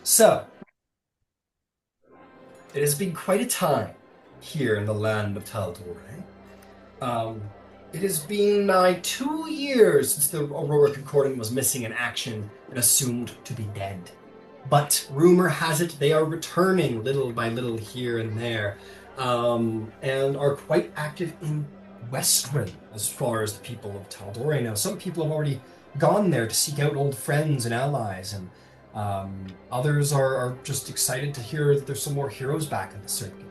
So, it has been quite a time here in the land of Tal'Dorei. Um, it has been nigh 2 years since the Aurora Concordant was missing in action and assumed to be dead. But rumor has it they are returning little by little here and there, and are quite active in Westrun as far as the people of Tal'Dorei know. Some people have already gone there to seek out old friends and allies, and others are just excited to hear that there's some more heroes back in the circuit.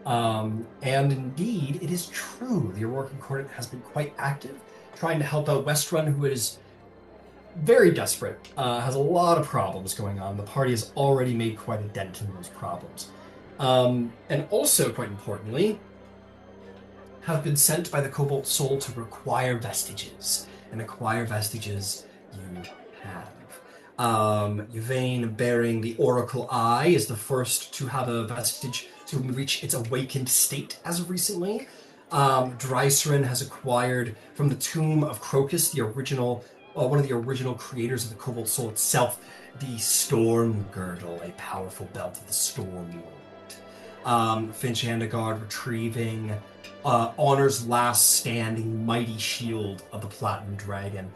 And indeed, it is true. The Aurora Concordant has been quite active, trying to help out Westrun, who is very desperate, has a lot of problems going on. The party has already made quite a dent in those problems. And also, quite importantly, have been sent by the Cobalt Soul to require vestiges. And acquire vestiges you have. Yvain, bearing the Oracle Eye, is the first to have a vestige to reach its awakened state as of recently. Drycerin has acquired from the Tomb of Crocus, the original, one of the original creators of the Cobalt Soul itself, the Storm Girdle, a powerful belt of the Storm Lord. Finch retrieving Honor's last standing mighty shield of the Platinum Dragon.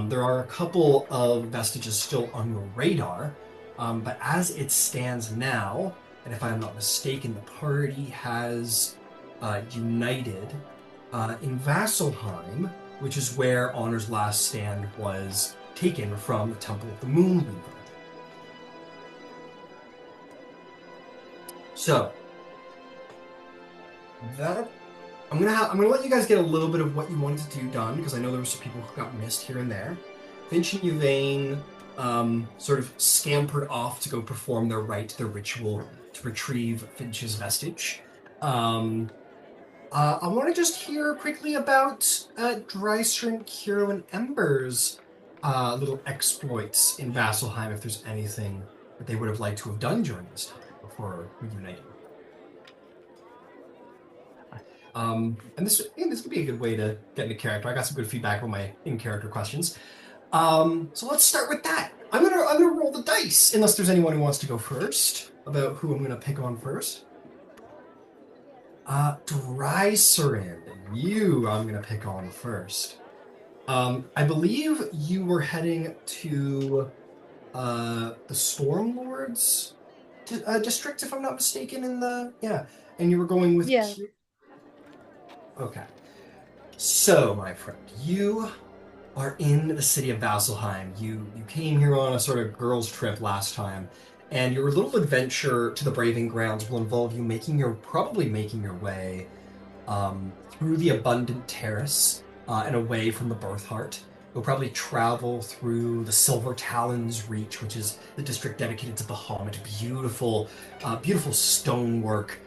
There are a couple of vestiges still on your radar, but as it stands now, and if I'm not mistaken, the party has united in Vasselheim, which is where Honor's last stand was taken from the Temple of the Moonweaver. So that I'm gonna let you guys get a little bit of what you wanted to do done, because I know there were some people who got missed here and there. Finch and Yvain sort of scampered off to go perform their ritual to retrieve Finch's vestige. I want to just hear quickly about Dryster, Kiro, and Ember's little exploits in Vasselheim, if there's anything that they would have liked to have done during this time before reuniting. And this could be a good way to get into character. I got some good feedback on my in-character questions. So let's start with that. I'm gonna roll the dice, unless there's anyone who wants to go first about who I'm gonna pick on first. Drycerin, you I'm gonna pick on first. I believe you were heading to the Stormlords district, if I'm not mistaken, and you were going with Yeah. Okay. So, my friend, you are in the city of Vasselheim. You came here on a sort of girls' trip last time, and your little adventure to the Braving Grounds will involve you probably making your way through the Abundant Terrace and away from the Birth Heart. You'll probably travel through the Silver Talons Reach, which is the district dedicated to Bahamut. Beautiful stonework,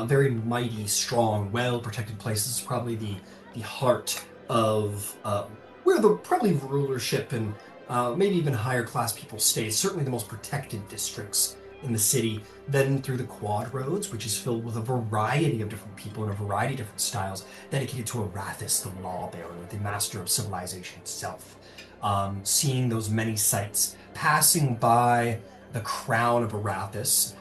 very mighty, strong, well-protected place. This is probably the heart of where the probably rulership and maybe even higher class people stay. Certainly the most protected districts in the city. Then through the quad roads, which is filled with a variety of different people in a variety of different styles, dedicated to Arathis, the Lawbearer, the master of civilization itself. Seeing those many sights, passing by the crown of Arathis,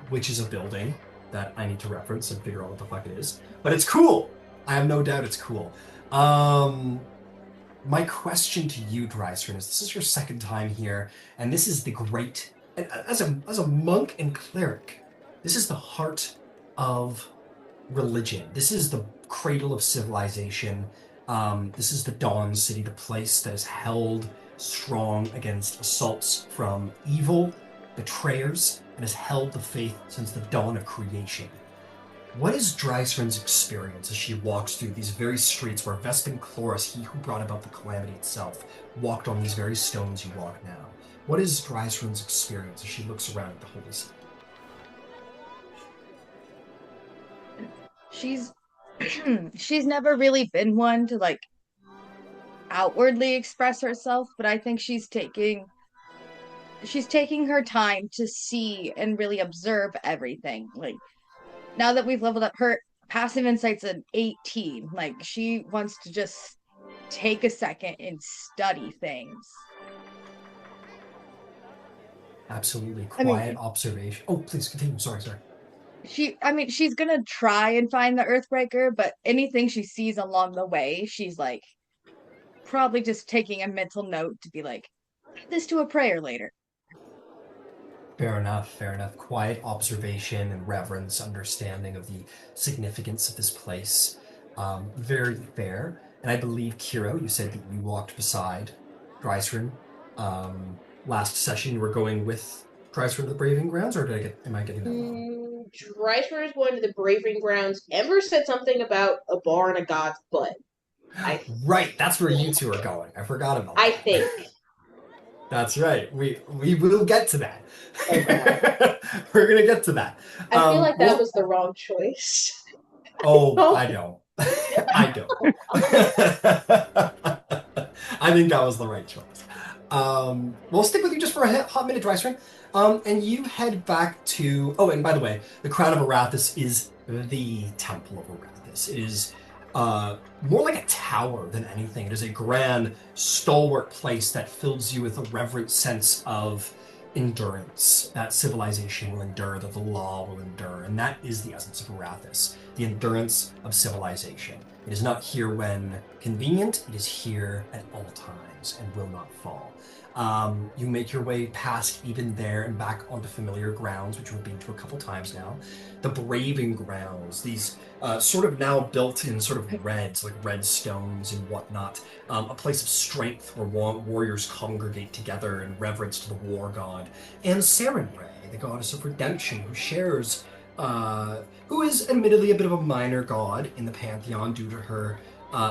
which is a building that I need to reference and figure out what the fuck it is. But it's cool. I have no doubt it's cool. My question to you, Dryster, is this is your second time here, and this is the great, as a monk and cleric, this is the heart of religion. This is the cradle of civilization. This is the Dawn City, the place that is held strong against assaults from evil, betrayers, and has held the faith since the dawn of creation. What is Dryserin's experience as she walks through these very streets where Vespin Chloris, he who brought about the calamity itself, walked on these very stones you walk now? What is Dryserin's experience as she looks around at the holy city? She's she's never really been one to like outwardly express herself, but I think she's taking her time to see and really observe everything. Like now that we've leveled up her passive insight's an 18, like she wants to just take a second and study things. Absolutely. I Quiet mean, observation. Oh, please continue. Sorry. she's gonna try and find the Earthbreaker, but anything she sees along the way, she's like probably just taking a mental note to be like, add this to a prayer later. Fair enough, fair enough. Quiet observation and reverence, understanding of the significance of this place. Very fair. And I believe, Kiro, you said that you walked beside Dreisrin. Last session you were going with Dreisrin to the Braving Grounds, or am I getting that wrong? Dreiser is going to the Braving Grounds. Ember said something about a bar and a god's butt. Right, that's where you two are going. I forgot about that. I think. That's right. We will get to that. Okay. We're gonna get to that. I feel like that was the wrong choice. Oh, I don't. I don't. I think that was the right choice. We'll stick with you just for a hot minute, Dreiser. And you head back to. Oh, and by the way, the Crown of Arathis is the Temple of Arathis. It is more like a tower than anything. It is a grand, stalwart place that fills you with a reverent sense of endurance, that civilization will endure, that the law will endure, and that is the essence of Arathis, the endurance of civilization. It is not here when convenient, it is here at all times and will not fall. You make your way past even there and back onto familiar grounds, which we've been to a couple times now. The Braving Grounds, these sort of now built in sort of reds, like red stones and whatnot. A place of strength where warriors congregate together in reverence to the war god. And Sarenrae, the goddess of redemption, who shares, who is admittedly a bit of a minor god in the pantheon due to her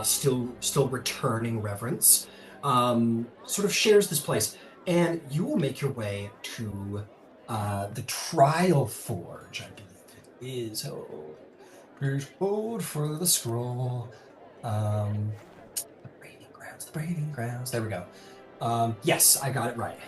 still returning reverence, sort of shares this place. And you will make your way to the Trial Forge, I believe it is. Oh, please hold for the scroll. The Braving Grounds. There we go. Yes, I got it right.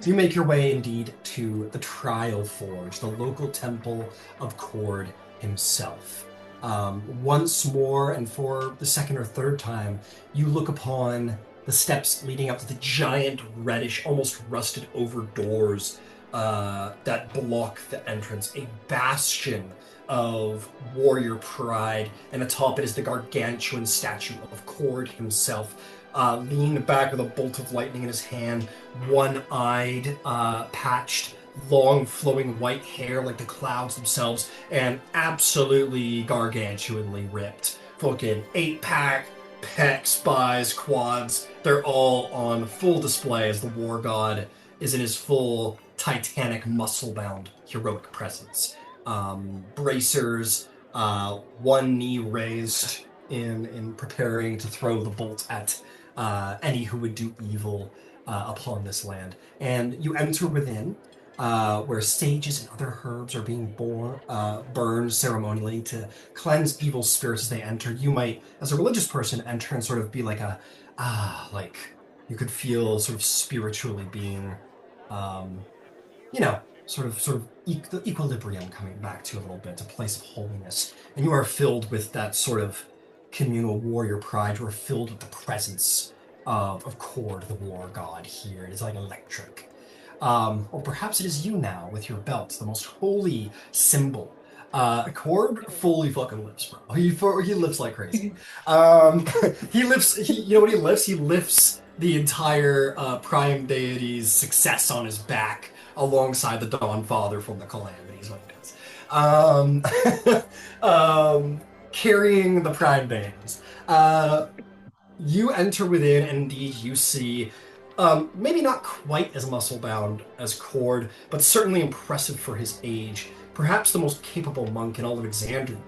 You make your way indeed to the Trial Forge, the local temple of Cord himself. Once more, and for the second or third time, you look upon the steps leading up to the giant, reddish, almost rusted over doors that block the entrance. A bastion of warrior pride, and atop it is the gargantuan statue of Cord himself, leaned back with a bolt of lightning in his hand, one-eyed, patched, long flowing white hair like the clouds themselves, and absolutely gargantuanly ripped. Fucking 8-pack, pecs, buys, quads, they're all on full display as the war god is in his full titanic, muscle-bound, heroic presence. Bracers, one knee raised in preparing to throw the bolt at any who would do evil upon this land. And you enter within, where sages and other herbs are being burned ceremonially to cleanse evil spirits as they enter. You might, as a religious person, enter and sort of be like like you could feel sort of spiritually being, sort of the equilibrium coming back to you a little bit, a place of holiness. And you are filled with that sort of communal warrior pride. You are filled with the presence of Cord, the war god here. It is like electric. Or perhaps it is you now with your belt, the most holy symbol. Cord fully fucking lifts, bro. He lifts like crazy. You know what he lifts? He lifts the entire Prime Deity's success on his back alongside the Dawn Father from the Calamities, what he does. Carrying the Prime Deities. You enter within, and indeed you see maybe not quite as muscle-bound as Cord, but certainly impressive for his age. Perhaps the most capable monk in all of Exandria.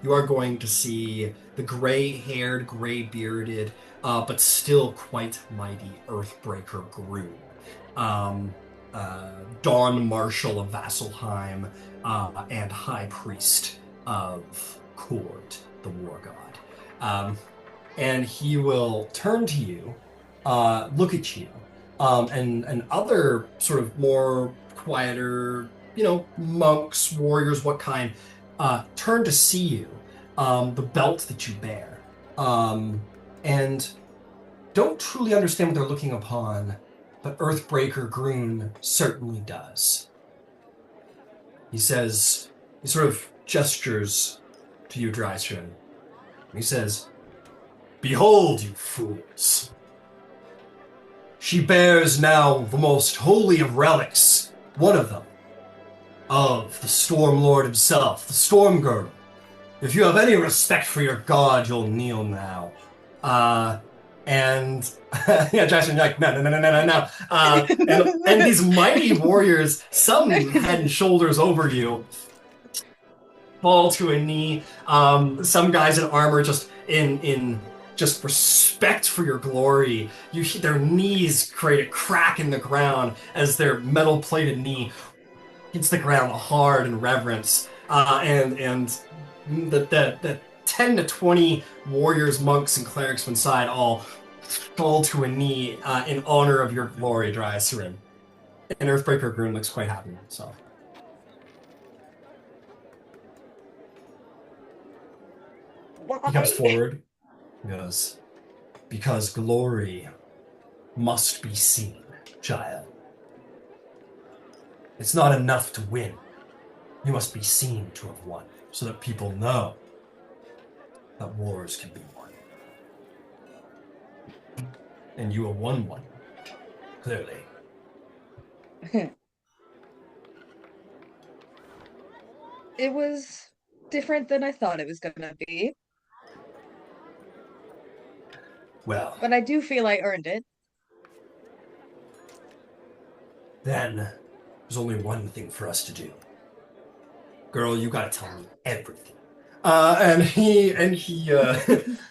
You are going to see the gray-haired, gray-bearded, but still quite mighty Earthbreaker groom. Dawn Marshal of Vasselheim, and High Priest of Cord, the War God. And he will turn to you, look at you, and other sort of more quieter, monks, warriors, what kind, turn to see you, the belt that you bear, and don't truly understand what they're looking upon, but Earthbreaker Groon certainly does. He says, he sort of gestures to you, Drystrand. He says, "Behold, you fools. She bears now the most holy of relics, one of them, of the Storm Lord himself, the Storm Girdle. If you have any respect for your god, you'll kneel now." And yeah, Jackson, you're like, no. And these mighty warriors, some head and shoulders over you, fall to a knee. Some guys in armor just in just respect for your glory. You their knees create a crack in the ground as their metal-plated knee hits the ground hard in reverence. And the 10 to 20 warriors, monks, and clerics inside all fall to a knee in honor of your glory, Drysarin. And Earthbreaker Groon looks quite happy, so. He comes forward. He goes, "Because glory must be seen, child. It's not enough to win. You must be seen to have won, so that people know that wars can be won. And you have won one, clearly." It was different than I thought it was gonna be. Well, but I do feel I earned it. then there's only one thing for us to do. Girl, you gotta tell me everything. And he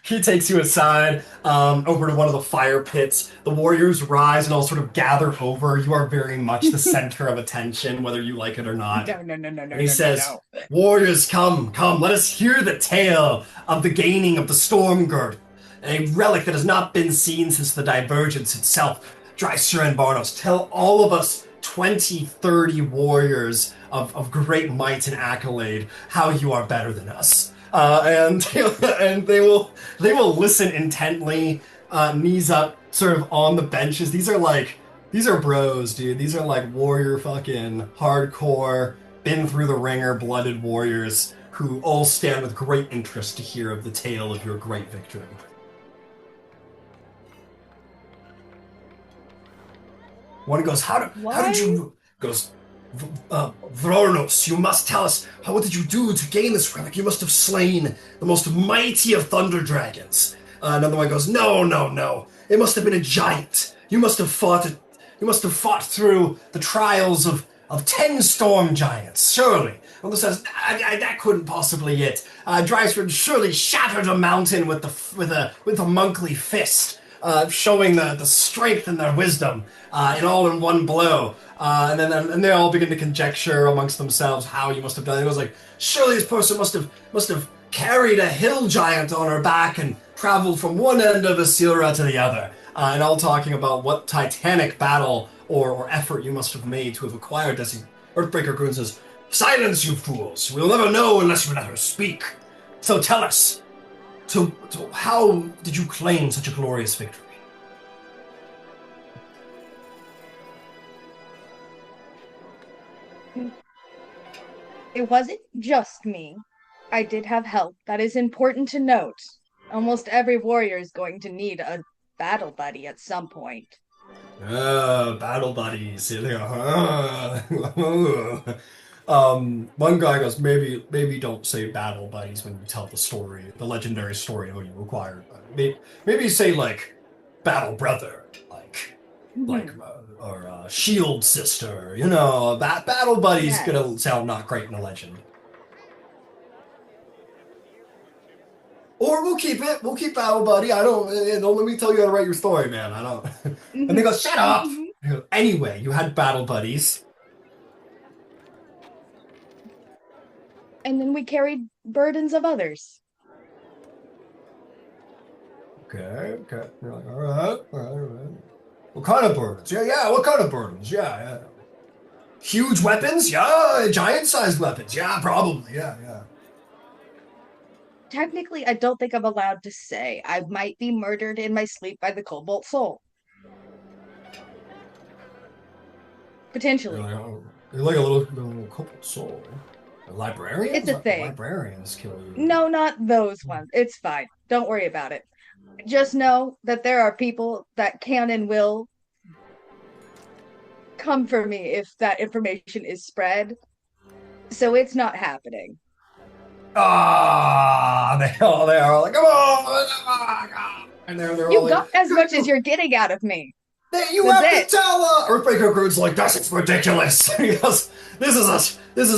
he takes you aside over to one of the fire pits. The warriors rise and all sort of gather over. You are very much the center of attention, whether you like it or not. No. And he says, "Warriors, come, let us hear the tale of the gaining of the Storm Girdle, a relic that has not been seen since the Divergence itself. Dryser and Barnos, tell all of us 20, 30 warriors of great might and accolade how you are better than us." And they will listen intently, knees up, sort of on the benches. These are bros, dude. These are like warrior fucking hardcore, been through the ringer, blooded warriors who all stand with great interest to hear of the tale of your great victory. One goes, how did you... Goes, "Vrornos, you must tell us, what did you do to gain this relic? You must have slain the most mighty of thunder dragons." Another one goes, No. It must have been a giant. You must have fought through the trials of 10 storm giants, surely. Another says, that couldn't possibly it. Drysford surely shattered a mountain with a monkly fist, showing the strength and their wisdom, and all in one blow. And they all begin to conjecture amongst themselves how you must have done it. It was like, surely this person must have carried a hill giant on her back and traveled from one end of Asira to the other. And all talking about what titanic battle or effort you must have made to have acquired this. Earthbreaker Groon says, "Silence, you fools! We'll never know unless you let her speak. So tell us, so how did you claim such a glorious victory?" It wasn't just me. I did have help. That is important to note. Almost every warrior is going to need a battle buddy at some point. Battle buddies. One guy goes, maybe don't say battle buddies when you tell the story, the legendary story of who you acquired. Maybe say like battle brother, or shield sister. Battle buddy's Yes. gonna sound not great in a legend. Or we'll keep it. We'll keep battle buddy. Don't let me tell you how to write your story, man. I don't. And they go, "Shut up." Anyway, you had battle buddies. And then we carried burdens of others. Okay. You're like, all right. What kind of burdens? Yeah. What kind of burdens? Yeah. Huge weapons? Yeah. Giant-sized weapons? Yeah, probably. Yeah. Technically, I don't think I'm allowed to say. I might be murdered in my sleep by the Cobalt Soul. Potentially. You're like a little coupled soul. A librarian? It's a The thing. librarians kill you. No, not those ones. It's fine. Don't worry about it. Just know that there are people that can and will come for me if that information is spread. So it's not happening. They are like, come on! And they're all You like, got as much as you're getting out of me. you That's have to it. tell Earthbreaker Groot's like, that's ridiculous. He goes, this is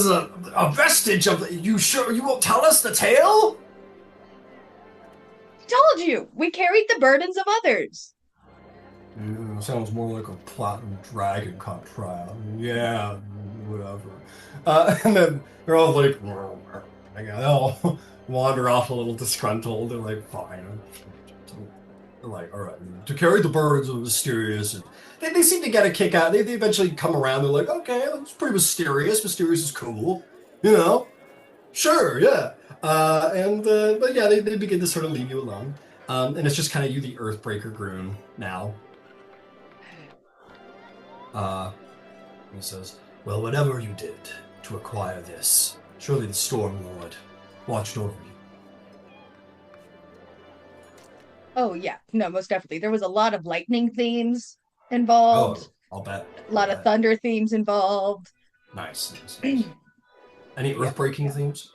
a vestige of you sure you won't tell us the tale? Told you, we carried the burdens of others. Sounds more like a platinum dragon caught trial. Yeah, whatever. And then they're all like, they all wander off a little disgruntled. They're like, fine. They're like, all right, to carry the burdens of the mysterious. And they seem to get a kick out. They eventually come around. They're like, okay, it's pretty mysterious. Mysterious is cool. You know? Sure, yeah. But yeah, they begin to sort of leave you alone. And it's just kind of you, the Earthbreaker Groon, now. He says, well, whatever you did to acquire this, surely the Storm Lord watched over you. Oh yeah, no, most definitely. There was a lot of lightning themes involved. Oh, I'll bet. A lot of thunder themes involved. Nice. Any earth-breaking themes?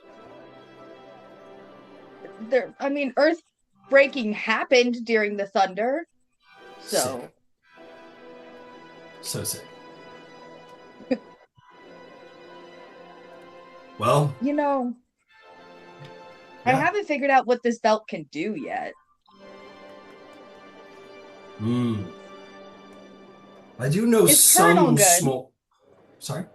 Earth breaking happened during the thunder. So sick. Well, I haven't figured out what this belt can do yet. I do know some small. Sorry?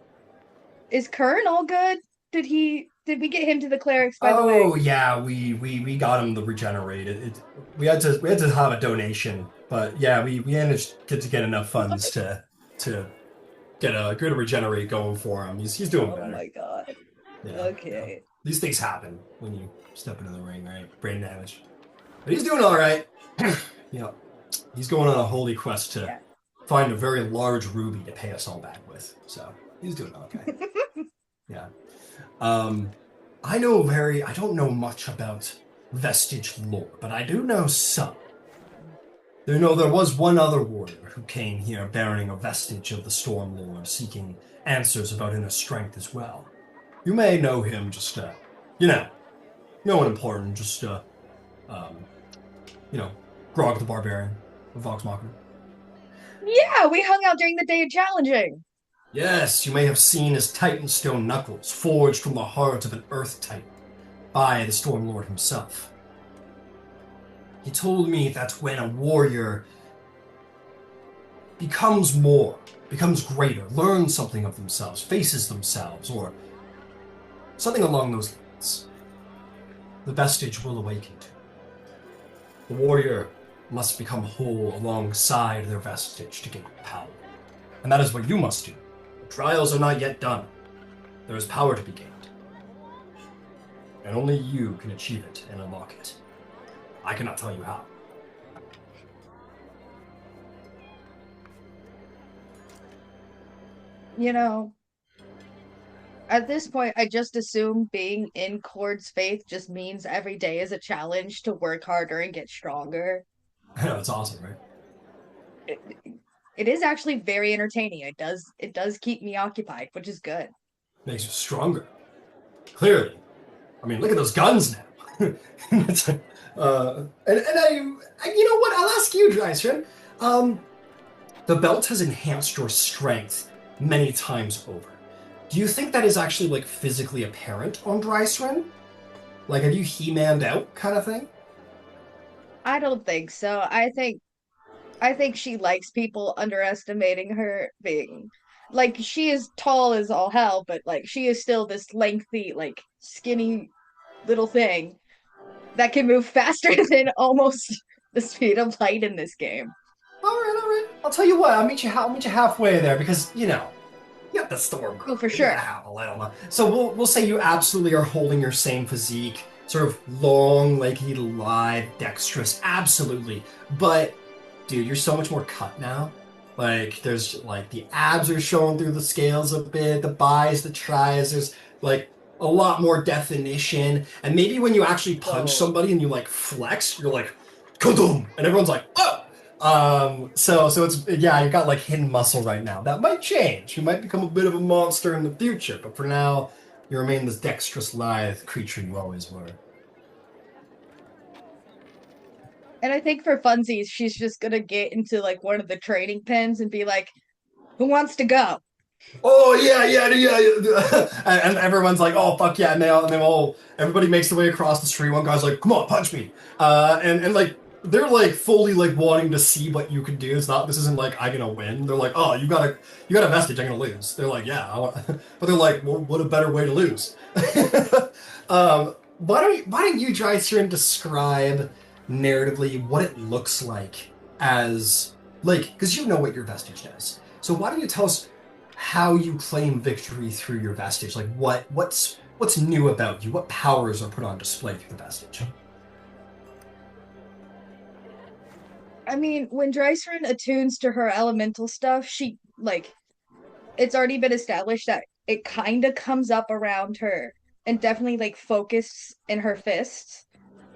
Is Kern all good? Did we get him to the clerics, by the way? Oh yeah, we got him to regenerate. We had to have a donation, but yeah, we managed to get enough funds to get a good regenerate going for him. He's doing better. Oh my god. Yeah, okay. Yeah. These things happen when you step into the ring, right? Brain damage. But he's doing all right. Yeah. He's going on a holy quest to find a very large ruby to pay us all back with. So he's doing okay. Yeah. I don't know much about vestige lore, but I do know some. There was one other warrior who came here bearing a vestige of the Storm Lord, seeking answers about inner strength as well. You may know him, just, no one important, just, Grog the Barbarian of Voxmachina. Yeah, we hung out during the day of challenging. Yes, you may have seen his Titanstone knuckles, forged from the heart of an Earth Titan, by the Storm Lord himself. He told me that when a warrior becomes greater, learns something of themselves, faces themselves, or something along those lines, the vestige will awaken too. The warrior must become whole alongside their vestige to gain power. And that is what you must do. The trials are not yet done. There is power to be gained. And only you can achieve it and unlock it. I cannot tell you how. At this point, I just assume being in Cord's faith just means every day is a challenge to work harder and get stronger. I know, it's awesome, right? It is actually very entertaining. It does keep me occupied, which is good. Makes you stronger. Clearly. I mean, look at those guns now. And you know what? I'll ask you, Dryson. The belt has enhanced your strength many times over. Do you think that is actually, physically apparent on Dryson? Have you He-Manned out kind of thing? I don't think so. I think she likes people underestimating her being she is tall as all hell, but she is still this lengthy, skinny little thing that can move faster than almost the speed of light in this game. All right. I'll tell you what. I'll meet you halfway there because the Storm. Oh, for sure. I don't know. So we'll say you absolutely are holding your same physique, sort of long, lanky, lithe, dexterous, absolutely. But dude, you're so much more cut now. Like there's like the abs are shown through the scales a bit, the bis, the tris. There's like a lot more definition. And maybe when you actually punch So somebody and you like flex, you're like, kadoom, and everyone's like, oh. So it's yeah, you've got like hidden muscle right now. That might change. You might become a bit of a monster in the future, but for now, you remain this dexterous, lithe creature you always were. and I think for funsies, she's just gonna get into like one of the training pens and be like, "Who wants to go?" Oh yeah. And everyone's like, oh fuck yeah, everybody makes their way across the street. One guy's like, come on, punch me. And like they're like fully like wanting to see what you can do. This isn't like I'm gonna win. They're like, oh, you got a vestige, I'm gonna lose. They're like, yeah, but they're like, well, what a better way to lose. Why don't you guys here and describe narratively what it looks like as like because you know what your vestige does. So why don't you tell us how you claim victory through your vestige? Like what's new about you? What powers are put on display through the vestige? I mean, when Drycerin attunes to her elemental stuff, she like it's already been established that it kind of comes up around her and definitely like focused in her fists.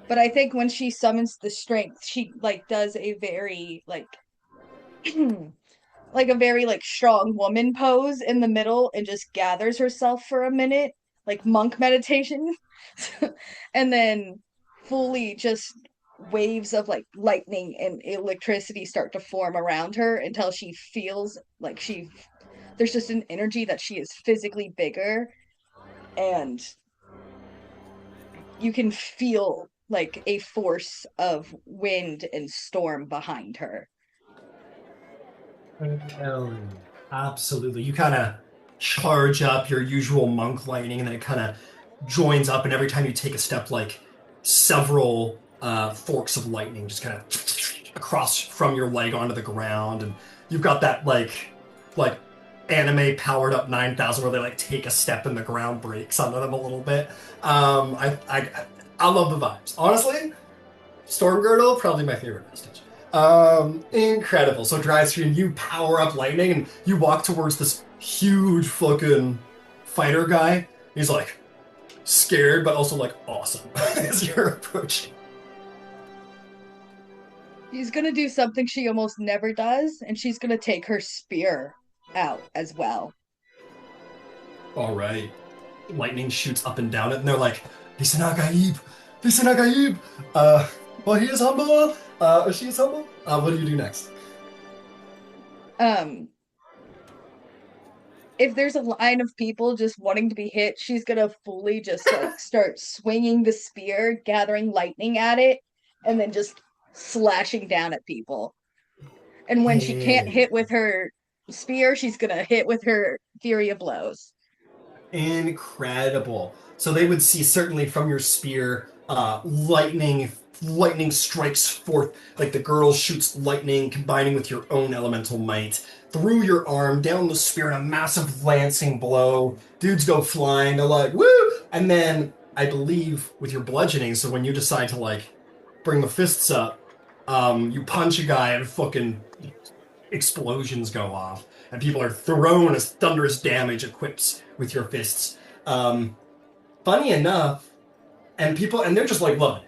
But I think when she summons the strength, she like does a very like like a very like strong woman pose in the middle and just gathers herself for a minute, like monk meditation. And then fully just waves of like lightning and electricity start to form around her until she feels like there's just an energy that she is physically bigger and you can feel like a force of wind and storm behind her. Oh, absolutely. You kind of charge up your usual monk lightning, and then it kind of joins up, and every time you take a step, like several forks of lightning just kind of across from your leg onto the ground, and you've got that like anime powered up 9000 where they like take a step and the ground breaks under them a little bit. I love the vibes. Honestly, Storm Girdle, probably my favorite vestige. Incredible. So Dry Stream, you power up lightning and you walk towards this huge fucking fighter guy. He's like scared, but also like awesome as you're approaching. She's gonna do something she almost never does, and she's gonna take her spear out as well. All right. Lightning shoots up and down it, and they're like, Lisanagaib! Lisanagaib! Well, he is humble! She is humble? What do you do next? Um, if there's a line of people just wanting to be hit, she's gonna fully just like start swinging the spear, gathering lightning at it, and then just slashing down at people. And when she can't Hey. hit with her spear, she's gonna hit with her fury of blows. Incredible. So they would see certainly from your spear, lightning strikes forth like the girl shoots lightning combining with your own elemental might through your arm down the spear in a massive lancing blow. Dudes go flying. They're like woo, and then I believe with your bludgeoning. So when you decide to like bring the fists up, you punch a guy and fucking explosions go off, and people are thrown as thunderous damage equips with your fists. Funny enough, and they're just like, look,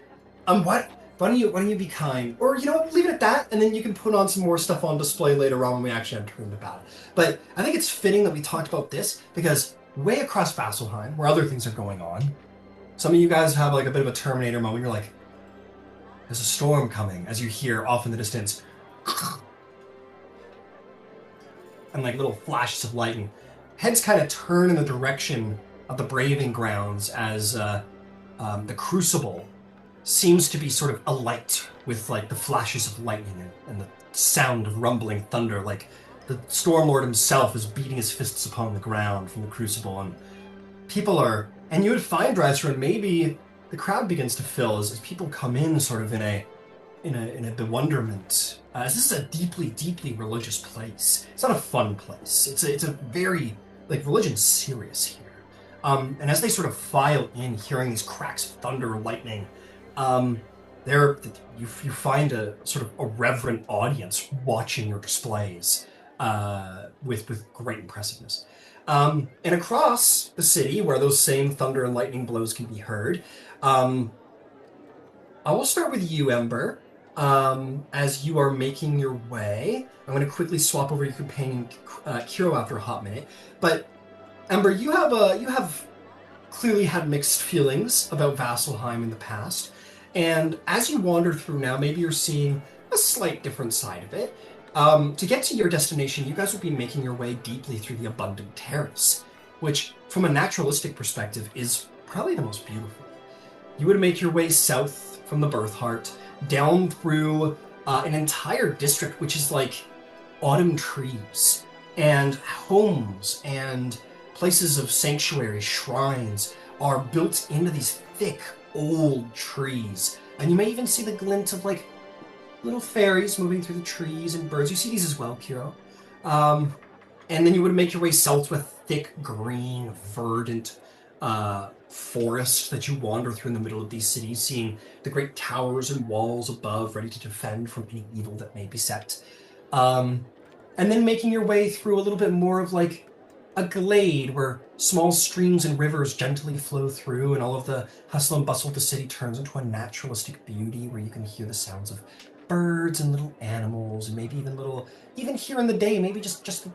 what? Why don't you be kind? Or you know what, leave it at that, and then you can put on some more stuff on display later on when we actually enter into battle. But I think it's fitting that we talked about this because way across Vasselheim, where other things are going on, some of you guys have like a bit of a Terminator moment. You're like, there's a storm coming, as you hear off in the distance. And like little flashes of lightning. Heads kind of turn in the direction of the braving grounds as the crucible seems to be sort of alight with like the flashes of lightning and the sound of rumbling thunder. Like the Stormlord himself is beating his fists upon the ground from the crucible, and people are. And you would find, Dresser, maybe the crowd begins to fill as people come in, sort of in a bewilderment. This is a deeply, deeply religious place. It's not a fun place. It's a very like religion's serious here. And as they sort of file in, hearing these cracks of thunder, lightning, you find a sort of a reverent audience watching your displays. with great impressiveness. And across the city, where those same thunder and lightning blows can be heard, I will start with you, Ember. As you are making your way, I'm going to quickly swap over your companion, Kiro, after a hot minute. But Ember, you have clearly had mixed feelings about Vasselheim in the past, and as you wander through now, maybe you're seeing a slight different side of it. To get to your destination, you guys will be making your way deeply through the Abundant Terrace, which, from a naturalistic perspective, is probably the most beautiful. You would make your way south from the Birth Heart, down through an entire district which is like autumn trees and homes and places of sanctuary, shrines are built into these thick old trees. And you may even see the glint of like little fairies moving through the trees and birds. You see these as well, Kiro. And then you would make your way south to a thick, green, verdant forest that you wander through in the middle of these cities, seeing the great towers and walls above, ready to defend from any evil that may beset. And then making your way through a little bit more of like a glade where small streams and rivers gently flow through, and all of the hustle and bustle of the city turns into a naturalistic beauty where you can hear the sounds of birds and little animals, and maybe even here in the day, maybe just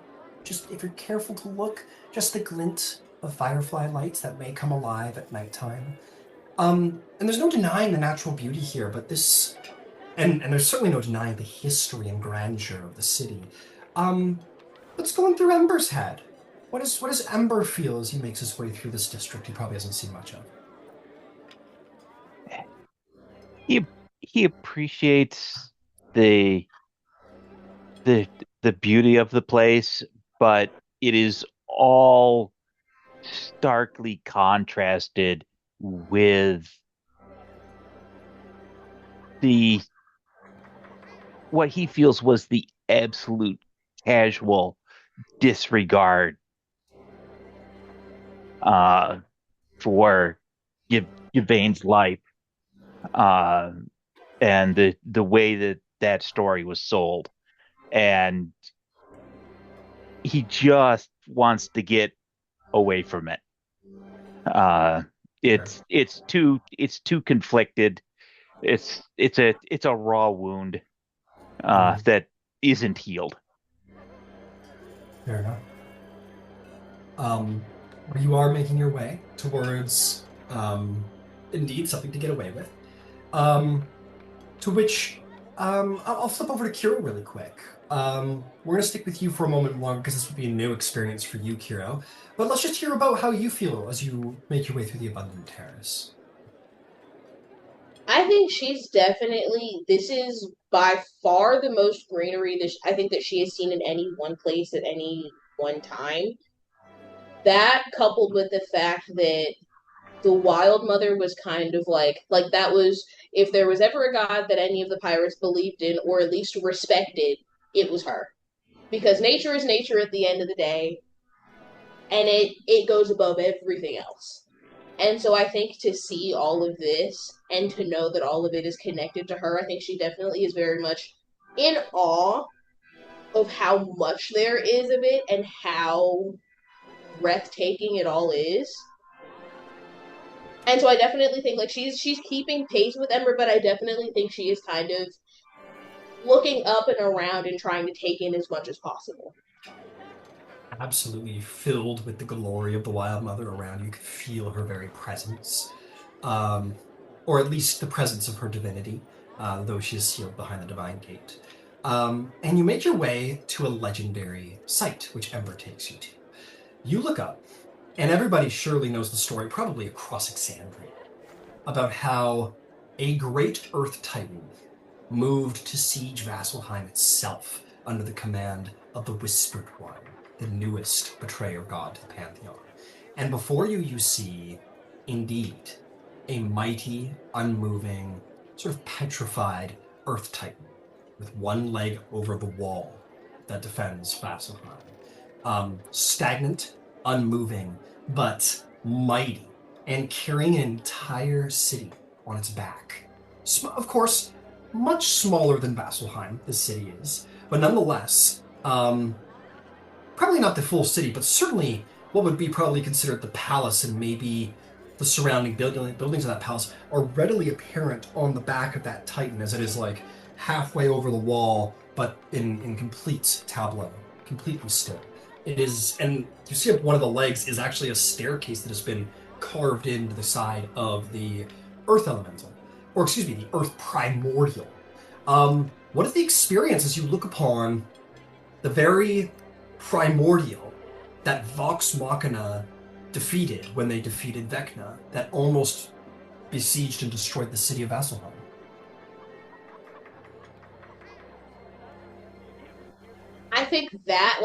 if you're careful to look, just the glint of firefly lights that may come alive at nighttime. And there's no denying the natural beauty here, but and there's certainly no denying the history and grandeur of the city. What's going through Ember's head? What does Ember feel as he makes his way through this district he probably hasn't seen much of? He appreciates the beauty of the place, but it is all starkly contrasted with what he feels was the absolute casual disregard for Yvain's life, and the way that story was sold, and he just wants to get away from it. It's too conflicted. It's a raw wound that isn't healed. Fair enough. Where you are making your way towards, indeed, something to get away with. To which, I'll flip over to Kiro really quick. We're going to stick with you for a moment longer because this would be a new experience for you, Kiro. But let's just hear about how you feel as you make your way through the Abundant Terrace. I think this is by far the most greenery I think that she has seen in any one place at any one time. That, coupled with the fact that the Wild Mother was kind of like that was, if there was ever a god that any of the pirates believed in, or at least respected, it was her. Because nature is nature at the end of the day, and it goes above everything else. And so I think to see all of this, and to know that all of it is connected to her, I think she definitely is very much in awe of how much there is of it, and how breathtaking it all is. And so I definitely think like she's keeping pace with Ember, but I definitely think she is kind of looking up and around and trying to take in as much as possible. Absolutely filled with the glory of the Wild Mother around you. You can feel her very presence, or at least the presence of her divinity, though she is sealed behind the Divine Gate. And you make your way to a legendary site, which Ember takes you to. You look up, and everybody surely knows the story, probably across Exandria, about how a great Earth Titan moved to siege Vasselheim itself under the command of the Whispered One, the newest betrayer god to the Pantheon. And before you see, indeed, a mighty, unmoving, sort of petrified Earth Titan with one leg over the wall that defends Vasselheim. Stagnant, unmoving, but mighty, and carrying an entire city on its back. Of course, much smaller than Vasselheim, the city is, but nonetheless, probably not the full city, but certainly what would be probably considered the palace and maybe the surrounding buildings of that palace are readily apparent on the back of that Titan, as it is like halfway over the wall, but in complete tableau, completely still. It is, and you see one of the legs is actually a staircase that has been carved into the side of the Earth Elemental, or excuse me, the Earth Primordial. What is the experience as you look upon the very primordial that Vox Machina defeated when they defeated Vecna, that almost besieged and destroyed the city of Vasselheim? I think that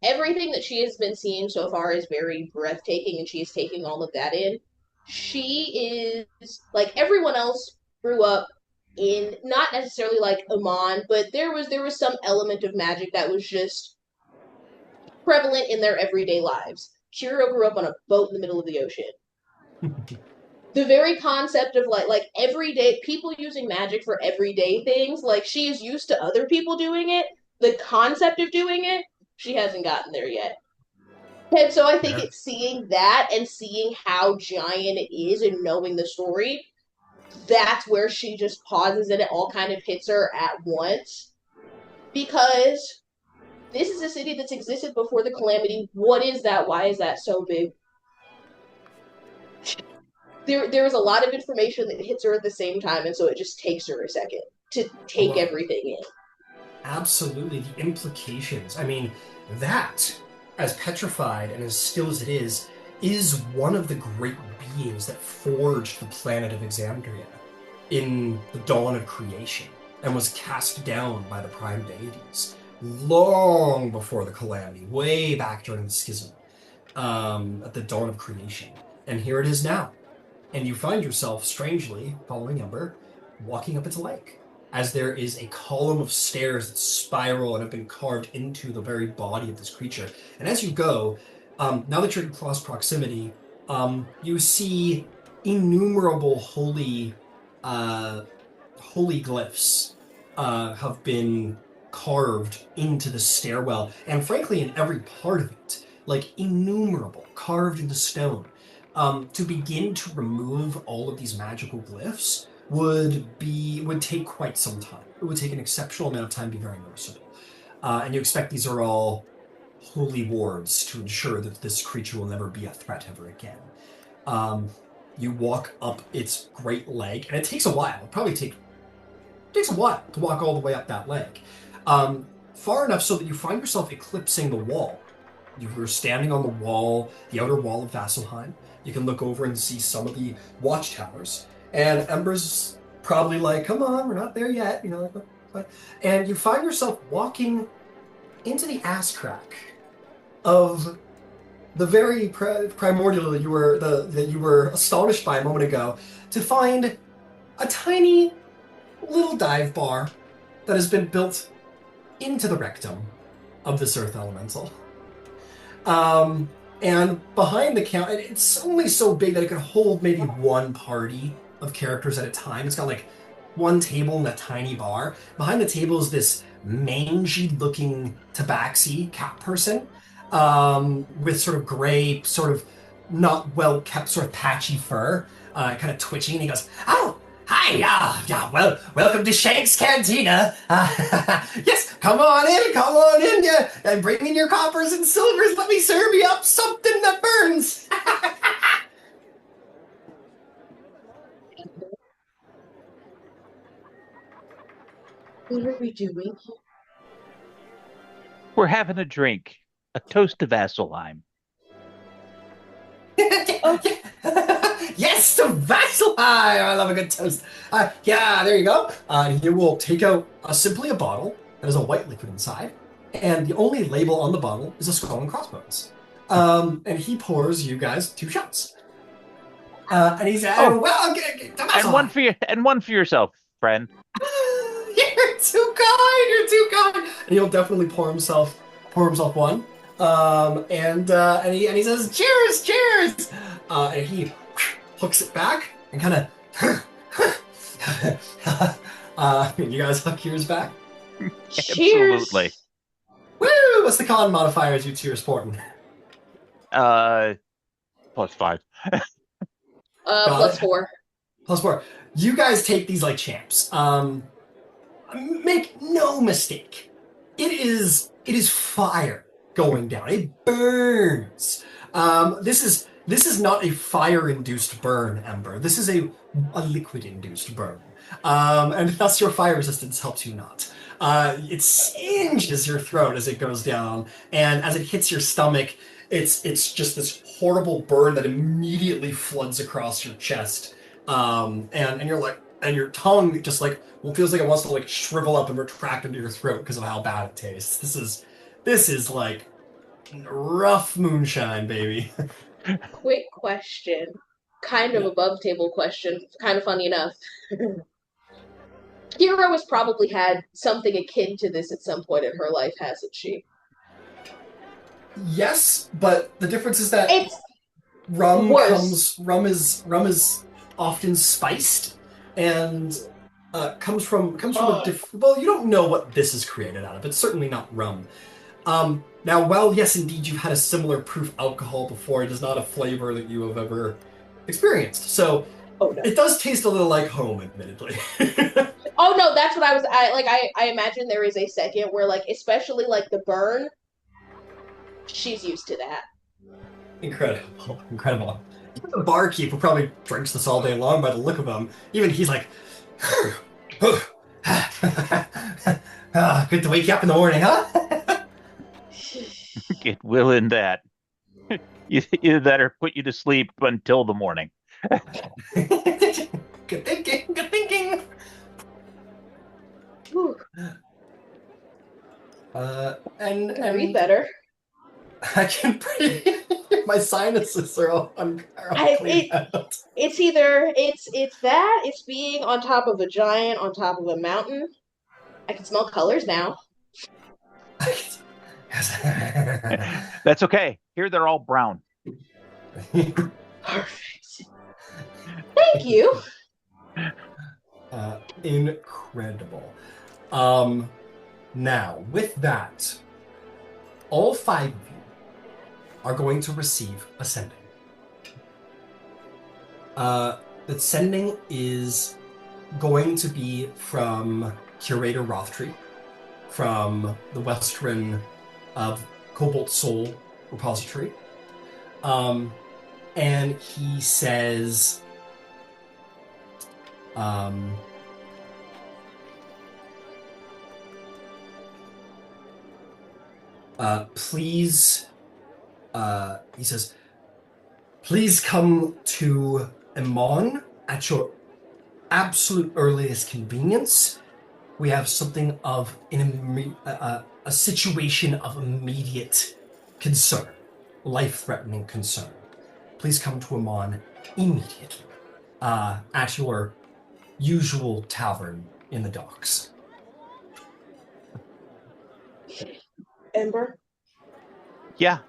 everything that she has been seeing so far is very breathtaking, and she is taking all of that in. She is like everyone else grew up in not necessarily like Emon, but there was some element of magic that was just prevalent in their everyday lives. Kiro grew up on a boat in the middle of the ocean. The very concept of like everyday people using magic for everyday things, like she is used to other people doing it. The concept of doing it, she hasn't gotten there yet. And so I think it's seeing that and seeing how giant it is and knowing the story, that's where she just pauses and it all kind of hits her at once. Because this is a city that's existed before the Calamity. What is that? Why is that so big? There is a lot of information that hits her at the same time, and so it just takes her a second to take everything in. Absolutely, the implications. I mean, that, as petrified and as still as it is one of the great beings that forged the planet of Exandria in the dawn of creation and was cast down by the prime deities long before the Calamity, way back during the Schism, at the dawn of creation. And here it is now. And you find yourself, strangely, following Ember, walking up its lake, as there is a column of stairs that spiral and have been carved into the very body of this creature. And as you go, now that you're in close proximity, you see innumerable holy glyphs have been carved into the stairwell, and frankly in every part of it, like innumerable, carved into stone. To begin to remove all of these magical glyphs would take quite some time. It would take an exceptional amount of time to be very noticeable. And you expect these are all holy wards to ensure that this creature will never be a threat ever again. You walk up its great leg, and it takes a while. It probably takes a while to walk all the way up that leg. Far enough so that you find yourself eclipsing the wall. You're standing on the wall, the outer wall of Vasselheim. You can look over and see some of the watchtowers. And Ember's probably like, come on, we're not there yet. And you find yourself walking into the ass crack of the very primordial that you were astonished by a moment ago, to find a tiny little dive bar that has been built into the rectum of this earth elemental. And behind the counter, it's only so big that it could hold maybe one party of characters at a time. It's got like one table and a tiny bar. Behind the table is this mangy-looking tabaxi cat person, with sort of gray, sort of not well-kept, sort of patchy fur, kind of twitching. And he goes, "Oh, hi, well, welcome to Shank's Cantina. Yes, come on in, yeah, and bring in your coppers and silvers. Let me serve you up something that burns." What are we doing? We're having a drink. A toast to Vasselheim. Yes, to Vasselheim! I love a good toast. Yeah, there you go. He will take out simply a bottle that has a white liquid inside, and the only label on the bottle is a skull and crossbones. And he pours you guys 2 shots. And he's well, and one for yourself, friend. You're too kind. And he'll definitely pour himself one. And he says, "Cheers!" And he hooks it back and kind of. You guys hook yours back. Cheers! Absolutely. Woo! What's the con modifiers you two are sporting? +5. Plus 4. +4. You guys take these like champs. Make no mistake. It is fire going down. It burns. This is not a fire-induced burn, Ember. This is a liquid-induced burn. And thus your fire resistance helps you not. It singes your throat as it goes down, and as it hits your stomach, it's just this horrible burn that immediately floods across your chest. And you're like, and your tongue just like feels like it wants to like shrivel up and retract into your throat because of how bad it tastes. This is like rough moonshine, baby. Quick question. Kind of above table question. Kind of funny enough. Hero has probably had something akin to this at some point in her life, hasn't she? Yes, but the difference is that It's rum worse. is often spiced and comes from a different. Well, you don't know what this is created out of. It's certainly not rum. Now, while yes, indeed, you've had a similar proof alcohol before, it is not a flavor that you have ever experienced. So it does taste a little like home, admittedly. Oh no, that's what I imagine there is a second where like, especially like the burn, she's used to that. Incredible. The barkeep who probably drinks this all day long by the look of him. Even he's like, good to wake you up in the morning, huh? Get willing that. Either that or put you to sleep until the morning. Good thinking. And Read better. I can breathe. My sinuses are all cleaned out. It's either it's that, it's being on top of a giant on top of a mountain. I can smell colors now. That's okay. Here they're all brown. Perfect. Thank you. Incredible. Now, with that, all 5 of you are going to receive ascending. Ascending is going to be from Curator Rothtree, from the Western Cobalt Soul Repository. And he says, please, he says, please come to Emon at your absolute earliest convenience. We have something of a situation of immediate concern, life-threatening concern. Please come to Emon immediately at your usual tavern in the docks. Ember? Yeah.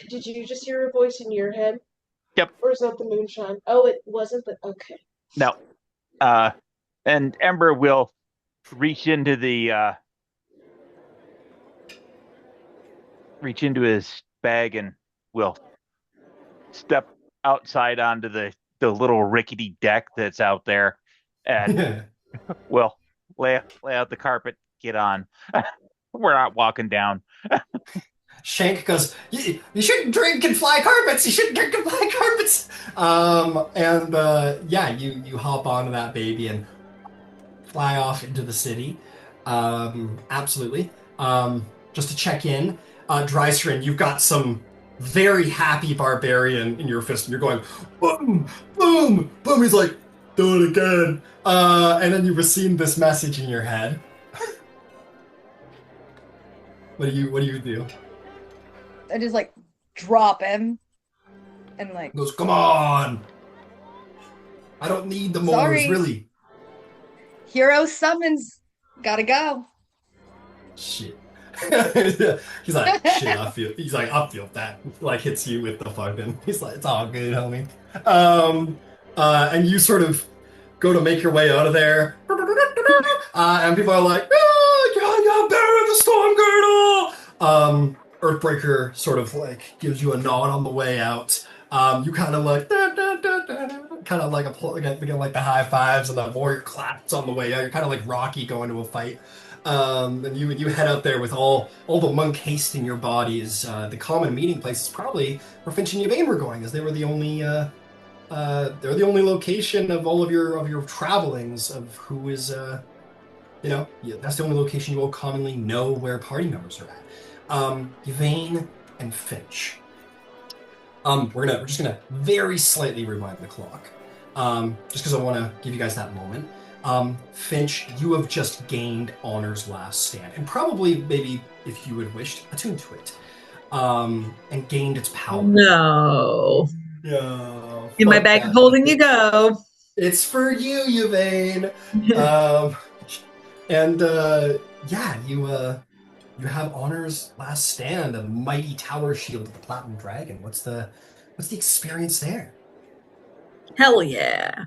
Did you just hear a voice in your head? Yep. Or is that the moonshine? Oh, it wasn't, but okay. No. And Ember will reach into his bag and will step outside onto the little rickety deck that's out there, and will lay out the carpet. Get on. We're not walking down. Shank goes, you shouldn't drink and fly carpets. You shouldn't drink and fly carpets. Yeah, you hop onto that baby and fly off into the city. Absolutely. Just to check in, Drycerin, you've got some very happy barbarian in your fist, and you're going, boom, boom, boom. He's like, do it again. And then you receive this message in your head. What do you do? I just like drop him and like He goes, come on. I don't need the Sorry. mores, really. hero summons. Gotta go. Shit. He's like, shit, I feel that. Like, hits you with the fucking. He's like, it's all good, homie. And you sort of go to make your way out of there. And people are like, oh, you're better the storm girdle. Earthbreaker sort of like gives you a nod on the way out. You kind of like kind of like like the high fives and the warrior claps on the way out. You're kind of like Rocky going to a fight. And you head out there with all the monk haste in your bodies. The common meeting place is probably where Finch and Yvain were going, as they were the only they're the only location of all of your travelings of who is that's the only location you all commonly know where party members are at. Yvain and Finch. We're just gonna very slightly rewind the clock, just because I want to give you guys that moment. Finch, you have just gained Honor's Last Stand, and probably, maybe, if you had wished, attuned to it, and gained its power. No. No. In my bag of holding you go. It's for you, Yvain. You have Honor's Last Stand, a mighty tower shield of the Platinum Dragon. What's the experience there? Hell yeah.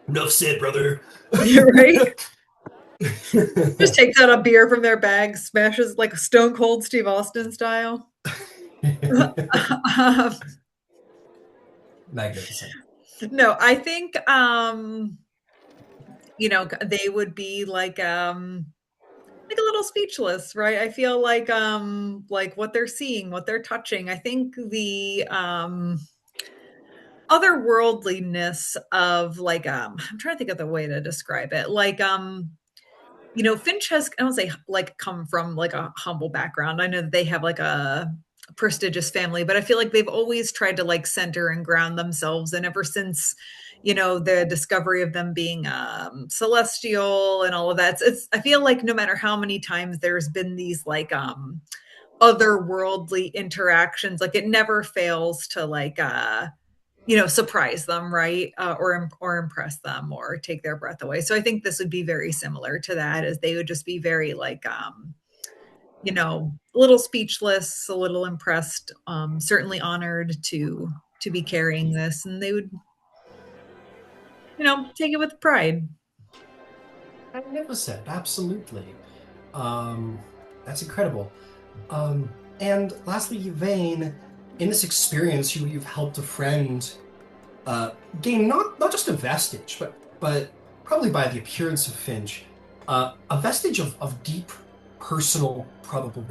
Enough said, brother. You're right. Just takes out a beer from their bag, smashes like a Stone Cold Steve Austin style. Magnificent. No, I think they would be like a little speechless, right? I feel like what they're seeing, what they're touching. I think the otherworldliness of like I'm trying to think of the way to describe it. Like Finch has, I don't say like come from like a humble background. I know that they have like a prestigious family, but I feel like they've always tried to like center and ground themselves. And ever since, the discovery of them being celestial and all of that, I feel like no matter how many times there's been these like otherworldly interactions, like it never fails to like surprise them, right? Or impress them or take their breath away. So I think this would be very similar to that, as they would just be very like a little speechless, a little impressed, certainly honored to be carrying this, and they would take it with pride. Magnificent, absolutely. That's incredible. And lastly, Yvain, in this experience, you've helped a friend gain not just a vestige, but probably by the appearance of Finch, a vestige of deep personal probable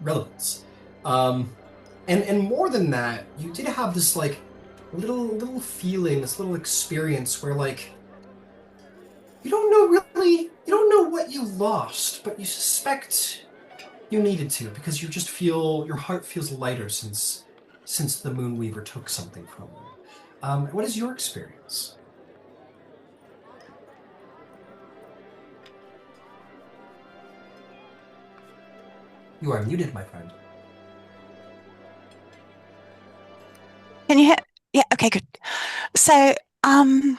relevance. And more than that, you did have this like little feeling, this little experience where like you don't know what you lost, but you suspect you needed to, because your heart feels lighter since the Moonweaver took something from you. What is your experience? You are muted, my friend. Can you hear? Yeah, okay, good. So, I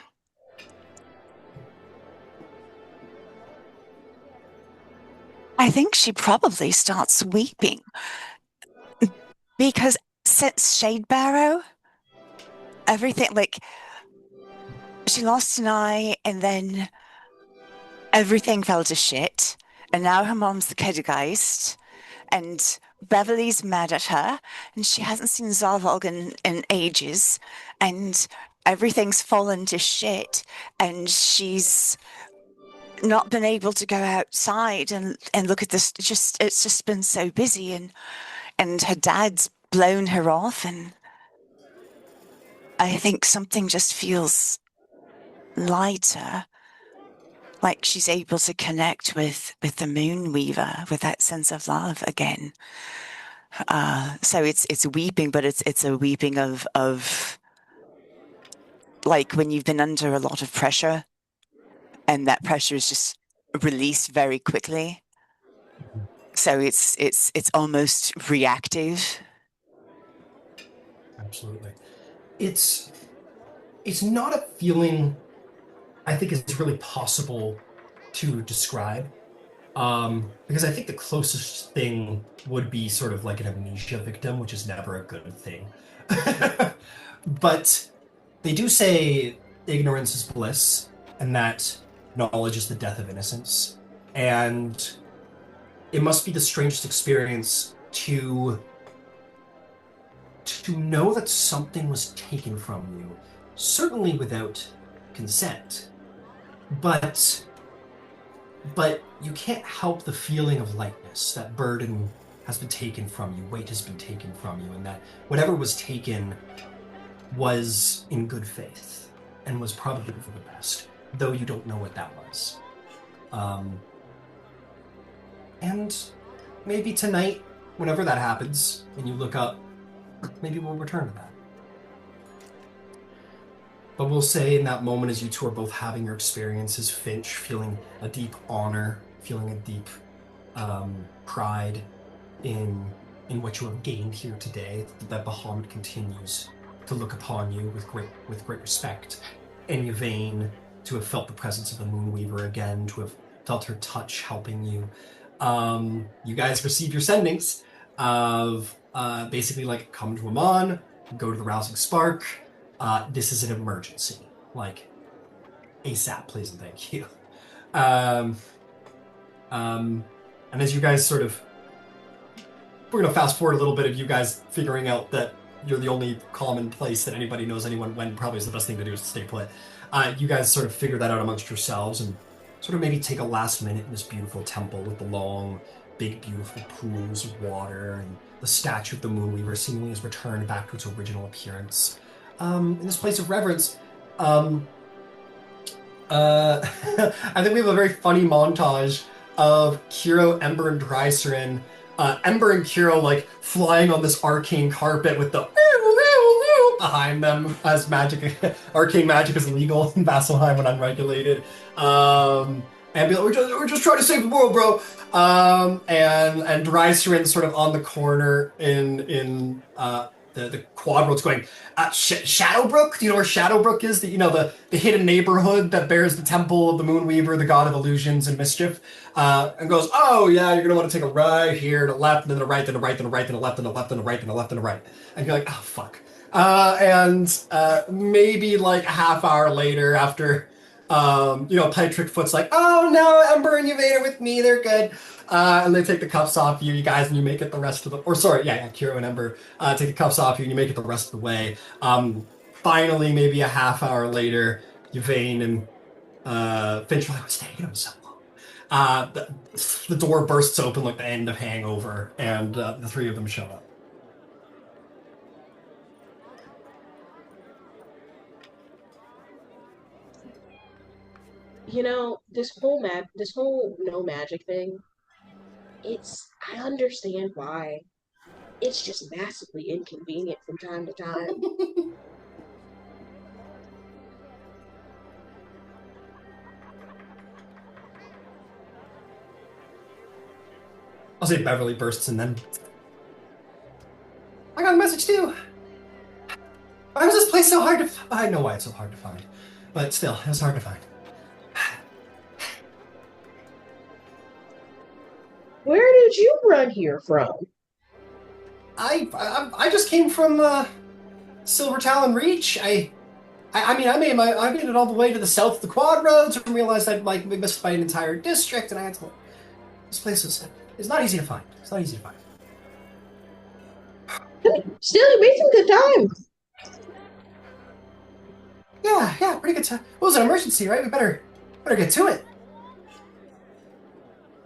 think she probably starts weeping because since Shadebarrow, everything, like, she lost an eye and then everything fell to shit, and now her mom's the Kedegeist, and Beverly's mad at her, and she hasn't seen Zarvolg in ages, and everything's fallen to shit, and she's not been able to go outside and look at this. It's just been so busy, and her dad's blown her off, and I think something just feels lighter, like she's able to connect with the Moonweaver, with that sense of love again. So it's weeping, but it's a weeping of like when you've been under a lot of pressure, and that pressure is just released very quickly. So it's almost reactive. Absolutely. It's not a feeling I think it's really possible to describe, because I think the closest thing would be sort of like an amnesia victim, which is never a good thing. But they do say ignorance is bliss, and that knowledge is the death of innocence. And it must be the strangest experience to know that something was taken from you, certainly without consent, but you can't help the feeling of lightness. That burden has been taken from you, weight has been taken from you, and that whatever was taken was in good faith and was probably for the best, though you don't know what that was. And maybe tonight, whenever that happens, and you look up, maybe we'll return to that. But we'll say in that moment, as you two are both having your experiences, Finch feeling a deep honor, feeling a deep pride in what you have gained here today, that Bahamut continues to look upon you with great respect, and Yvain to have felt the presence of the Moonweaver again, to have felt her touch helping you. You guys receive your sendings of basically like come to Emon, go to the Rousing Spark. This is an emergency, like ASAP, please and thank you. And as you guys sort of, we're gonna fast forward a little bit of you guys figuring out that you're the only common place that anybody knows anyone when. Probably is the best thing to do is to stay put. You guys sort of figure that out amongst yourselves and sort of maybe take a last minute in this beautiful temple with the long, big, beautiful pools of water, and the statue of the Moonweaver seemingly has returned back to its original appearance. In this place of reverence, I think we have a very funny montage of Kiro, Ember, and Drycerin. Ember and Kiro like flying on this arcane carpet with the behind them as magic, arcane magic is illegal in Vasselheim when unregulated. And be like, we're just trying to save the world, bro. And Drycerin sort of on the corner in the quad roads going, Shadowbrook? Do you know where Shadowbrook is? The hidden neighborhood that bears the temple of the Moonweaver, the god of illusions and mischief. And goes, oh yeah, you're gonna want to take a right here, to the left, and then the right, then the right, then the right, then the left, then the left, then the right, then the left, then the right. And you're like, oh fuck. And maybe like a half hour later after Tight Trickfoot's like, oh no, Ember and Yvain are with me, they're good. And they take the cuffs off you guys, and you make it the rest of the, Kiro and Ember take the cuffs off you, and you make it the rest of the way. Finally, maybe a half hour later, Yvain and Finch are like, what's taking them so long? The door bursts open like the end of Hangover, and the three of them show up. This whole no magic thing, I understand why. It's just massively inconvenient from time to time. I'll say Beverly bursts in then. I got a message too. Why was this place so hard to I know why it's so hard to find, but still, it was hard to find. Where did you run here from? I just came from Silver Talon Reach. I made it all the way to the south of the quad roads and realized I'd be missed by an entire district, and I had to. This place is not easy to find. It's not easy to find. Still, you made some good time. Yeah, pretty good time. Well, it was an emergency, right? We better get to it.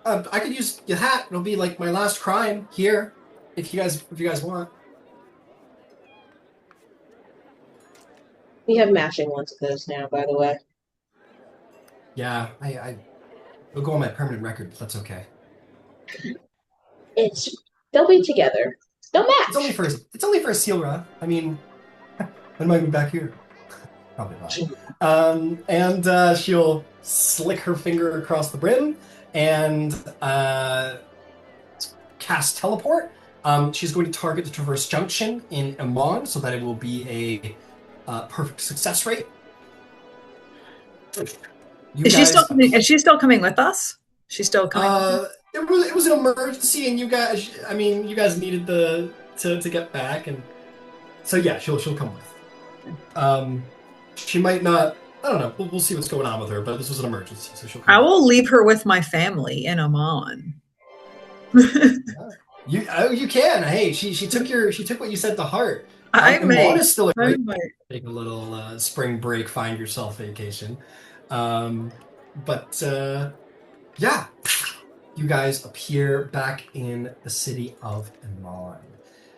I could use your hat. It'll be like my last crime here, if you guys want. We have matching ones of those now, by the way. Yeah, it'll go on my permanent record, but that's okay. They'll be together. They'll match. It's only for a seal rod. I mean, when am I back here? Probably not. And she'll slick her finger across the brim and cast teleport. She's going to target the Traverse Junction in Emon so that it will be a perfect success rate. Is she still coming with us? She's still coming. It was an emergency, and you guys needed to get back, and so yeah, she'll come with. She might not. I don't know. We'll see what's going on with her, but this was an emergency, so she'll come. I will leave her with my family in Emon. You can. Hey, she took what you said to heart. I Emon may. is still a I great might. take a little spring break, find yourself vacation. But yeah, you guys appear back in the city of Emon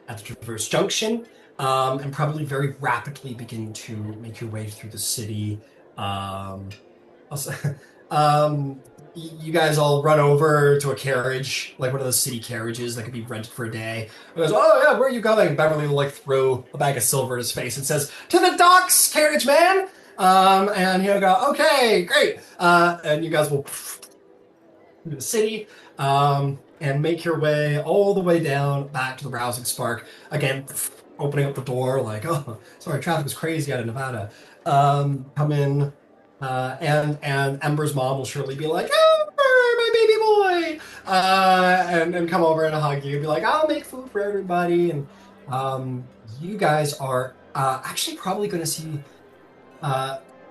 at the Traverse Junction, and probably very rapidly begin to make your way through the city. Also, you guys all run over to a carriage, like one of those city carriages that could be rented for a day. He goes, "Oh yeah, where are you going?" Beverly will like throw a bag of silver in his face and says, "To the docks, carriage man." And he'll go, "Okay, great." And you guys will through the city, and make your way all the way down back to the Rousing Spark. Again, opening up the door, like, "Oh, sorry, traffic was crazy out of Nevada." Come in. And Ember's mom will surely be like, "Oh, my baby boy," and come over and hug you and be like, "I'll make food for everybody." And you guys are actually probably going to see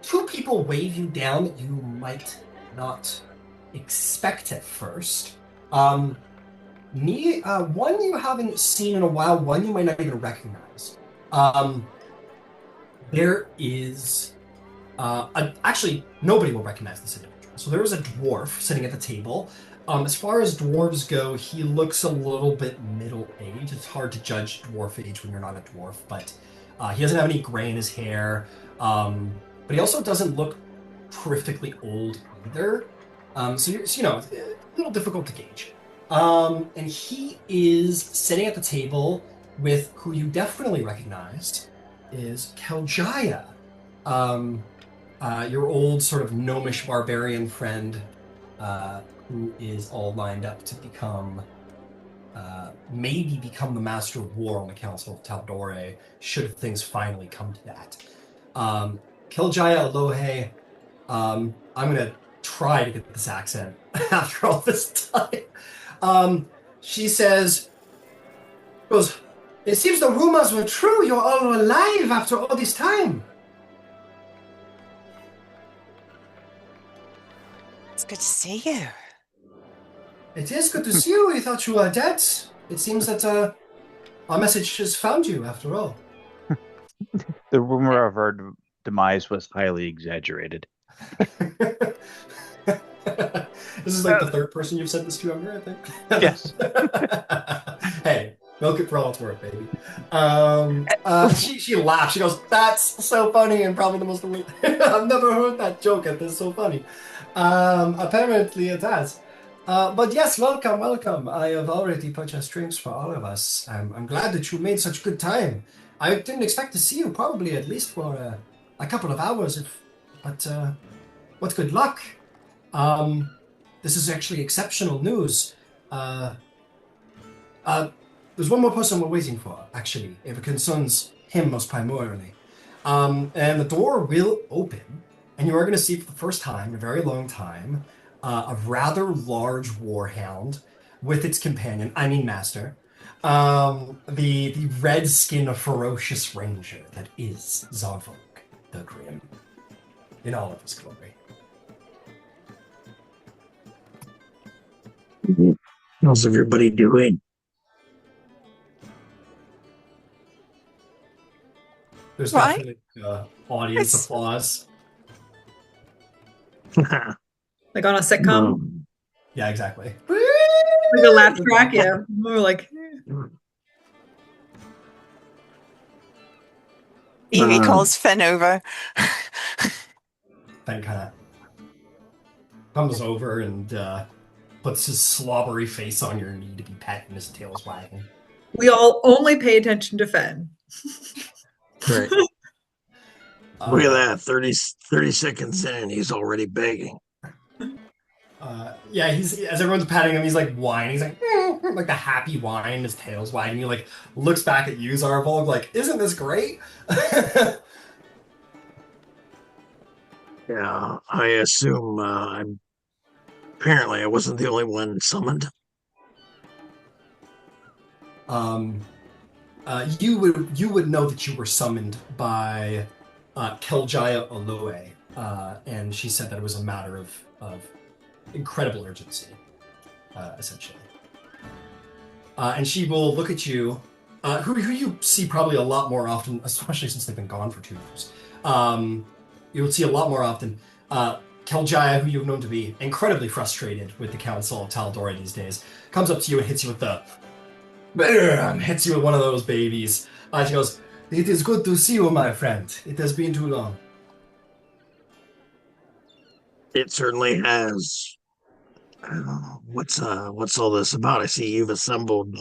two people wave you down that you might not expect at first. One you haven't seen in a while, one you might not even recognize. There is. Actually, nobody will recognize this individual. So there is a dwarf sitting at the table. As far as dwarves go, he looks a little bit middle-aged. It's hard to judge dwarf age when you're not a dwarf, but he doesn't have any gray in his hair. But he also doesn't look terrifically old either. So it's a little difficult to gauge. And he is sitting at the table with who you definitely recognized is Keljaya. Your old sort of gnomish barbarian friend, who is all lined up to maybe become the Master of War on the Council of Tal'Dorei, should things finally come to that. Keljaya Alohe, I'm gonna try to get this accent after all this time. She goes, "It seems the rumors were true. You're all alive after all this time." It's good to see you. It is good to see you. We thought you were dead. It seems that our message has found you after all. The rumor of her demise was highly exaggerated. This is like the third person you've said this to, Younger, I think. Yes. Hey, milk it for all it's worth, baby. She laughs. She goes, "That's so funny," and probably the most. I've never heard that joke, and it's so funny. Apparently it has. But yes, welcome. I have already purchased drinks for all of us. I'm glad that you made such good time. I didn't expect to see you probably at least for a couple of hours, but what good luck. This is actually exceptional news. There's one more person we're waiting for, actually, if it concerns him most primarily. And the door will open, and you are going to see for the first time in a very long time a rather large warhound with its companion, master, the red skin of ferocious ranger that is Zarvolg the Grim, in all of his glory. How's everybody doing? There's Right. definitely audience It's- applause. Like on a sitcom, Yeah, exactly. like a laugh track. Yeah, more like He calls Finn over. Finn kind of comes over and puts his slobbery face on your knee to be pet, and his tail's wagging. we all only pay attention to Fen. Right. Look at that, 30 seconds in, he's already begging. Yeah, he's as everyone's patting him, he's like whining. He's like, like the happy whine. His tail's wagging. He like looks back at you, Zarvolg, like, "Isn't this great?" Yeah, I assume apparently I wasn't the only one summoned. You would know that you were summoned by Keljaya Aloe, and she said that it was a matter of incredible urgency, essentially. and she will look at you, who you see probably a lot more often, especially since they've been gone for 2 years. You will see a lot more often. Keljaya, who you've known to be incredibly frustrated with the Council of Tal'Dorei these days, comes up to you and hits you with hits you with one of those babies. She goes, "It is good to see you, my friend. It has been too long." It certainly has. What's all this about? I see you've assembled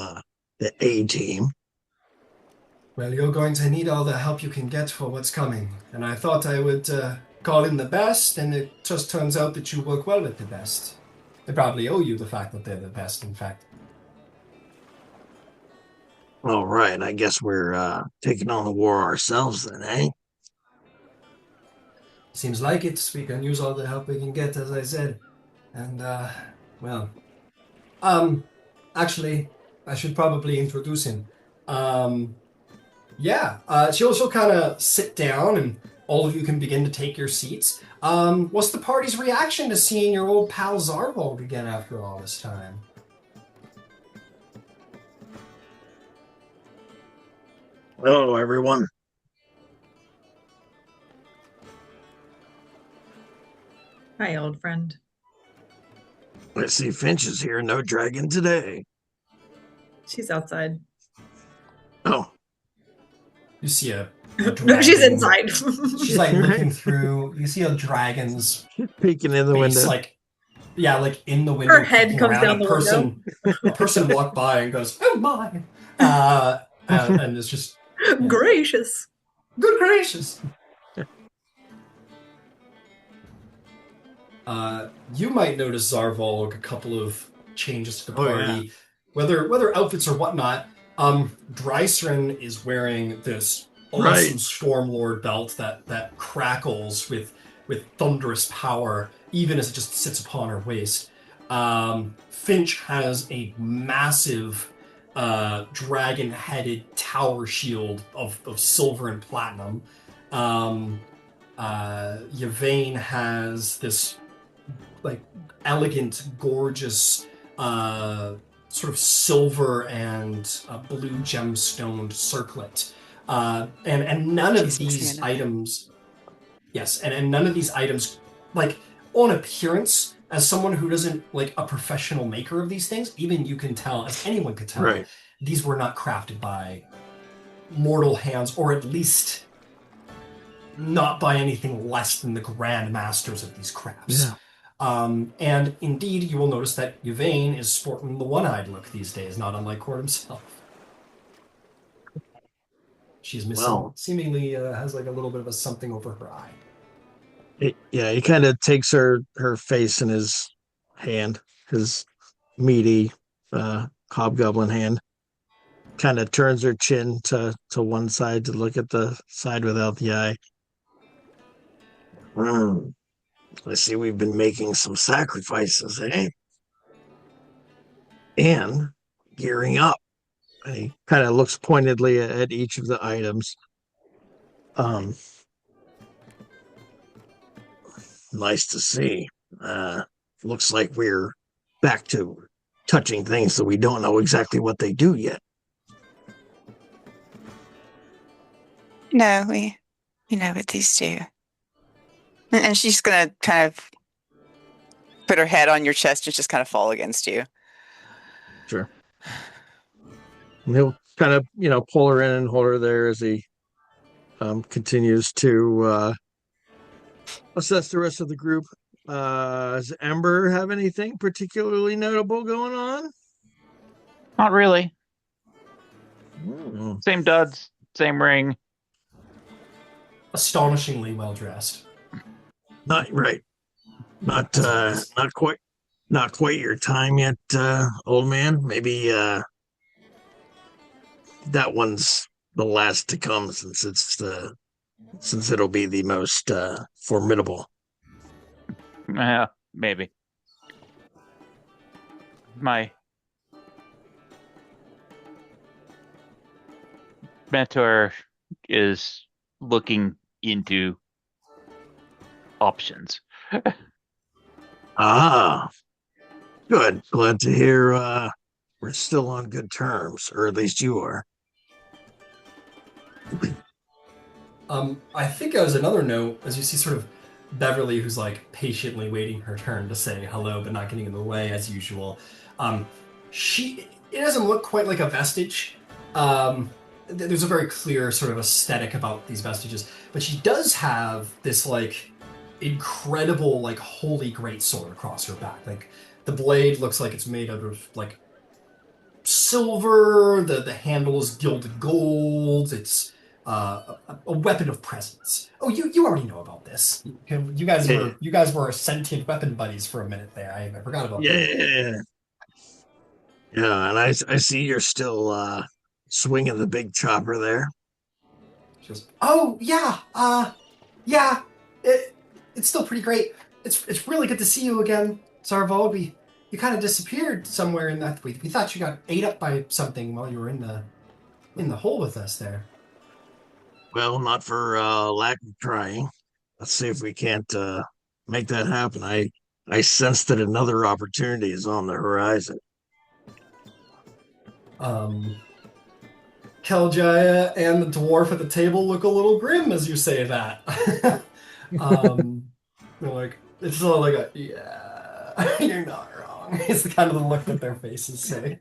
the A team. Well, you're going to need all the help you can get for what's coming, and I thought I would call in the best, and it just turns out that you work well with the best. They probably owe you the fact that they're the best, in fact. All right, I guess we're taking on the war ourselves then, eh? Seems like it. We can use all the help we can get, as I said. And, well... actually, I should probably introduce him. She'll kind of sit down, and all of you can begin to take your seats. What's the party's reaction to seeing your old pal Zarvolg again after all this time? Hello, everyone. Hi, old friend. I see Finch is here. No dragon today. She's outside. Oh. You see a No, she's inside. She's like looking through. You see a dragon's peeking in the face, window. like in the window. Her head comes down the window. A person walked by and goes, "Oh my!" And it's just gracious. Good gracious. You might notice Zarvolg a couple of changes to the party, whether outfits or whatnot. Dreisrin is wearing this awesome Stormlord belt that crackles with thunderous power, even as it just sits upon her waist. Finch has a massive dragon-headed tower shield of silver and platinum. Yvain has this elegant, gorgeous sort of silver and blue gemstoned circlet. And none of these items... Yes, and none of these items, on appearance, as someone who doesn't, a professional maker of these things, even you can tell, as anyone could tell, these were not crafted by mortal hands, or at least not by anything less than the grand masters of these crafts. Yeah. And indeed, you will notice that Yvain is sporting the one-eyed look these days, not unlike Cord himself. She's missing, seemingly has a little bit of a something over her eye. He kind of takes her face in his hand, his meaty hobgoblin hand, kind of turns her chin to one side to look at the side without the eye. I see we've been making some sacrifices, eh? And gearing up. And he kind of looks pointedly at each of the items. Nice to see. Looks like we're back to touching things that we don't know exactly what they do yet. No, we know what these do. And she's going to kind of put her head on your chest and just kind of fall against you. Sure. And he'll kind of, pull her in and hold her there as he continues to assess the rest of the group. Does Ember have anything particularly notable going on? Not really. Mm. Same duds, same ring. Astonishingly well dressed. Not right. Not quite your time yet, old man. Maybe that one's the last to come, since it'll be the most formidable. Yeah, maybe. My mentor is looking into options. Good. Glad to hear we're still on good terms, or at least you are. I think as another note, as you see sort of Beverly, who's like patiently waiting her turn to say hello, but not getting in the way as usual. It doesn't look quite like a vestige. There's a very clear sort of aesthetic about these vestiges, but she does have this like incredible like holy great sword across her back. Like the blade looks like it's made out of like silver. The handle is gilded gold. It's a weapon of presence. Oh, you already know about this. You guys were sentient weapon buddies for a minute there. I forgot about that. Yeah, and I see you're still swinging the big chopper there. She goes, oh yeah, it's still pretty great. It's really good to see you again, Zarvolg. You kind of disappeared somewhere in that. We thought you got ate up by something while you were in the hole with us there. Well, not for lack of trying. Let's see if we can't make that happen. I sense that another opportunity is on the horizon. Keljaya and the dwarf at the table look a little grim as you say that. They're like, it's sort of like a, yeah, you're not wrong. It's the kind of the look that their faces say.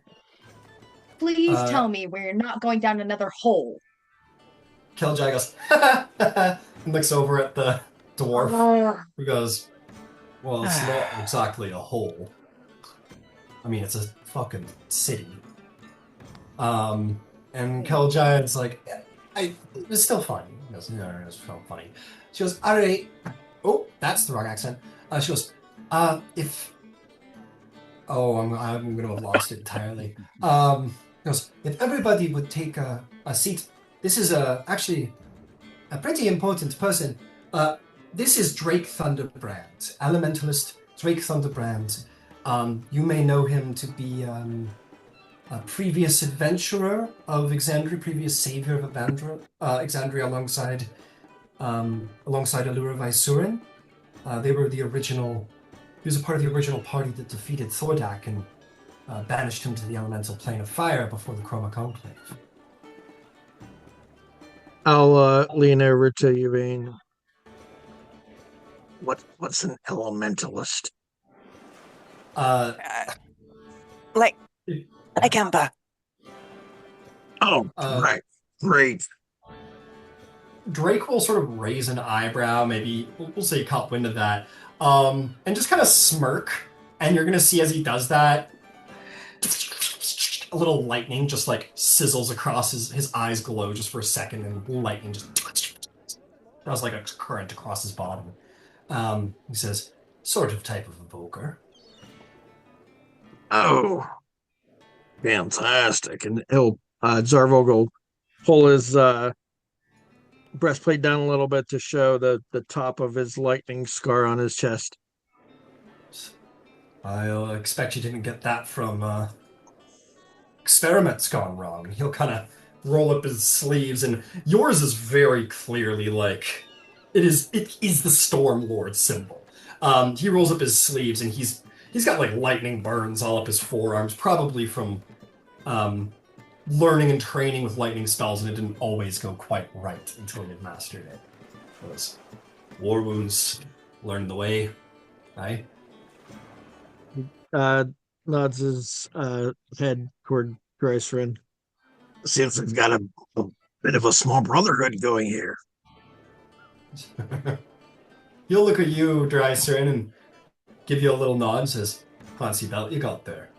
Please tell me we're not going down another hole. Keljaya goes, and looks over at the dwarf, who goes, well, it's not exactly a hole. I mean, it's a fucking city. And Keljai's like, it's still funny. He goes, no, it's still funny. She goes, all right. Oh, that's the wrong accent. She goes, I'm going to have lost it entirely. Goes, if everybody would take a seat. This is actually a pretty important person. This is Drake Thunderbrand, Elementalist Drake Thunderbrand. You may know him to be a previous adventurer of Exandria, previous savior of Exandria alongside Allura Vaisurin. They were he was a part of the original party that defeated Thordak and banished him to the elemental plane of fire before the Chroma Conclave. I'll lean over to Yvain. What's an elementalist? Like Amber. Oh, right. Great. Drake will sort of raise an eyebrow, maybe we'll say caught wind of that, and just kind of smirk. And you're gonna see as he does that, a little lightning just like sizzles across his eyes glow just for a second, and lightning just does like a current across his bottom. He says, "Sort of type of evoker." Oh, fantastic! And Zarvolg will pull his breastplate down a little bit to show the top of his lightning scar on his chest. I expect you didn't get that from experiments gone wrong. He'll kind of roll up his sleeves, and yours is very clearly like it is the Storm Lord symbol. He rolls up his sleeves, and he's got like lightning burns all up his forearms, probably from learning and training with lightning spells, and it didn't always go quite right until he had mastered it. Those war wounds learned the way, right? Nods his head toward Drycerin. Seems we've got a bit of a small brotherhood going here. He'll look at you, Drycerin, and give you a little nod and says, "Fancy belt you got there."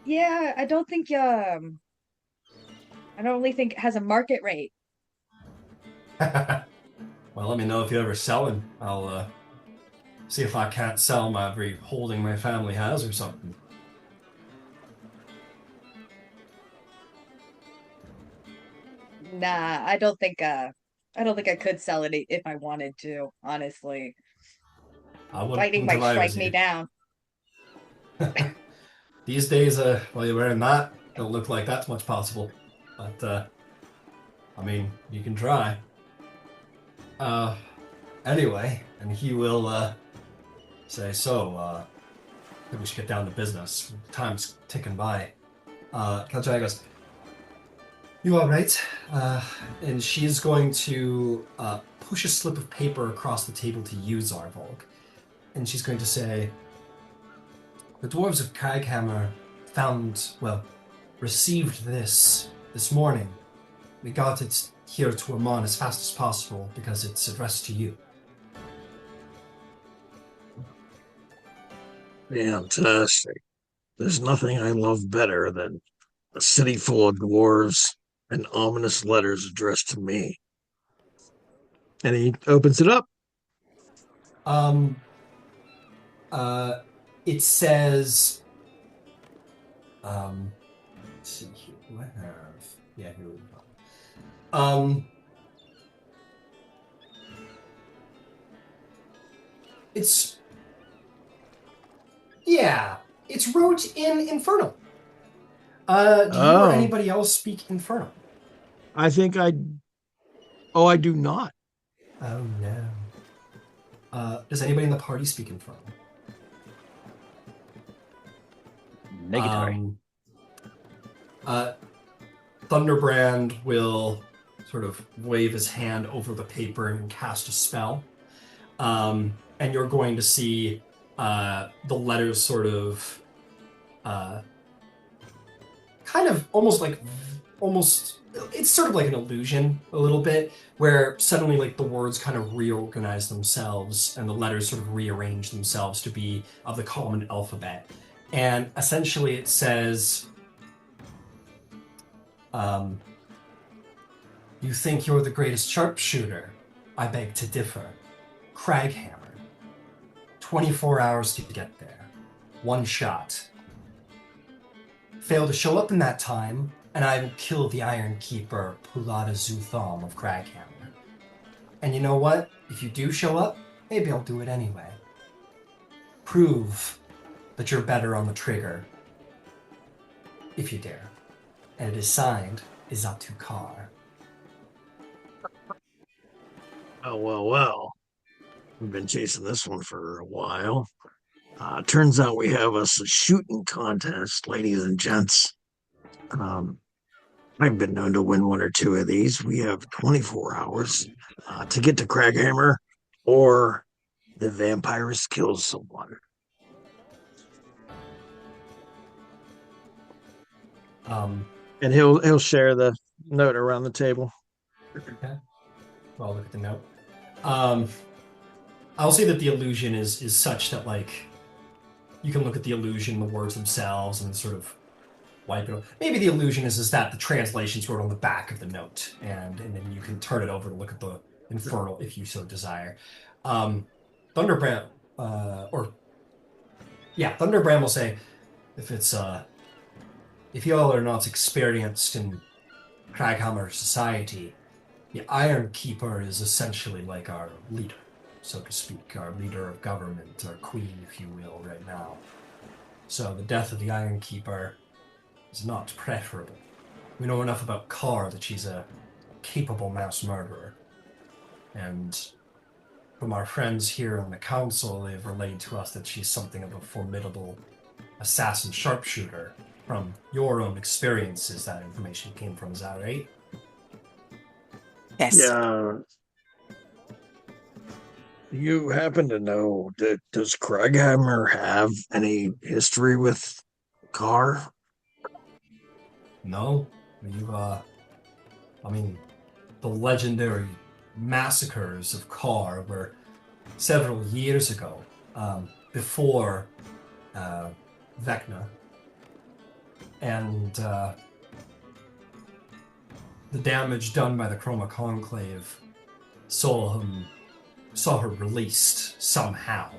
Yeah, I don't really think it has a market rate. Well, let me know if you're ever selling. I'll see if I can't sell every holding my family has or something. Nah, I don't think I could sell it if I wanted to, honestly. Lightning might strike me down. These days, while you're wearing that, don't look like that's much possible. But, I mean, you can try. Anyway, and he will Say, so, I think we should get down to business. Time's ticking by. Tal'Dorei goes, you all right? And she's going to push a slip of paper across the table to you, Zarvolg. And she's going to say, the dwarves of Kraghammer received this morning. We got it here to Emon as fast as possible because it's addressed to you. Fantastic. There's nothing I love better than a city full of dwarves and ominous letters addressed to me. And he opens it up. It says, let's see here, do I have, yeah, here we go. It's wrote in Infernal. Do you or anybody else speak Infernal? I think I do not. Oh no. Does anybody in the party speak Infernal? Negatory. Thunderbrand will sort of wave his hand over the paper and cast a spell. And you're going to see the letters sort of kind of almost it's sort of like an illusion a little bit, where suddenly like the words kind of reorganize themselves and the letters sort of rearrange themselves to be of the common alphabet. And essentially it says, you think you're the greatest sharpshooter? I beg to differ. Kraghammer. 24 hours to get there. One shot. Fail to show up in that time, and I will kill the Iron Keeper, Pulada Zutham of Kraghammer. And you know what? If you do show up, maybe I'll do it anyway. Prove that you're better on the trigger, if you dare. And it is signed, Izatu Kar. Oh, well. We've been chasing this one for a while. Turns out we have us a shooting contest, ladies and gents. I've been known to win one or two of these. We have 24 hours to get to Kraghammer, or the vampires kill someone. And he'll share the note around the table. Okay. Well, look at the note. I'll say that the illusion is such that, like, you can look at the illusion, the words themselves, and sort of wipe it off. Maybe the illusion is that the translation's wrote on the back of the note, and then you can turn it over to look at the Infernal if you so desire. Thunderbrand, Thunderbrand will say, if y'all are not experienced in Kraghammer society, the Iron Keeper is essentially like our leader, so to speak, our leader of government, our queen, if you will, right now. So the death of the Iron Keeper is not preferable. We know enough about Kar that she's a capable mass murderer. And from our friends here on the council, they've relayed to us that she's something of a formidable assassin sharpshooter. From your own experiences, that information came from, is that right? Yes. Yeah. You happen to know that does Kraghammer have any history with Kar? No. The legendary massacres of Kar were several years ago, before Vecna. And the damage done by the Chroma Conclave saw her released somehow.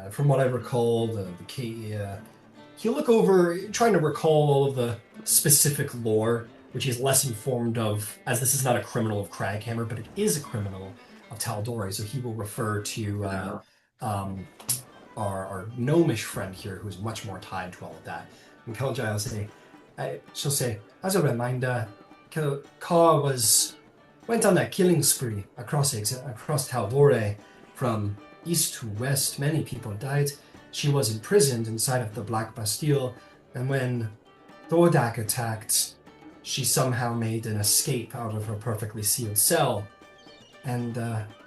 From what I recall, you look over, trying to recall all of the specific lore, which he's less informed of, as this is not a criminal of Kraghammer, but it is a criminal of Tal'Dorei, so he will refer to our gnomish friend here, who's much more tied to all of that. And Tal'Dorei she'll say, as a reminder, Kar went on that killing spree across Tal'Dorei from east to west, many people died. She was imprisoned inside of the Black Bastille, and when Thordak attacked, she somehow made an escape out of her perfectly sealed cell. And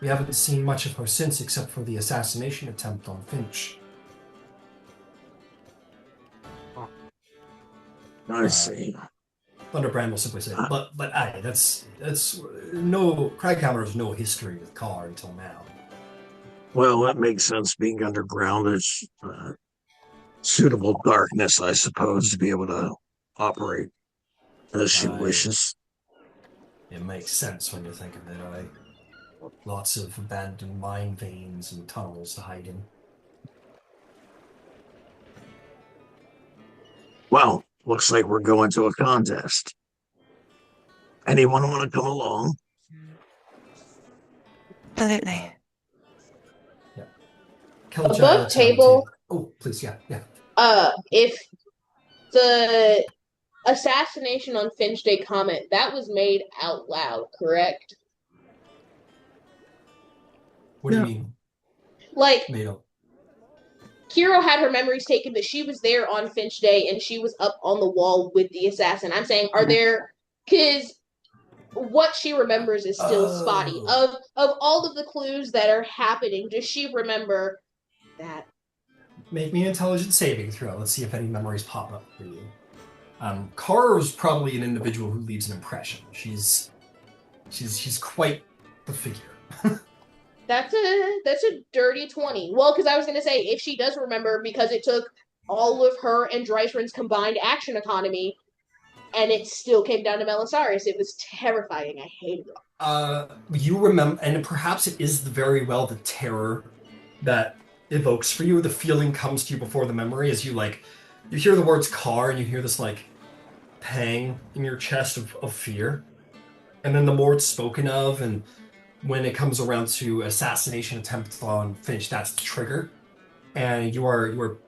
we haven't seen much of her since, except for the assassination attempt on Finch. I see. Thunderbrand will simply say, but aye, that's no, Kraghammer has no history with Carr until now. Well, that makes sense. Being underground, there's suitable darkness, I suppose, to be able to operate as she wishes. It makes sense when you think of it, aye. Lots of abandoned mine veins and tunnels to hide in. Well, looks like we're going to a contest. Anyone want to come along? Absolutely. Yeah. Above table. Oh, please, yeah. If the assassination on Finch Day comment, that was made out loud, correct? What do you mean? Like, Made up. Kiro had her memories taken that she was there on Finch Day and she was up on the wall with the assassin. I'm saying, are there, because what she remembers is still spotty. Of all of the clues that are happening, does she remember that? Make me an intelligence saving throw. Let's see if any memories pop up for you. Kara's probably an individual who leaves an impression. She's quite the figure. That's a dirty 20. Well, because I was gonna say, if she does remember, because it took all of her and Dreisrin's combined action economy, and it still came down to Melisarius, it was terrifying. I hated it. You remember, and perhaps it is very well the terror that evokes for you. The feeling comes to you before the memory, as you hear the words "car" and you hear this pang in your chest of fear, and then the more it's spoken of, and when it comes around to assassination attempt on Finch, that's the trigger, and you are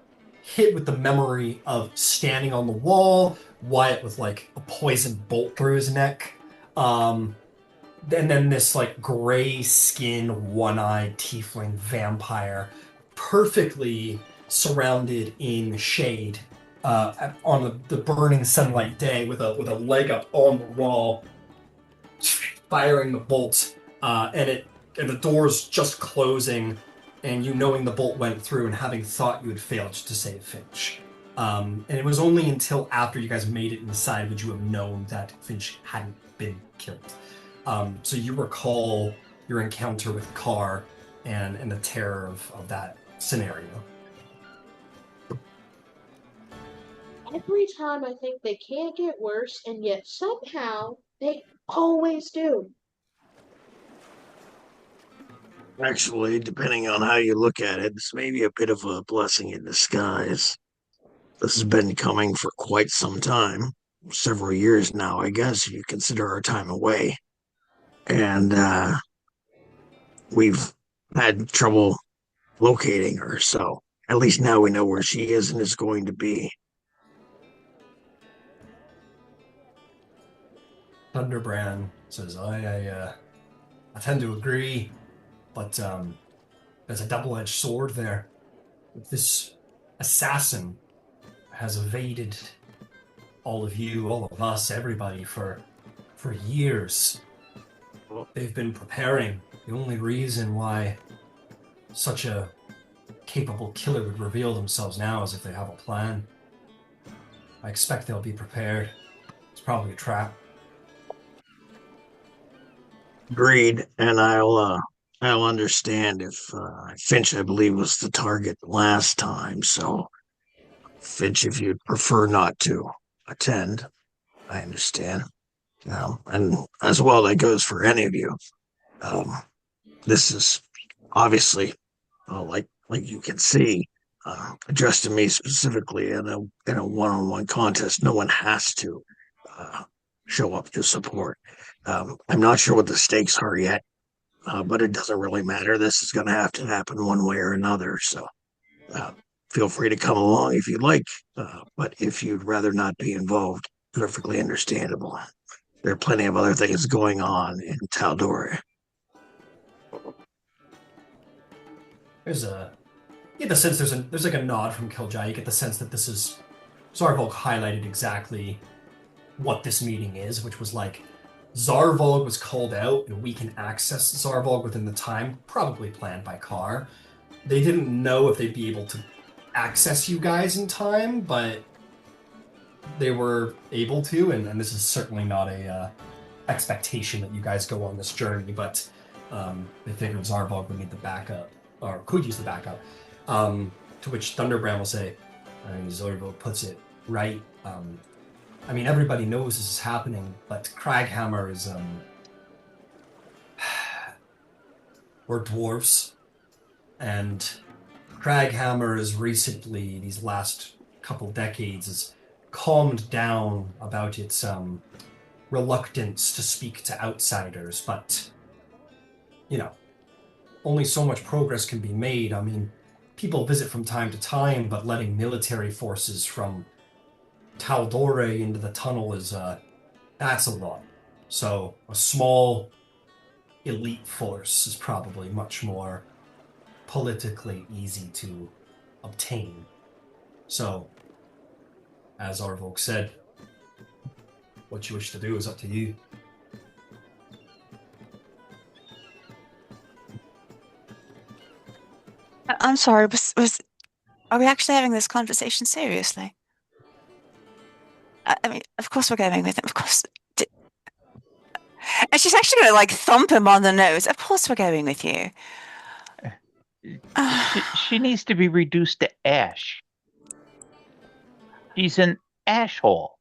hit with the memory of standing on the wall, Wyatt with a poisoned bolt through his neck, and then this gray skin, one-eyed tiefling vampire, perfectly surrounded in shade on the burning sunlight day with a leg up on the wall, firing the bolt, and the doors just closing, and you knowing the bolt went through and having thought you had failed to save Finch. And it was only until after you guys made it inside would you have known that Finch hadn't been killed. So you recall your encounter with Carr and the terror of that scenario. Every time I think they can't get worse, and yet somehow they always do. Actually, depending on how you look at it, this may be a bit of a blessing in disguise. This has been coming for quite some time, several years now, I guess, if you consider our time away. And we've had trouble locating her, so at least now we know where she is and is going to be. Thunderbrand says, I tend to agree, but there's a double-edged sword there. This assassin has evaded all of you, all of us, everybody for years. They've been preparing. The only reason why such a capable killer would reveal themselves now is if they have a plan. I expect they'll be prepared. It's probably a trap. Agreed, and I'll understand if Finch, I believe, was the target last time. So, Finch, if you'd prefer not to attend, I understand. And as well, that goes for any of you. This is obviously, like you can see, addressed to me specifically in a one-on-one contest. No one has to show up to support. I'm not sure what the stakes are yet, but it doesn't really matter. This is going to have to happen one way or another. So feel free to come along if you'd like, but if you'd rather not be involved, perfectly understandable. There are plenty of other things going on in Tal'Dorei. You get the sense there's like a nod from Kiljai. You get the sense that this is Zarvolg highlighted exactly what this meeting is, which was like Zarvolg was called out and we can access Zarvolg within the time, probably planned by Carr. They didn't know if they'd be able to access you guys in time, but they were able to, and this is certainly not a expectation that you guys go on this journey, but they figured Zarvolg would need the backup, or could use the backup. To which Thunderbrand will say, I mean, Zarvolg puts it right. I mean, everybody knows this is happening, but Kraghammer is, we're dwarves, and Kraghammer is recently, these last couple decades, has calmed down about its reluctance to speak to outsiders, but, you know, only so much progress can be made. I mean, people visit from time to time, but letting military forces from Tal'Dorei into the tunnel is, that's a lot. So a small elite force is probably much more politically easy to obtain. So, as Zarvolg said, what you wish to do is up to you. I'm sorry, are we actually having this conversation seriously? I mean, of course we're going with him, of course. And she's actually going to, like, thump him on the nose. Of course we're going with you. She needs to be reduced to ash. She's an hole.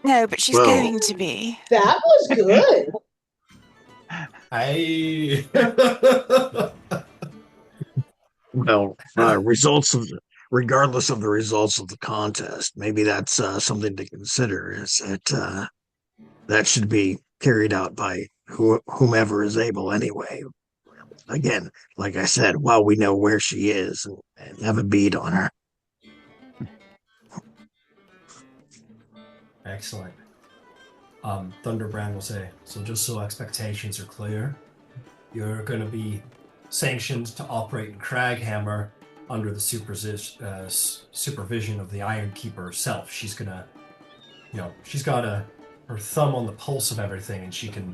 No, but she's going to be. That was good. Well, regardless of the results of the contest, maybe that's something to consider. Is that that should be carried out by whomever is able anyway. Again, like I said, while we know where she is and have a bead on her. Excellent. Thunderbrand will say, so just so expectations are clear, you're going to be sanctioned to operate in Kraghammer under the supervision of the Iron Keeper herself. She's going to, she's got her thumb on the pulse of everything, and she can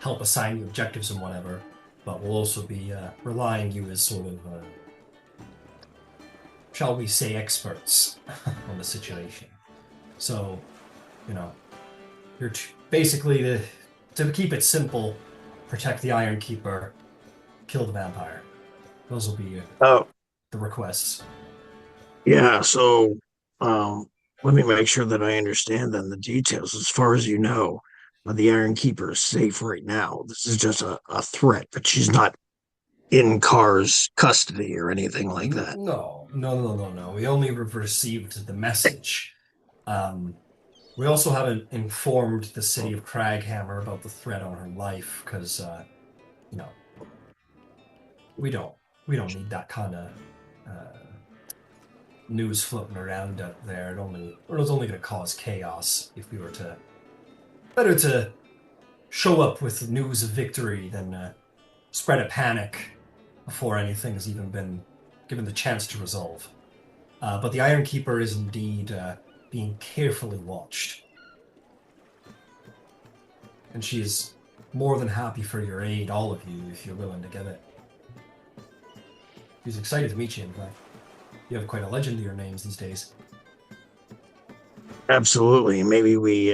help assign you objectives and whatever, but we'll also be relying you as sort of, shall we say, experts on the situation. So, you're basically, to keep it simple, protect the Iron Keeper, kill the vampire. Those will be the requests. Yeah, so let me make sure that I understand then the details. As far as you know, the Iron Keeper is safe right now. This is just a threat, but she's not in Carr's custody or anything like that. No. We only received the message. We also haven't informed the city of Kraghammer about the threat on her life, because, we don't need that kind of news floating around out there. It was only going to cause chaos if we were to. Better to show up with news of victory than spread a panic before anything's even been given the chance to resolve. But the Iron Keeper is indeed being carefully watched. And she is more than happy for your aid, all of you, if you're willing to give it. She's excited to meet you, in fact. You have quite a legend to your names these days. Absolutely. Maybe we,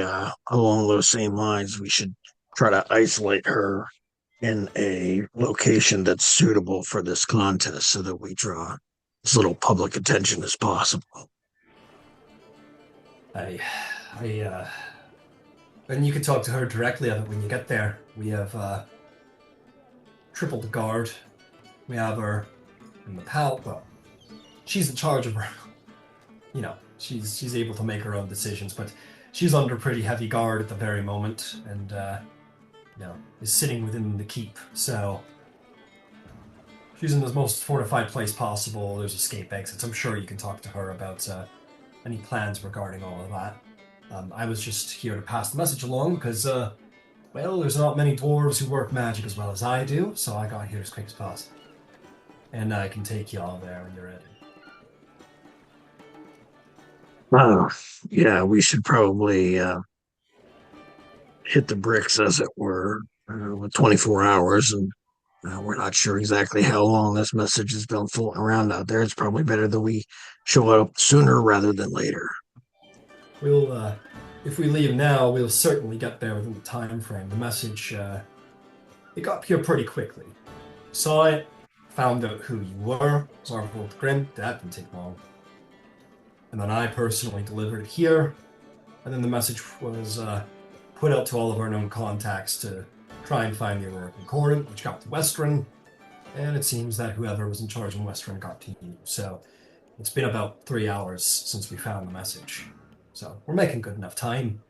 along those same lines, we should try to isolate her in a location that's suitable for this contest so that we draw as little public attention as possible. And you can talk to her directly of it when you get there. We have tripled the guard. We have her in the well, she's in charge of her. She's able to make her own decisions, but she's under pretty heavy guard at the very moment, and is sitting within the keep. So she's in the most fortified place possible. There's escape exits. I'm sure you can talk to her about any plans regarding all of that. I was just here to pass the message along because, there's not many dwarves who work magic as well as I do, so I got here as quick as possible. and I can take y'all there when you're ready. Oh, yeah, we should probably hit the bricks, as it were, with 24 hours, and we're not sure exactly how long this message has been floating around out there. It's probably better that we show up sooner rather than later. We'll, if we leave now, we'll certainly get there within the time frame. The message, it got here pretty quickly. Saw it, found out who you were, Zarvolg Grim. That didn't take long. And then I personally delivered it here, and then the message was put out to all of our known contacts to try and find the Aurora Concordant, which got to Western, and it seems that whoever was in charge in Western got to you. So it's been about 3 hours since we found the message. So we're making good enough time.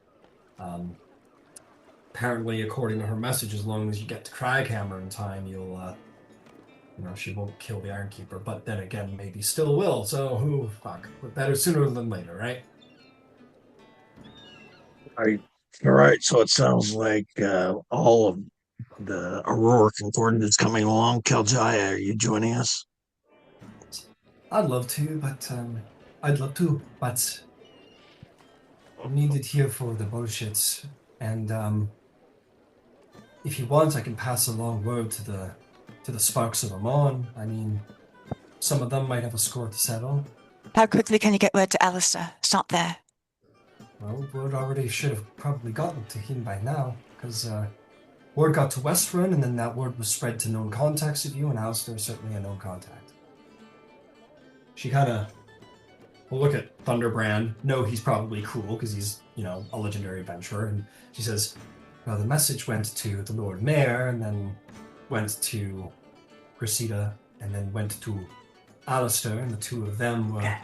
Apparently, according to her message, as long as you get to Kraghammer in time, you'll, she won't kill the Ironkeeper. But then again, maybe still will. So fuck? But better sooner than later, right? All right. So it sounds like all of the Aurora Concordant is coming along. Keljaya, are you joining us? I'd love to, but I'm needed here for the bullshits. And if you want, I can pass along word to the Sparks of Emon. I mean, some of them might have a score to settle. How quickly can you get word to Alistair? Stop there. Well, word already should have probably gotten to him by now, because word got to Westrun, and then that word was spread to known contacts of you, and Alistair's certainly a known contact. She kind of will look at Thunderbrand, know he's probably cool, because he's, a legendary adventurer, and she says, well, the message went to the Lord Mayor, and then went to Cressida, and then went to Alistair, and the two of them were...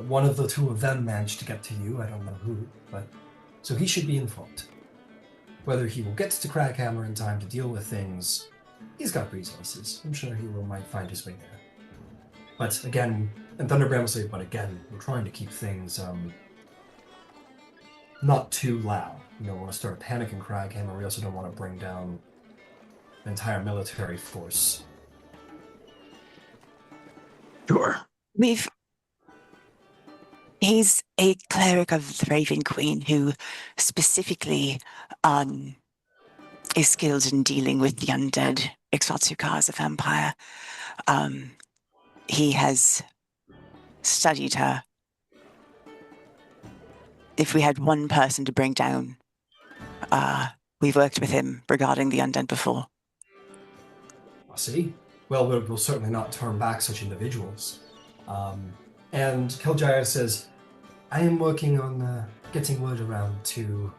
one of the two of them managed to get to you, I don't know who, but... So he should be informed. Whether he will get to Kraghammer in time to deal with things, he's got resources. I'm sure he might find his way there. But again, and Thunderbrand will say, but again, we're trying to keep things, not too loud. We don't want to start a panic in Kraghammer. We also don't want to bring down the entire military force. Sure. He's a cleric of the Raven Queen who specifically is skilled in dealing with the undead Ixatsuka as a vampire. He has studied her. If we had one person to bring down, we've worked with him regarding the undead before. I see. Well, we'll certainly not turn back such individuals. And Keljaya says, I am working on getting word around to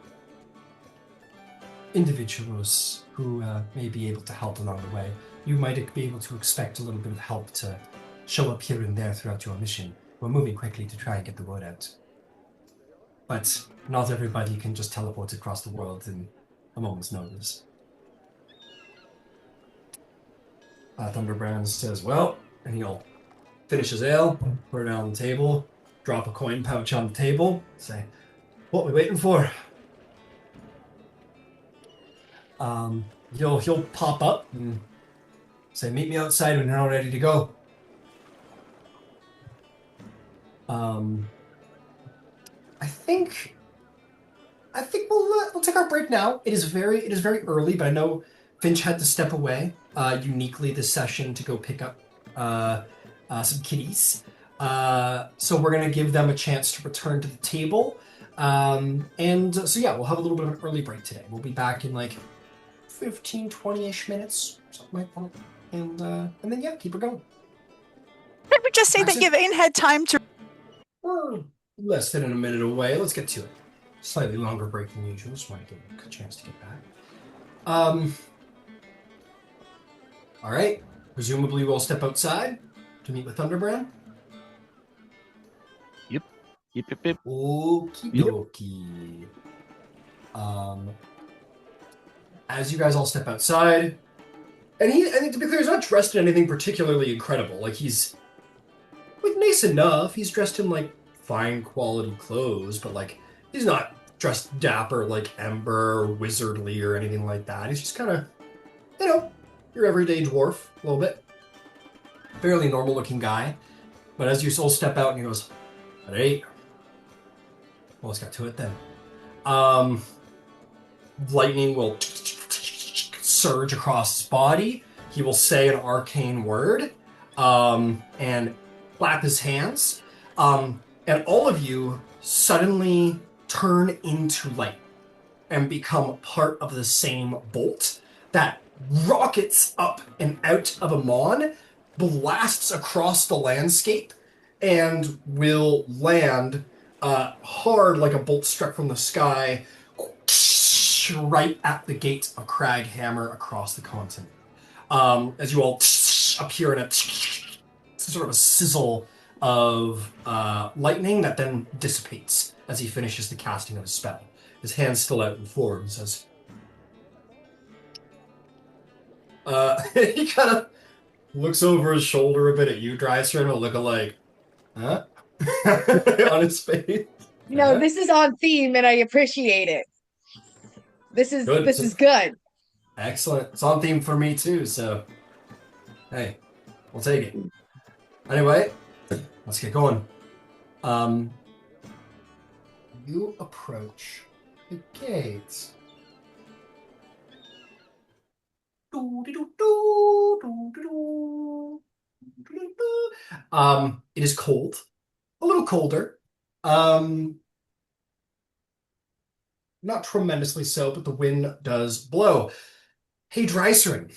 individuals who may be able to help along the way. You might be able to expect a little bit of help to show up here and there throughout your mission. We're moving quickly to try and get the word out. But not everybody can just teleport across the world in a moment's notice. Thunderbrand says, well, and he'll finish his ale, put it on the table, drop a coin pouch on the table, say, what are we waiting for? He'll pop up and say, meet me outside when you're all ready to go. I think we'll take our break now. It is very early, but I know Finch had to step away uniquely this session to go pick up some kitties. So we're gonna give them a chance to return to the table. So yeah, we'll have a little bit of an early break today. We'll be back in like 15, 20-ish minutes, something like that. And then yeah, keep her going. Did we just say that Yvain had time to... We're less than a minute away. Let's get to it. Slightly longer break than usual, so I get a chance to get back. All right. Presumably we'll step outside to meet with Thunderbrand. Yep. Okie dokie. As you guys all step outside, and I think to be clear, he's not dressed in anything particularly incredible. Like he's nice enough. He's dressed in like fine quality clothes, but like he's not dressed dapper like Ember or wizardly or anything like that. He's just kind of, your everyday dwarf a little bit. fairly normal-looking guy. But as you all step out, and he goes, "All right, well, let's get to it then." Lightning will surge across his body. He will say an arcane word, and clap his hands, and all of you suddenly turn into light and become part of the same bolt that rockets up and out of Emon, blasts across the landscape, and will land hard like a bolt struck from the sky, right at the gate of Kraghammer across the continent. As you all appear in a sort of a sizzle of lightning that then dissipates as he finishes the casting of his spell. His hand's still out and forward and says, he kind of looks over his shoulder a bit at you, Dryster, and a look of like, huh? On his face. No, this is on theme and I appreciate it. This is good. Excellent. It's on theme for me too, so hey, we'll take it. Anyway, let's get going. You approach the gates. It is cold. A little colder. Not tremendously so, but the wind does blow. Hey, Drycerin.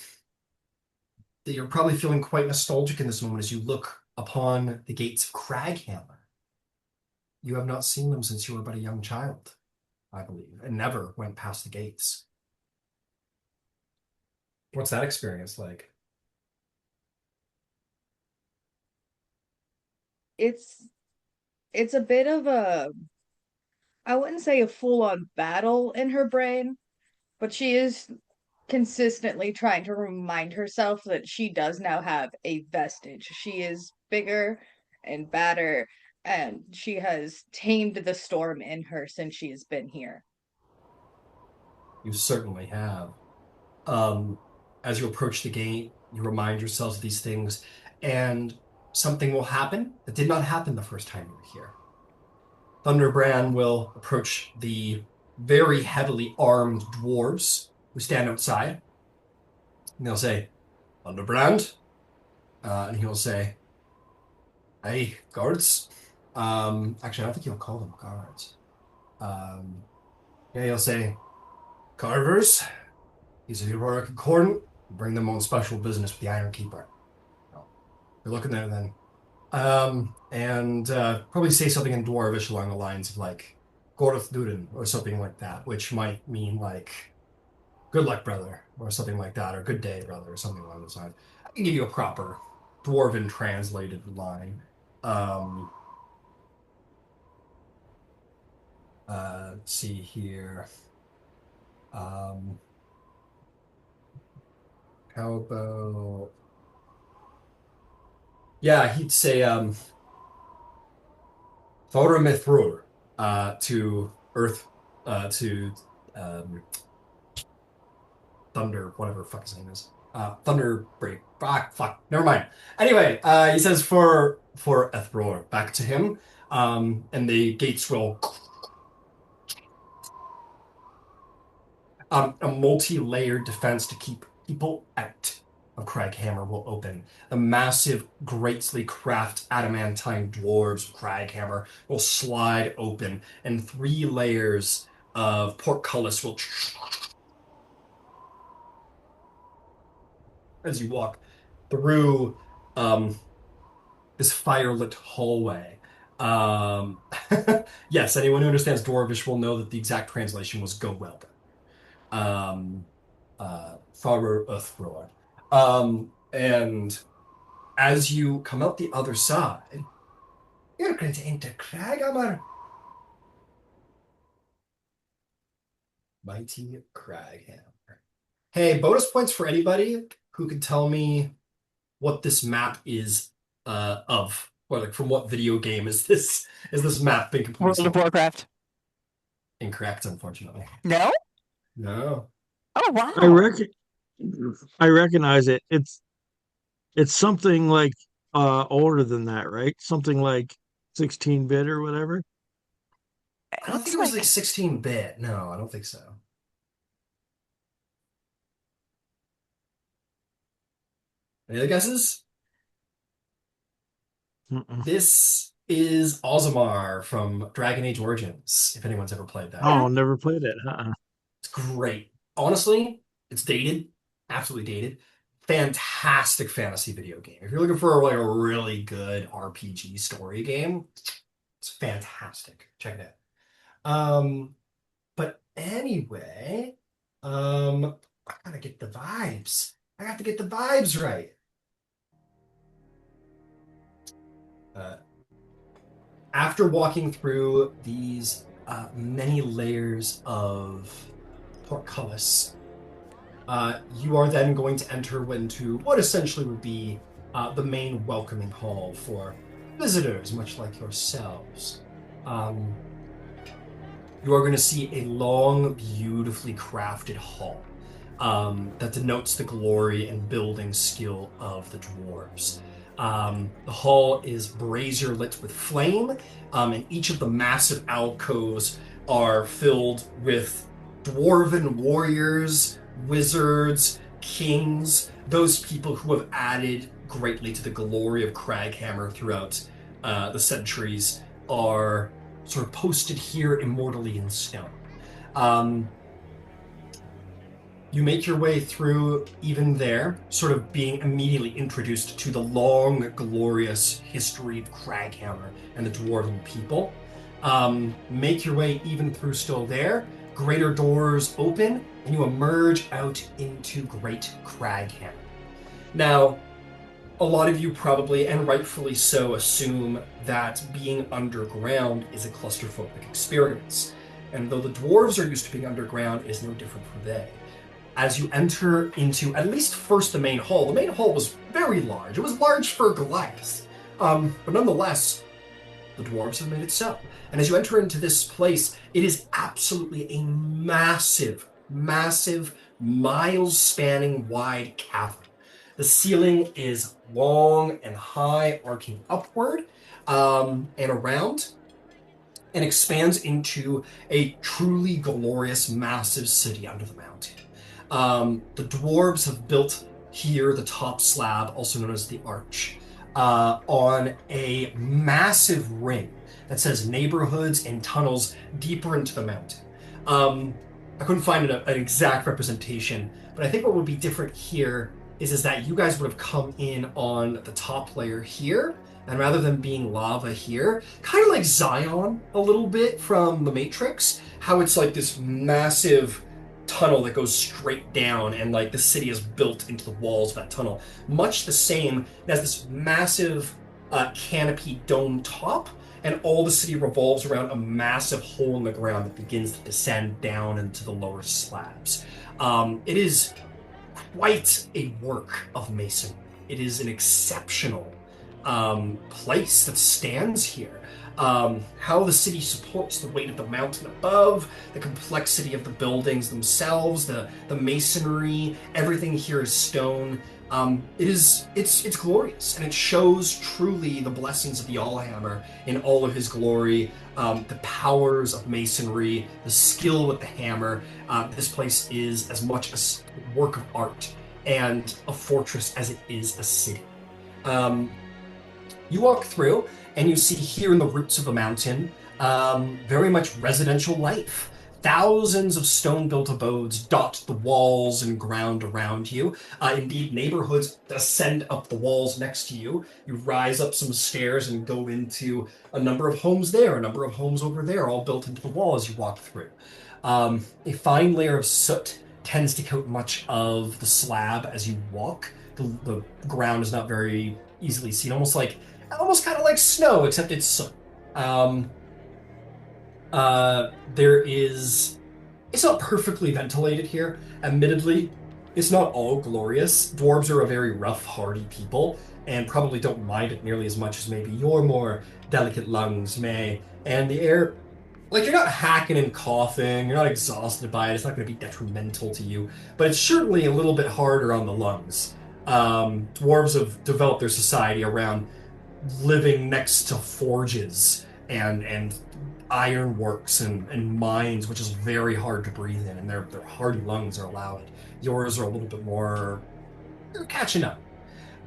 You're probably feeling quite nostalgic in this moment as you look upon the gates of Kraghammer. You have not seen them since you were but a young child, I believe, and never went past the gates. What's that experience like? It's a bit of a, I wouldn't say a full-on battle in her brain, but she is consistently trying to remind herself that she does now have a vestige. She is bigger and badder, and she has tamed the storm in her since she has been here. You certainly have. As you approach the gate, you remind yourselves of these things, and something will happen that did not happen the first time you were here. Thunderbrand will approach the very heavily armed dwarves who stand outside, and they'll say, "Thunderbrand," and he'll say, "Hey, guards." Actually, I don't think he'll call them guards. Yeah, he'll say, "Carvers, these are the Aurora Concordant. Bring them on special business with the Iron Keeper." Oh, you're looking there then. And probably say something in Dwarvish along the lines of like, Gorth Durin, or something like that, which might mean like, good luck, brother, or something like that, or good day, brother, or something along those lines. I can give you a proper Dwarven translated line. Let's see here. How about... Yeah, he'd say, Thora Mithrur, to Earth, to Thunder, whatever the fuck his name is. Thunder Break. Fuck, never mind. Anyway, he says for Ethror, back to him, and the gates will... a multi-layered defense to keep people out of Kraghammer will open. The massive, greatly crafted adamantine dwarves of Kraghammer will slide open, and 3 layers of portcullis will... as you walk through this firelit hallway. Yes, anyone who understands Dwarvish will know that the exact translation was "go well done." Farer Uthroar. And as you come out the other side, you're going to enter Kraghammer. Mighty Kraghammer. Hey, bonus points for anybody who can tell me what this map is of, or like from what video game is this map been completely World of Warcraft. Incorrect, unfortunately. No? No. Oh, wow. I recognize it. It's something like older than that, right? Something like 16-bit or whatever. I don't think it was like 16-bit. No, I don't think so. Any other guesses? Mm-mm. This is Ozamar from Dragon Age Origins, if anyone's ever played that. Oh, never played it. It's great. Honestly, it's dated, absolutely dated. Fantastic fantasy video game. If you're looking for like a really good RPG story game, it's fantastic. Check it out. But anyway, I gotta get the vibes. I have to get the vibes right. After walking through these many layers of portcullis, you are then going to enter into what essentially would be the main welcoming hall for visitors, much like yourselves. You are going to see a long, beautifully crafted hall that denotes the glory and building skill of the dwarves. The hall is brazier lit with flame, and each of the massive alcoves are filled with dwarven warriors, wizards, kings, those people who have added greatly to the glory of Kraghammer throughout the centuries are sort of posted here immortally in stone. You make your way through even there, sort of being immediately introduced to the long, glorious history of Kraghammer and the dwarven people. Make your way even through still there. Greater doors open, and you emerge out into Great Kraghammer. Now, a lot of you probably, and rightfully so, assume that being underground is a claustrophobic experience. And though the dwarves are used to being underground, it is no different for they. As you enter into, at least first, the main hall was very large. It was large for Goliath. But nonetheless, the dwarves have made it so. And as you enter into this place, it is absolutely a massive, miles-spanning wide cavern. The ceiling is long and high, arcing upward and around, and expands into a truly glorious, massive city under the mountain. The dwarves have built here the top slab, also known as the arch, on a massive ring that says neighborhoods and tunnels deeper into the mountain. I couldn't find an exact representation, but I think what would be different here is that you guys would have come in on the top layer here, and rather than being lava here, kind of like Zion a little bit from The Matrix, how it's like this massive tunnel that goes straight down, and like the city is built into the walls of that tunnel. Much the same, it has this massive canopy dome top, and all the city revolves around a massive hole in the ground that begins to descend down into the lower slabs. It is quite a work of masonry. It is an exceptional place that stands here. How the city supports the weight of the mountain above, the complexity of the buildings themselves, the masonry, everything here is stone. It's glorious, and it shows truly the blessings of the Allhammer in all of his glory, the powers of masonry, the skill with the hammer. This place is as much a work of art and a fortress as it is a city. You walk through, and you see here in the roots of the mountain, very much residential life. Thousands of stone-built abodes dot the walls and ground around you. Indeed, neighborhoods ascend up the walls next to you. You rise up some stairs and go into a number of homes there, a number of homes over there, all built into the wall as you walk through. A fine layer of soot tends to coat much of the slab as you walk. The ground is not very easily seen, almost kind of like snow, except it's soot. It's not perfectly ventilated here. Admittedly, it's not all glorious. Dwarves are a very rough, hardy people, and probably don't mind it nearly as much as maybe your more delicate lungs may. And the air, like, you're not hacking and coughing, you're not exhausted by it, it's not going to be detrimental to you, but it's certainly a little bit harder on the lungs. Dwarves have developed their society around living next to forges and ironworks and mines, which is very hard to breathe in, and their hardy lungs are loud. Yours are a little bit more. You're catching up.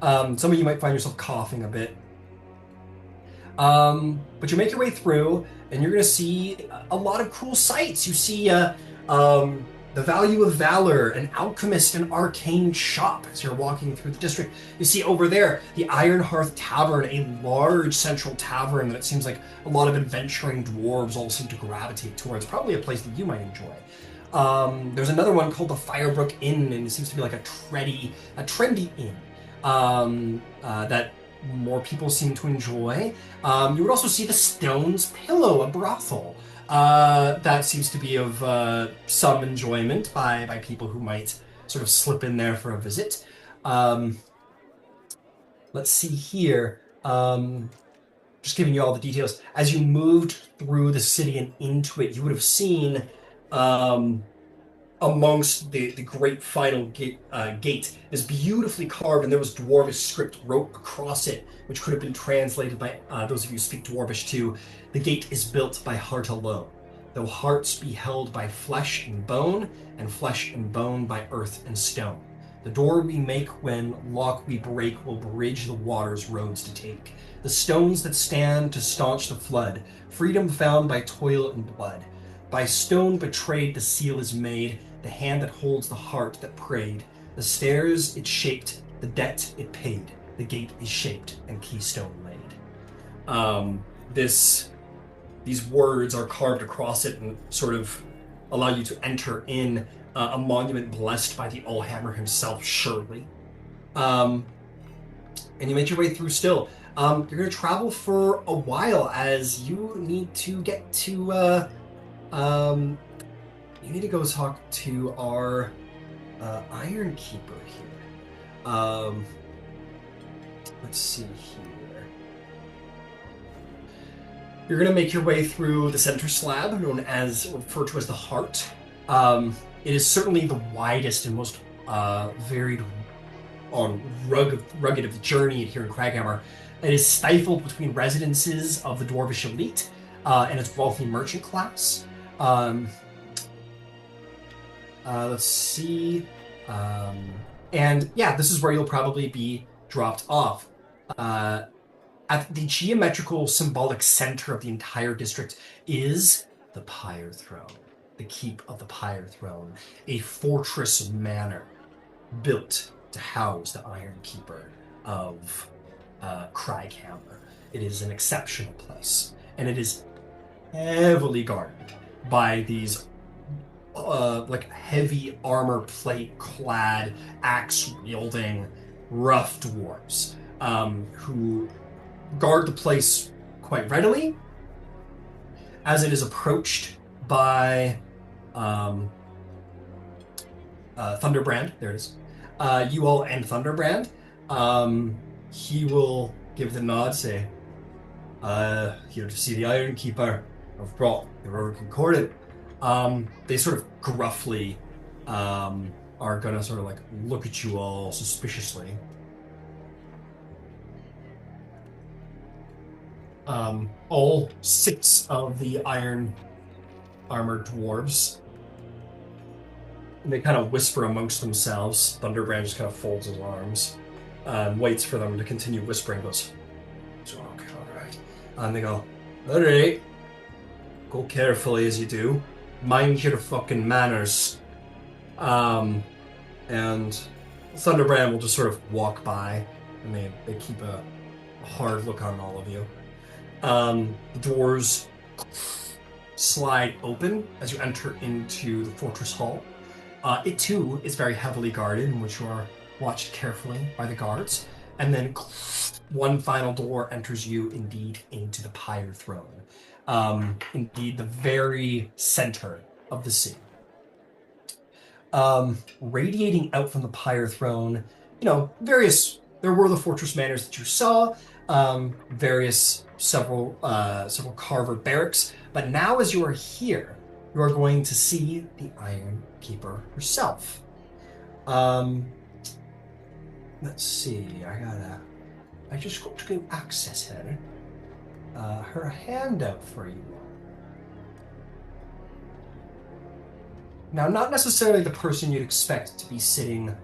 Some of you might find yourself coughing a bit. But you make your way through, and you're going to see a lot of cool sights. You see the Value of Valor, an alchemist and arcane shop as you're walking through the district. You see over there the Iron Hearth Tavern, a large central tavern that it seems like a lot of adventuring dwarves all seem to gravitate towards. Probably a place that you might enjoy. There's another one called the Firebrook Inn, and it seems to be like a trendy inn that more people seem to enjoy. You would also see the Stone's Pillow, a brothel. That seems to be of some enjoyment by people who might sort of slip in there for a visit. Let's see here. Just giving you all the details. As you moved through the city and into it, you would have seen amongst the great final gate is beautifully carved, and there was Dwarvish script wrote across it, which could have been translated by those of you who speak Dwarvish too. The gate is built by heart alone, though hearts be held by flesh and bone by earth and stone. The door we make when lock we break will bridge the water's roads to take. The stones that stand to staunch the flood, freedom found by toil and blood. By stone betrayed the seal is made, the hand that holds the heart that prayed. The stairs it shaped, the debt it paid, the gate is shaped and keystone laid. These words are carved across it and sort of allow you to enter in a monument blessed by the Allhammer himself, surely. And you make your way through still. You're going to travel for a while as you need to get to you need to go talk to our Iron Keeper here. Let's see here. You're going to make your way through the center slab, referred to as the Heart. It is certainly the widest and most varied rugged of the journey here in Kraghammer. It is stifled between residences of the Dwarvish elite and its wealthy merchant class. Let's see. And yeah, this is where you'll probably be dropped off. At the geometrical symbolic center of the entire district is the Pyre Throne, the Keep of the Pyre Throne, a fortress manor built to house the Iron Keeper of Kraghammer. It is an exceptional place, and it is heavily guarded by these heavy armor plate clad, axe wielding, rough dwarves who guard the place quite readily as it is approached by Thunderbrand. There it is. You all and Thunderbrand. He will give the nod, say, here to see the Iron Keeper. I've brought the Rover Concordant. They sort of gruffly are gonna sort of look at you all suspiciously. All 6 of the iron armored dwarves, and they kind of whisper amongst themselves. Thunderbrand just kind of folds his arms and waits for them to continue whispering. Goes, okay, all right. And they go, all right, go carefully as you do. Mind your fucking manners. And Thunderbrand will just sort of walk by, and they keep a hard look on all of you. The doors slide open as you enter into the fortress hall. It too is very heavily guarded, in which you are watched carefully by the guards. And then one final door enters you indeed into the Pyre Throne. Indeed, the very center of the city. Radiating out from the Pyre Throne, there were the fortress manors that you saw, several carver barracks, but now as you are here, you are going to see the Iron Keeper herself. let's see. I just got to go access her handout for you. Now, not necessarily the person you'd expect to be sitting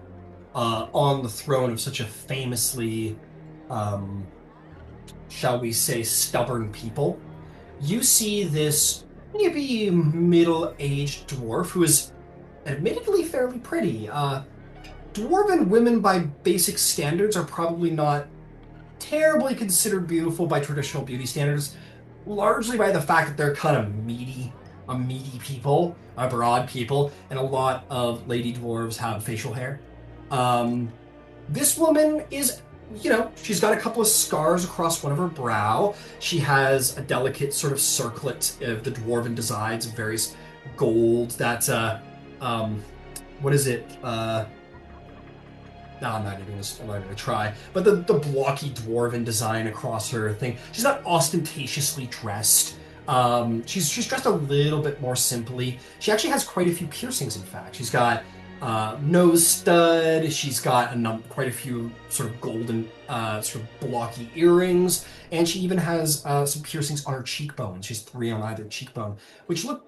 on the throne of such a famously, shall we say, stubborn people. You see this maybe middle-aged dwarf who is admittedly fairly pretty. Dwarven women by basic standards are probably not terribly considered beautiful by traditional beauty standards, largely by the fact that they're kind of meaty people, broad people, and a lot of lady dwarves have facial hair. This woman is, she's got a couple of scars across one of her brow. She has a delicate sort of circlet of the dwarven designs of various gold. That's what is it? No, I'm not even gonna try. But the blocky dwarven design across her thing. She's not ostentatiously dressed. She's dressed a little bit more simply. She actually has quite a few piercings, in fact. She's got nose stud. She's got quite a few sort of golden, sort of blocky earrings, and she even has some piercings on her cheekbone. She has 3 on either cheekbone, which look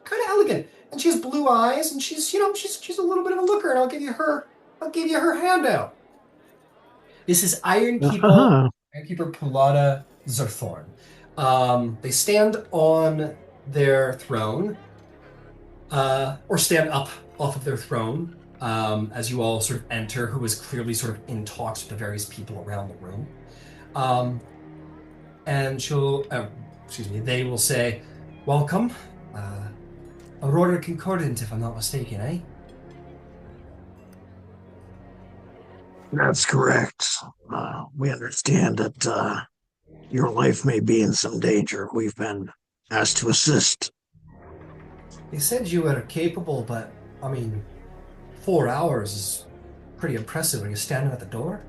kind of elegant. And she has blue eyes, and she's a little bit of a looker. And I'll give you her handout. This is Ironkeeper Pulada Zerthorn. They stand on their throne, or stand up off of their throne, as you all sort of enter, who is clearly sort of in talks with the various people around the room. And they will say, "Welcome, Aurora Concordant, if I'm not mistaken, eh?" That's correct. We understand that your life may be in some danger. We've been asked to assist. They said you were capable, but, 4 hours is pretty impressive. Are you standing at the door?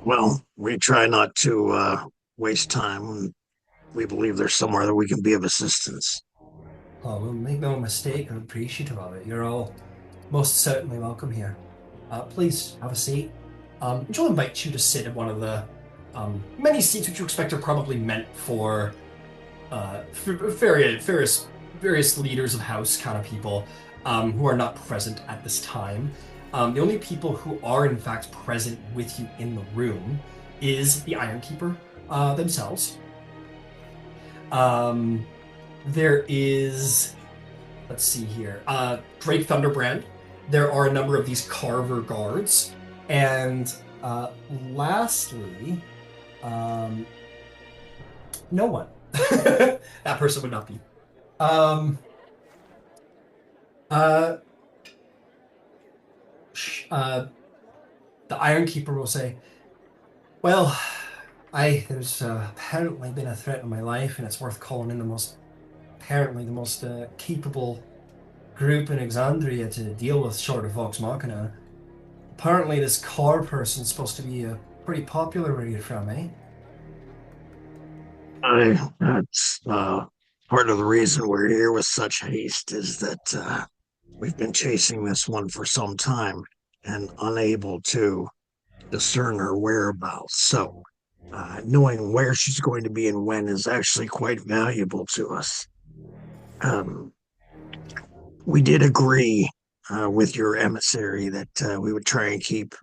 Well, we try not to waste time. We believe there's somewhere that we can be of assistance. Oh, well, make no mistake, I'm appreciative of it. You're all most certainly welcome here. Please, have a seat. Joel invites you to sit at one of the many seats which you expect are probably meant for various leaders of house kind of people who are not present at this time. The only people who are in fact present with you in the room is the Ironkeeper themselves. There is, let's see here, Drake Thunderbrand. There are a number of these Carver guards, and lastly, no one. That person would not be. The Ironkeeper will say, "Well, there's apparently been a threat in my life, and it's worth calling in the most capable group in Exandria to deal with, short of Vox Machina. Apparently this car person's supposed to be pretty popular where you're from, eh?" That's part of the reason we're here with such haste is that we've been chasing this one for some time and unable to discern her whereabouts. So knowing where she's going to be and when is actually quite valuable to us. We did agree with your emissary that we would try and keep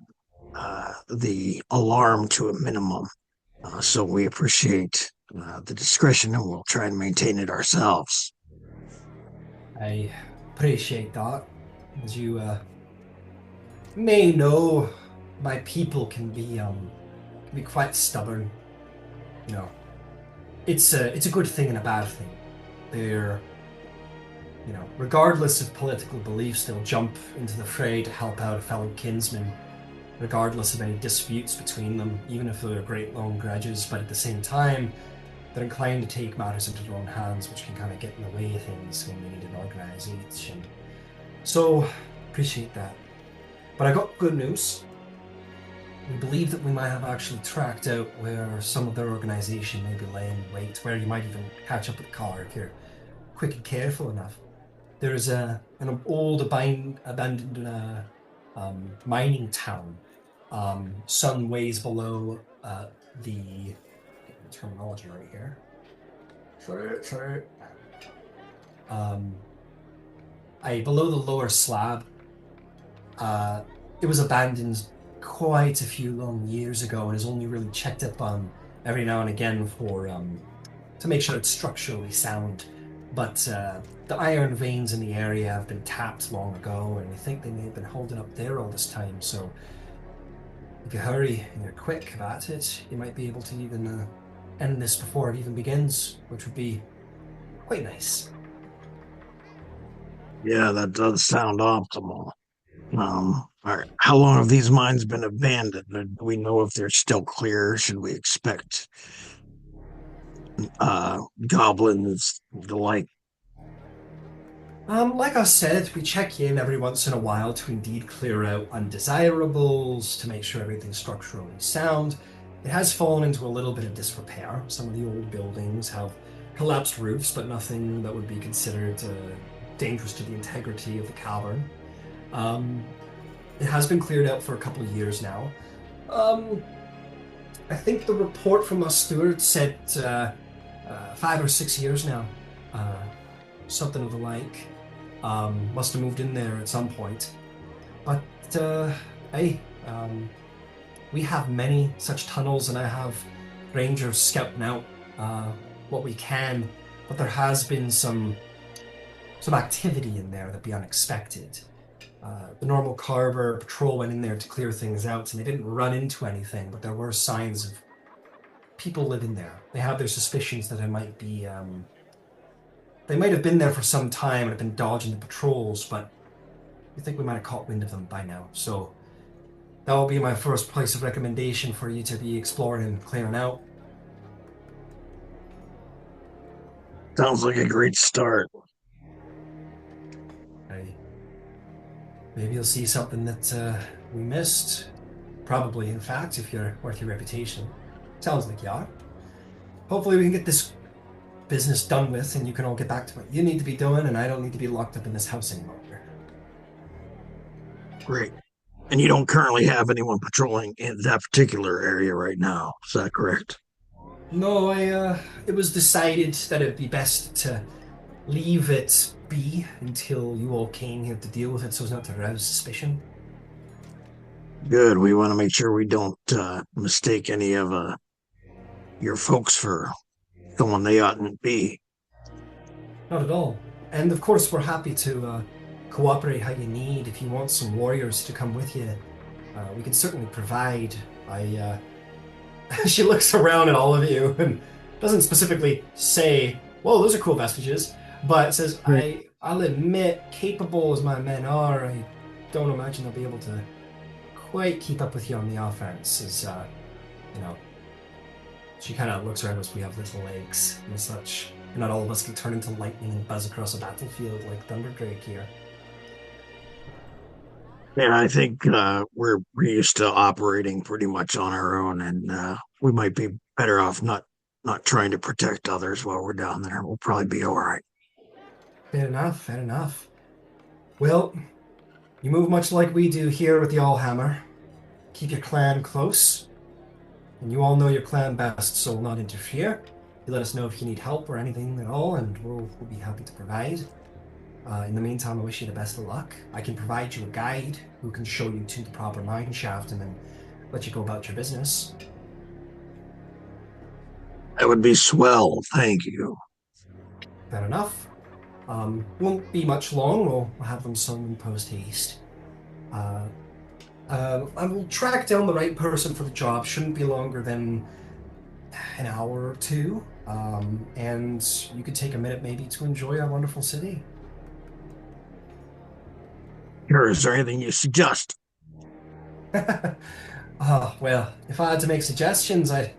the alarm to a minimum. So we appreciate the discretion, and we'll try and maintain it ourselves. I appreciate that. As you may know, my people can be quite stubborn. It's a good thing and a bad thing. They're, regardless of political beliefs, they'll jump into the fray to help out a fellow kinsman, regardless of any disputes between them, even if they're great long grudges. But at the same time, they're inclined to take matters into their own hands, which can kind of get in the way of things when they need an organization. So, appreciate that. But I got good news. We believe that we might have actually tracked out where some of their organization may be laying in wait, where you might even catch up with the car if you're quick and careful enough. There's an old abandoned mining town. Sun ways below the terminology right here. Sure. Below the lower slab, it was abandoned quite a few long years ago and is only really checked up on every now and again for to make sure it's structurally sound. But the iron veins in the area have been tapped long ago, and we think they may have been holding up there all this time. So if you hurry and you're quick about it, you might be able to even end this before it even begins, which would be quite nice. Yeah, that does sound optimal. All right. How long have these mines been abandoned? Do we know if they're still clear? Should we expect goblins, the like? Like I said, we check in every once in a while to indeed clear out undesirables, to make sure everything's structurally sound. It has fallen into a little bit of disrepair. Some of the old buildings have collapsed roofs, but nothing that would be considered dangerous to the integrity of the cavern. It has been cleared out for a couple of years now. I think the report from us steward said 5 or 6 years now. Something of the like. Must have moved in there at some point. But, hey, we have many such tunnels, and I have rangers scouting out what we can, but there has been some activity in there that'd be unexpected. The normal Carver patrol went in there to clear things out, and they didn't run into anything, but there were signs of people living there. They have their suspicions that it might be, they might have been there for some time and have been dodging the patrols, but we think we might have caught wind of them by now. So that will be my first place of recommendation for you to be exploring and clearing out. Sounds like a great start. Hey, maybe you'll see something that we missed. Probably, in fact, if you're worth your reputation. Sounds like you are. Hopefully we can get this business done with, and you can all get back to what you need to be doing, and I don't need to be locked up in this house anymore. Great. And you don't currently have anyone patrolling in that particular area right now, is that correct? No, it was decided that it'd be best to leave it be until you all came here to deal with it so as not to rouse suspicion. Good. We want to make sure we don't mistake any of your folks for someone they oughtn't be. Not at all. And of course, we're happy to cooperate how you need. If you want some warriors to come with you, we can certainly provide. She looks around at all of you and doesn't specifically say, whoa, those are cool vestiges, but says, Right. I'll admit, capable as my men are, I don't imagine they'll be able to quite keep up with you on the offense, as, she kind of looks around us, we have little legs and such. Not all of us can turn into lightning and buzz across a battlefield like Tal'dorei here. Yeah, I think we're used to operating pretty much on our own, and we might be better off not trying to protect others while we're down there. We'll probably be all right. Fair enough. Well, you move much like we do here with the Allhammer. Keep your clan close, and you all know your clan best, so we'll not interfere. You let us know if you need help or anything at all, and we'll be happy to provide. In the meantime, I wish you the best of luck. I can provide you a guide who can show you to the proper mine shaft and then let you go about your business. That would be swell. Thank you. Fair enough. Won't be much long. We'll have them summoned post-haste. I will track down the right person for the job. Shouldn't be longer than an hour or two. And you could take a minute maybe to enjoy our wonderful city. Sure, is there anything you suggest? Well, if I had to make suggestions, I'd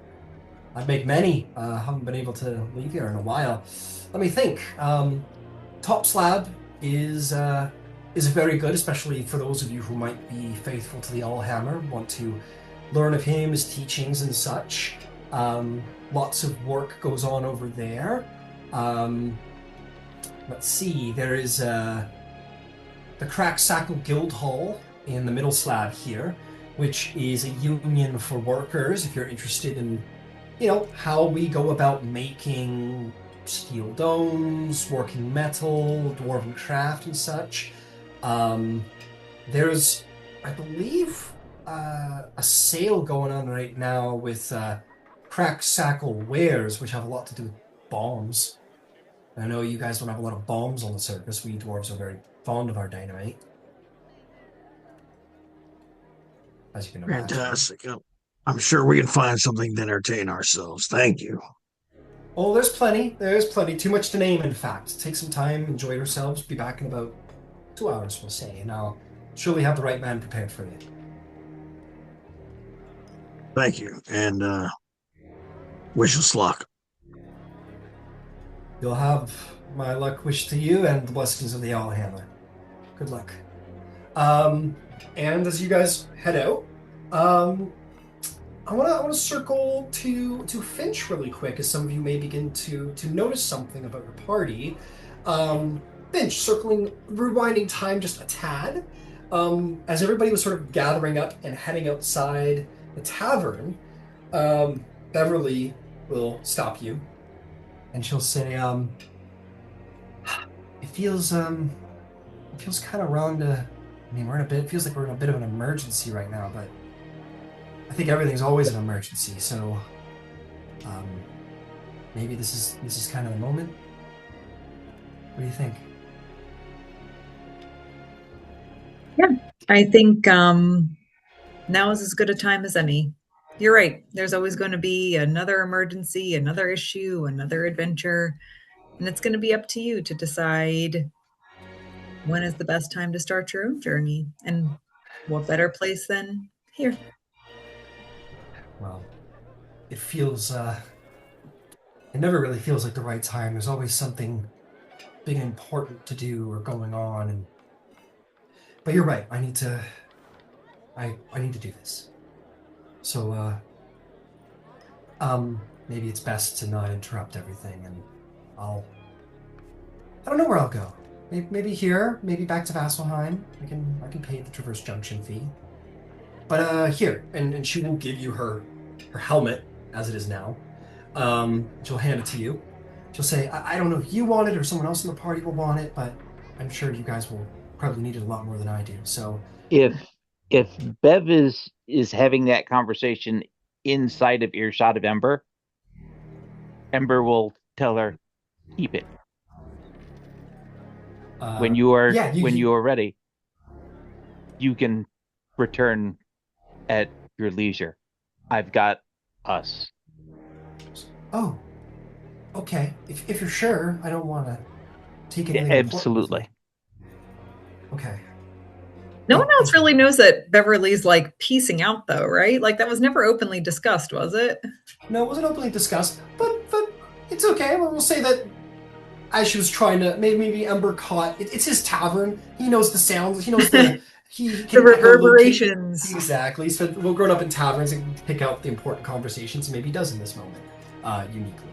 make many. I haven't been able to leave here in a while. Let me think. Top Slab is very good, especially for those of you who might be faithful to the Allhammer, want to learn of him, his teachings and such. Lots of work goes on over there. Let's see, there is the Cracksackle Guild Hall, in the middle slab here, which is a union for workers. If you're interested in, how we go about making steel domes, working metal, dwarven craft, and such. There's, I believe, a sale going on right now with Cracksackle wares, which have a lot to do with bombs. I know you guys don't have a lot of bombs on the surface. We dwarves are very fond of our dynamite, as you can imagine. Fantastic. I'm sure we can find something to entertain ourselves. Thank you. Oh, there's plenty. There's plenty. Too much to name, in fact. Take some time, enjoy yourselves. Be back in about 2 hours, we'll say, and I'll surely have the right man prepared for you. Thank you, and wish us luck. You'll have my luck wished to you and the blessings of the Allhammer. Good luck. And as you guys head out, I want to circle to Finch really quick, as some of you may begin to notice something about your party. Finch, rewinding time just a tad, as everybody was sort of gathering up and heading outside the tavern, Beverly will stop you, and she'll say, it feels kind of wrong to. I mean, it feels like we're in a bit of an emergency right now, but I think everything's always an emergency, so maybe this is kind of the moment. What do you think? Yeah, I think now is as good a time as any. You're right. There's always going to be another emergency, another issue, another adventure, and it's going to be up to you to decide when is the best time to start your own journey, and what better place than here. Well, it feels, it never really feels like the right time. There's always something big and important to do or going on, but you're right. I need to do this. So, maybe it's best to not interrupt everything, and I don't know where I'll go. Maybe here, maybe back to Vasselheim. I can pay the Traverse Junction fee. But here, and she will give you her helmet as it is now. She'll hand it to you. She'll say, I don't know if you want it or someone else in the party will want it, but I'm sure you guys will probably need it a lot more than I do. So if Bev is having that conversation inside of earshot of Ember, Ember will tell her, keep it. When you are ready, you can return at your leisure. I've got us. Oh, okay. If you're sure, I don't want to take anything. Absolutely. Okay. No one else really knows that Beverly's like piecing out, though, right? Like that was never openly discussed, was it? No, it wasn't openly discussed, but it's okay. We'll say that as she was trying to, maybe Ember caught. It's his tavern. He knows the sounds. He knows the the reverberations. Exactly. So we'll grown up in taverns and pick out the important conversations. Maybe he does in this moment, uniquely.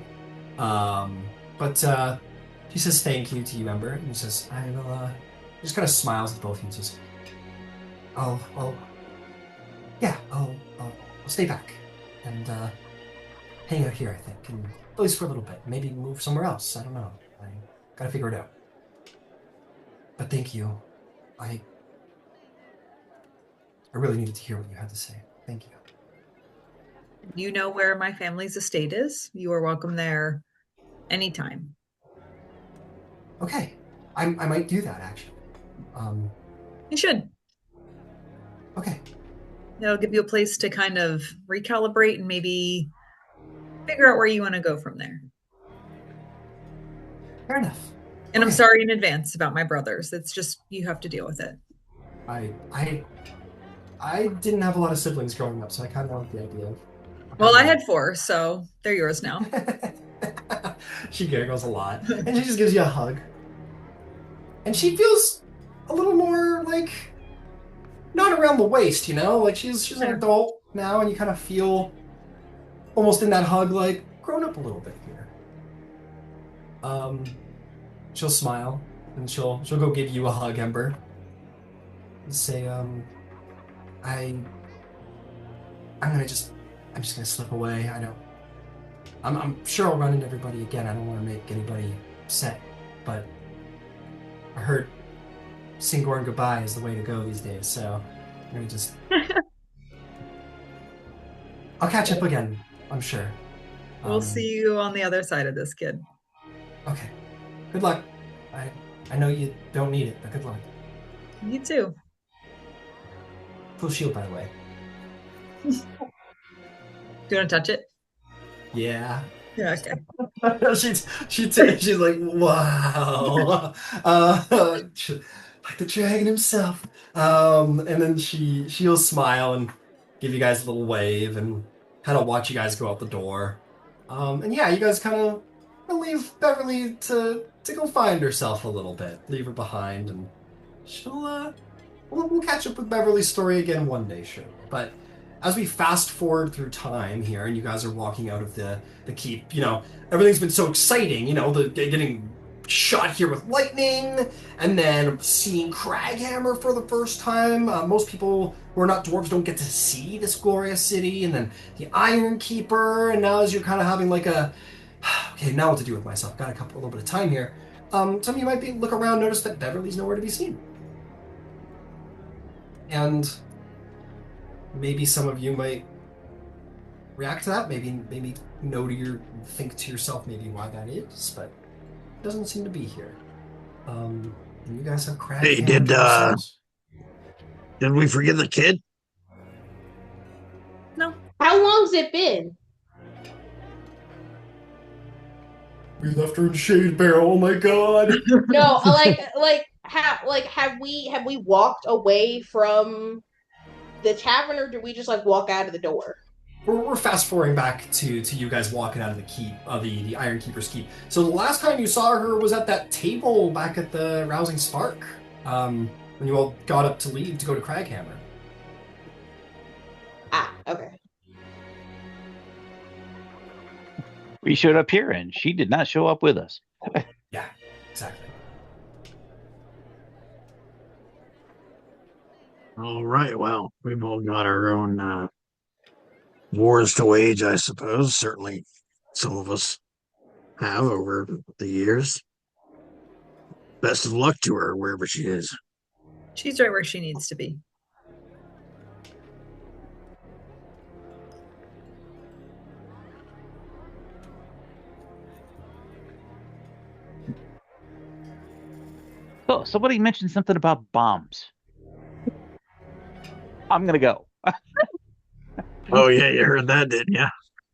But she says thank you to you, Ember, and he says, I will. Just kind of smiles at both of you and says, I'll stay back and hang out here, I think, and at least for a little bit. Maybe move somewhere else. I don't know. I gotta figure it out. But thank you. I really needed to hear what you had to say. Thank you. You know where my family's estate is. You are welcome there anytime. Okay. I might do that, actually. You should. Okay. That'll give you a place to kind of recalibrate and maybe figure out where you want to go from there. Fair enough. And okay. I'm sorry in advance about my brothers. It's just, you have to deal with it. I didn't have a lot of siblings growing up, so I kind of like the idea. Well, I had 4, so they're yours now. She giggles a lot, and she just gives you a hug. And she feels a little more, like, not around the waist, like she's an adult now, and you kind of feel almost in that hug, like, grown up a little bit here. She'll smile, and she'll go give you a hug, Ember, and say, I'm just gonna slip away. I'm sure I'll run into everybody again. I don't want to make anybody upset, but I heard Singorn goodbye is the way to go these days, so I'm gonna just... I'll catch up again, I'm sure. We'll see you on the other side of this, kid. Okay. Good luck. I know you don't need it, but good luck. You too. Full shield, by the way. Do you want to touch it? Yeah. Yeah, okay. she's like, wow. Like the dragon himself. And then she'll smile and give you guys a little wave and kind of watch you guys go out the door. And yeah, you guys kind of leave Beverly to go find herself a little bit. Leave her behind, and she'll we'll catch up with Beverly's story again one day, sure. But as we fast forward through time here, and you guys are walking out of the keep, everything's been so exciting. The getting shot here with lightning, and then seeing Kraghammer for the first time. Most people who are not dwarves don't get to see this glorious city, and then the Iron Keeper, and now as you're kind of having like a, okay, now what to do with myself? Got a little bit of time here. Some of you might look around, notice that Beverly's nowhere to be seen. And maybe some of you might react to that, maybe think to yourself maybe why that is, but it doesn't seem to be here. And you guys have Kraghammer. Hey, did we forget the kid? No. How long's it been? We left her in Shade Barrel. Oh my god. No, have we walked away from the tavern, or do we just walk out of the door? We're fast forwarding back to you guys walking out of the keep, the Iron Keeper's keep. So the last time you saw her was at that table back at the Rousing Spark, when you all got up to leave to go to Kraghammer. Ah, okay. We showed up here, and she did not show up with us. Yeah, exactly. All right. Well, we've all got our own wars to wage, I suppose. Certainly, some of us have over the years. Best of luck to her wherever she is. She's right where she needs to be. Oh, somebody mentioned something about bombs. I'm gonna go. Oh yeah, you heard that, didn't you?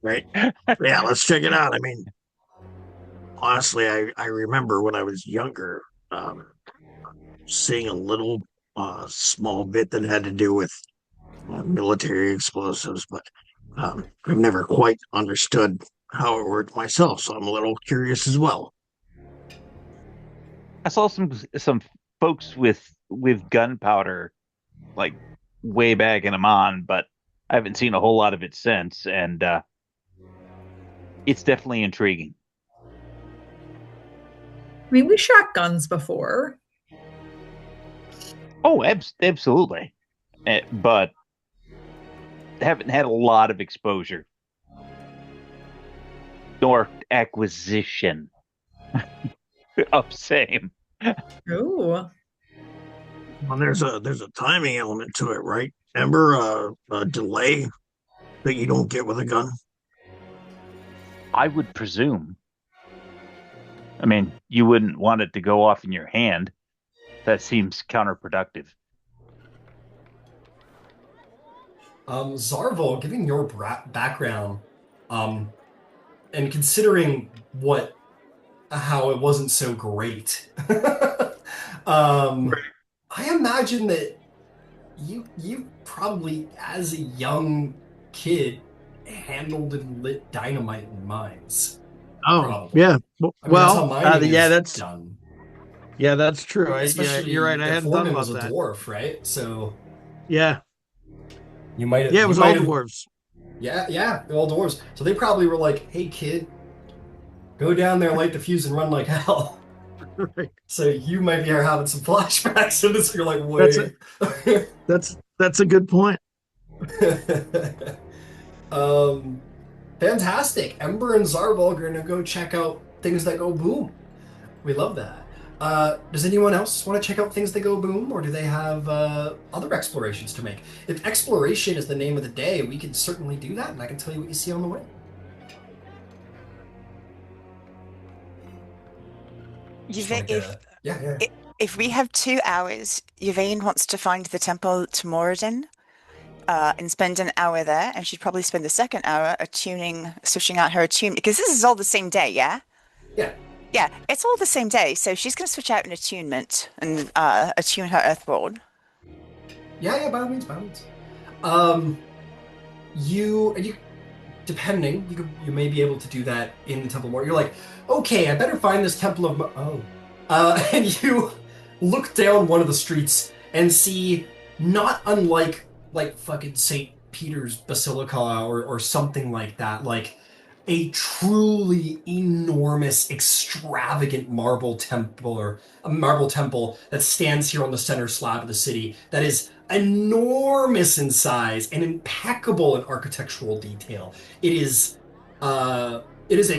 Right. Yeah, let's check it out. I mean, honestly, I remember when I was younger, seeing a little small bit that had to do with military explosives, but I've never quite understood how it worked myself, so I'm a little curious as well. I saw some folks with gunpowder, like way back in Emon, but I haven't seen a whole lot of it since, and it's definitely intriguing. I mean, we shot guns before. Oh, absolutely, but haven't had a lot of exposure nor acquisition of same. Ooh. Well, there's a timing element to it, right? Remember a delay that you don't get with a gun? I would presume. I mean, you wouldn't want it to go off in your hand. That seems counterproductive. Zarvolg, given your background, and considering how it wasn't so great, I imagine that you probably, as a young kid, handled and lit dynamite in mines. Oh, probably. yeah. Well, that's done. Yeah, that's true. Especially you're right. I hadn't thought about was a that. dwarf, right? So yeah, you might have. Yeah, it was all dwarves. Yeah, all dwarves. So they probably were like, "Hey, kid, go down there, light the fuse, and run like hell." Right. So you might be having some flashbacks of this. You're like, wait. That's a good point. Fantastic. Ember and Zarvolg are gonna go check out things that go boom. We love that. Does anyone else want to check out things that go boom, or do they have other explorations to make? If exploration is the name of the day, we can certainly do that, and I can tell you what you see on the way. If we have 2 hours, Yvain wants to find the temple to Moradin and spend an hour there, and she'd probably spend the second hour switching out her attunement, because this is all the same day, yeah? Yeah. Yeah, it's all the same day, so she's going to switch out an attunement and attune her Earthworld. Yeah, by all means. You depending, you may be able to do that in the Temple more. You're like, okay, I better find this Temple of and you look down one of the streets and see, not unlike like fucking St. Peter's Basilica or something like that, like a truly enormous, extravagant marble temple, or a marble temple that stands here on the center slab of the city, that is enormous in size and impeccable in architectural detail. It is a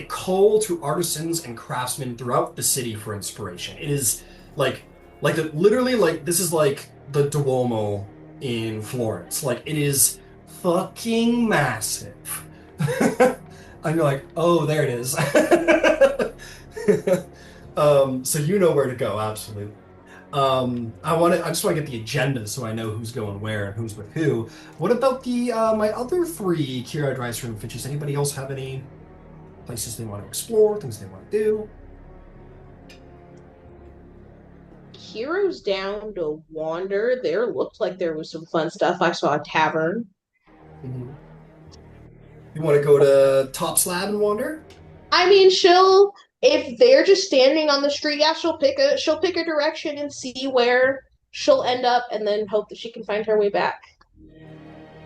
call to artisans and craftsmen throughout the city for inspiration. It is literally this is like the Duomo in Florence. Like, it is fucking massive. And you're like, oh, there it is. So you know where to go, absolutely. I just want to get the agenda so I know who's going where and who's with who. What about the my other 3 Kira Drives from Finches? Anybody else have any places they want to explore, things they want to do? Heroes down to wander. There looked like there was some fun stuff. I saw a tavern. Mm-hmm. You want to go to Top Slab and wander? I mean, if they're just standing on the street, yeah, she'll pick a direction and see where she'll end up, and then hope that she can find her way back.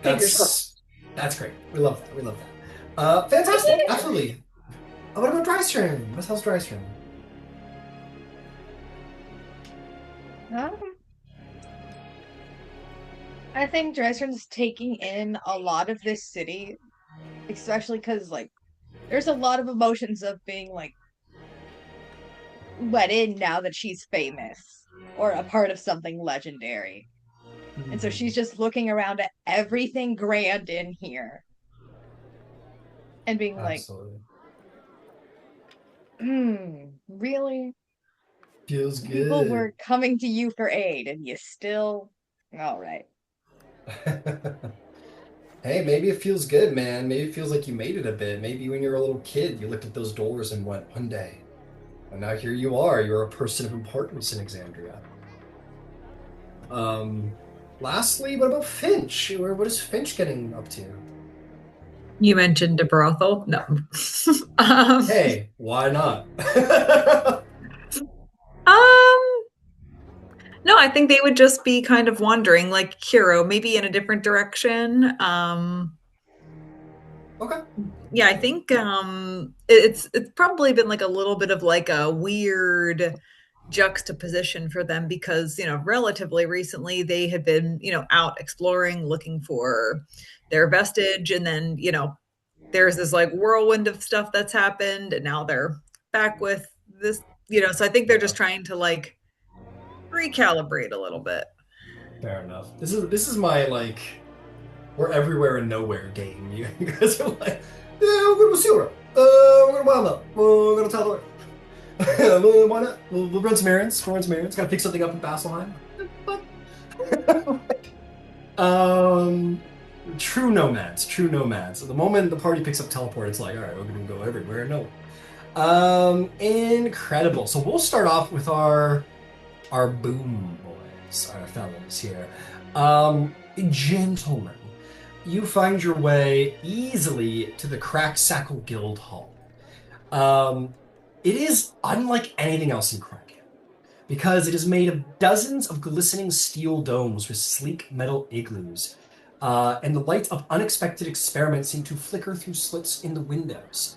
Fingers crossed. That's great. We love that. Fantastic. Absolutely. What about Drystrom? What hell's Drystrom? I think Drystrom's taking in a lot of this city, especially because, like, there's a lot of emotions of being, like, let in now that she's famous or a part of something legendary. Mm-hmm. And so she's just looking around at everything grand in here and being Absolutely. like, really? Feels good. People were coming to you for aid and you still... All right. Hey, maybe it feels good, man. Maybe it feels like you made it a bit. Maybe when you were a little kid, you looked at those doors and went, one day. And now here you are. You're a person of importance in Exandria. Lastly, what about Finch? What is Finch getting up to? You mentioned a brothel? No. Hey, why not? No, I think they would just be kind of wandering, like Hero, maybe in a different direction. Okay. Yeah, I think it's probably been like a little bit of like a weird juxtaposition for them because, relatively recently they had been, out exploring, looking for their vestige. And then, there's this like whirlwind of stuff that's happened. And now they're back with this, so I think they're just trying to like recalibrate a little bit. Fair enough. This is my like we're everywhere and nowhere game. You guys are like, yeah, we're going to Silra. We're going to Wild Up. We're going to Tal'Dorei. Why not? We'll run some errands. Got to pick something up in Vasselheim. True nomads. So the moment the party picks up teleport, it's like, all right, we're going to go everywhere. No. Incredible. So we'll start off with our boom boys, our fellows here. Gentlemen, you find your way easily to the Kraghammer Guild Hall. It is unlike anything else in Kraghammer, because it is made of dozens of glistening steel domes with sleek metal igloos, and the light of unexpected experiments seem to flicker through slits in the windows.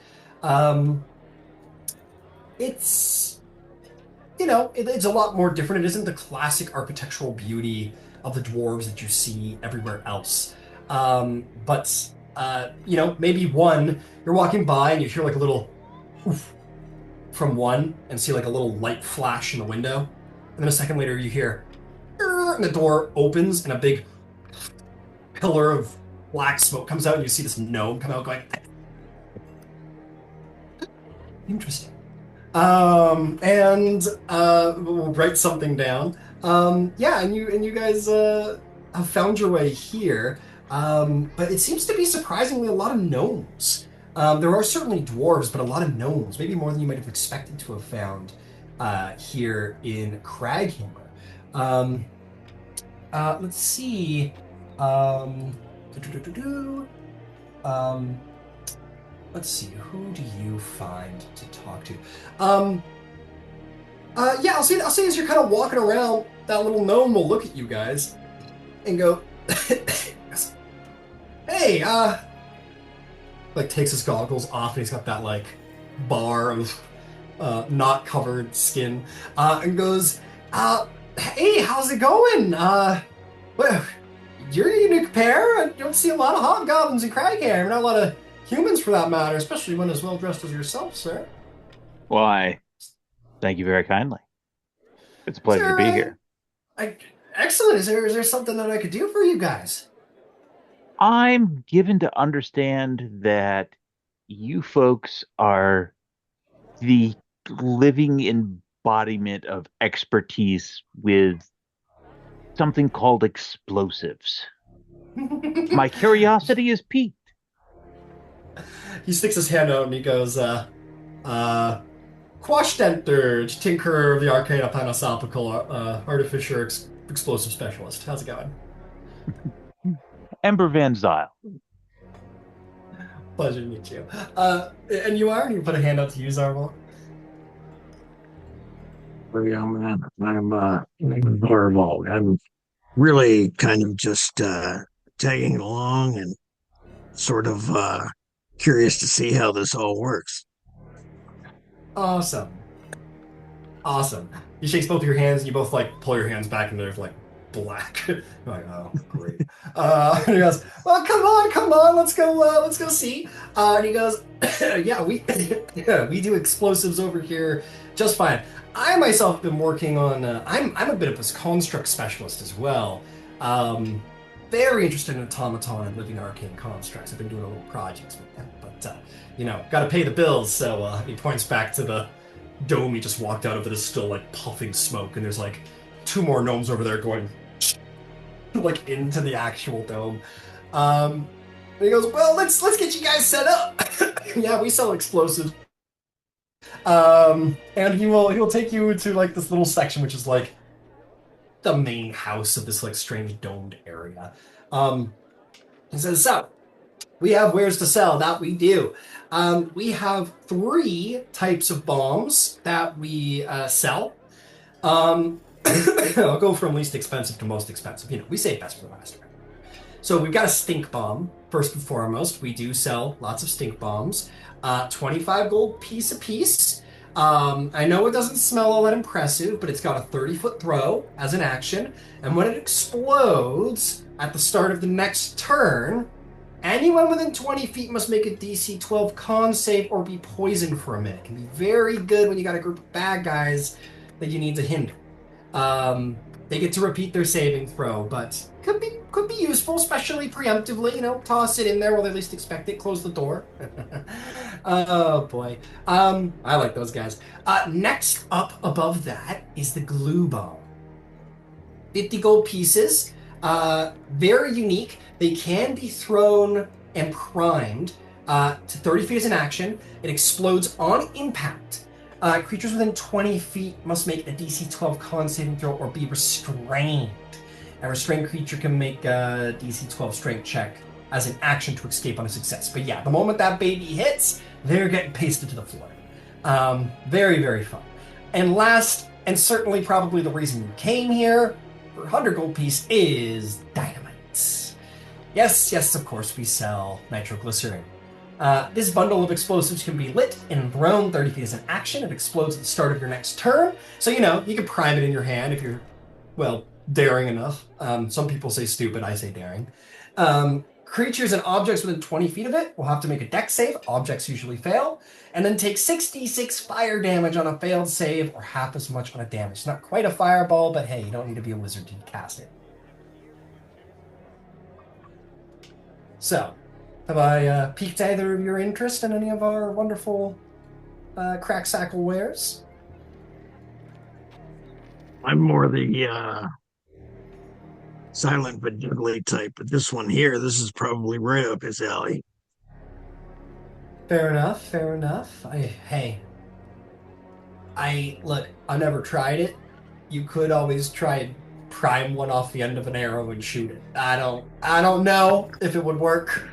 It's a lot more different. It isn't the classic architectural beauty of the dwarves that you see everywhere else. But maybe one, you're walking by and you hear like a little oof from one and see like a little light flash in the window. And then a second later you hear, and the door opens and a big pillar of black smoke comes out and you see this gnome come out going, interesting. We'll write something down. And you guys have found your way here. But it seems to be surprisingly a lot of gnomes. There are certainly dwarves, but a lot of gnomes, maybe more than you might have expected to have found here in Kraghammer. Let's see. Let's see, who do you find to talk to? I'll say as you're kind of walking around, that little gnome will look at you guys and go, hey, like takes his goggles off and he's got that like bar of not covered skin, and goes, hey, how's it going? Well, you're a unique pair. I don't see a lot of hobgoblins in Kraghammer, not a lot of humans for that matter, especially one as well dressed as yourself, sir. Why, thank you very kindly. It's a pleasure to be here. Excellent. Is there something that I could do for you guys? I'm given to understand that you folks are the living embodiment of expertise with something called explosives. My curiosity is piqued. He sticks his hand out and he goes, Quashtenter, Tinker of the Arcana Panosopical, Artificer Explosive Specialist. How's it going? Ember Van Zyl. Pleasure to meet you. And you are? You put a hand out to you, Zarvolg? Yeah, man. I'm Zarvolg. I'm really kind of just tagging along and sort of curious to see how this all works. Awesome. He shakes both of your hands and you both like pull your hands back and they're like black. You're like, oh, great. And he goes, well, come on, let's go see. And he goes, we do explosives over here just fine. I myself have been working on, I'm a bit of a construct specialist as well. Very interested in automaton and living arcane constructs. I've been doing a little projects with them, but gotta pay the bills. So he points back to the dome he just walked out of that is still like puffing smoke, and there's like two more gnomes over there going like into the actual dome. And he goes, well, let's get you guys set up. Yeah, we sell explosives. And he'll take you to like this little section which is like the main house of this like strange domed area. He says, so we have wares to sell. That we do. We have 3 types of bombs that we sell. I'll go from least expensive to most expensive. We save best for the last. So we've got a stink bomb. First and foremost, we do sell lots of stink bombs. 25 gold piece a piece. I know it doesn't smell all that impressive, but it's got a 30-foot throw as an action, and when it explodes at the start of the next turn, anyone within 20 feet must make a DC 12 con save or be poisoned for a minute. It can be very good when you got a group of bad guys that you need to hinder. They get to repeat their saving throw, but could be useful, especially preemptively. Toss it in there while they least expect it. Close the door. Oh boy, I like those guys. Next up above that is the glue bomb. 50 gold pieces. Very unique. They can be thrown and primed to 30 feet as an action. It explodes on impact. Creatures within 20 feet must make a DC 12 con saving throw or be restrained. A restrained creature can make a DC 12 strength check as an action to escape on a success. But yeah, the moment that baby hits, they're getting pasted to the floor. Very, very fun. And last, and certainly probably the reason you came here, for 100 gold piece is dynamite. Yes, of course, we sell nitroglycerin. This bundle of explosives can be lit and thrown 30 feet as an action. It explodes at the start of your next turn. So, you can prime it in your hand if you're, daring enough. Some people say stupid, I say daring. Creatures and objects within 20 feet of it will have to make a dex save. Objects usually fail. And then take 66 fire damage on a failed save, or half as much on a damage. It's not quite a fireball, but hey, you don't need to be a wizard to cast it. So, have I piqued either of your interest in any of our wonderful cracksackle wares? I'm more the silent but deadly type, but this one here, this is probably right up his alley. Fair enough, fair enough. Look, I've never tried it. You could always try and prime one off the end of an arrow and shoot it. I don't know if it would work.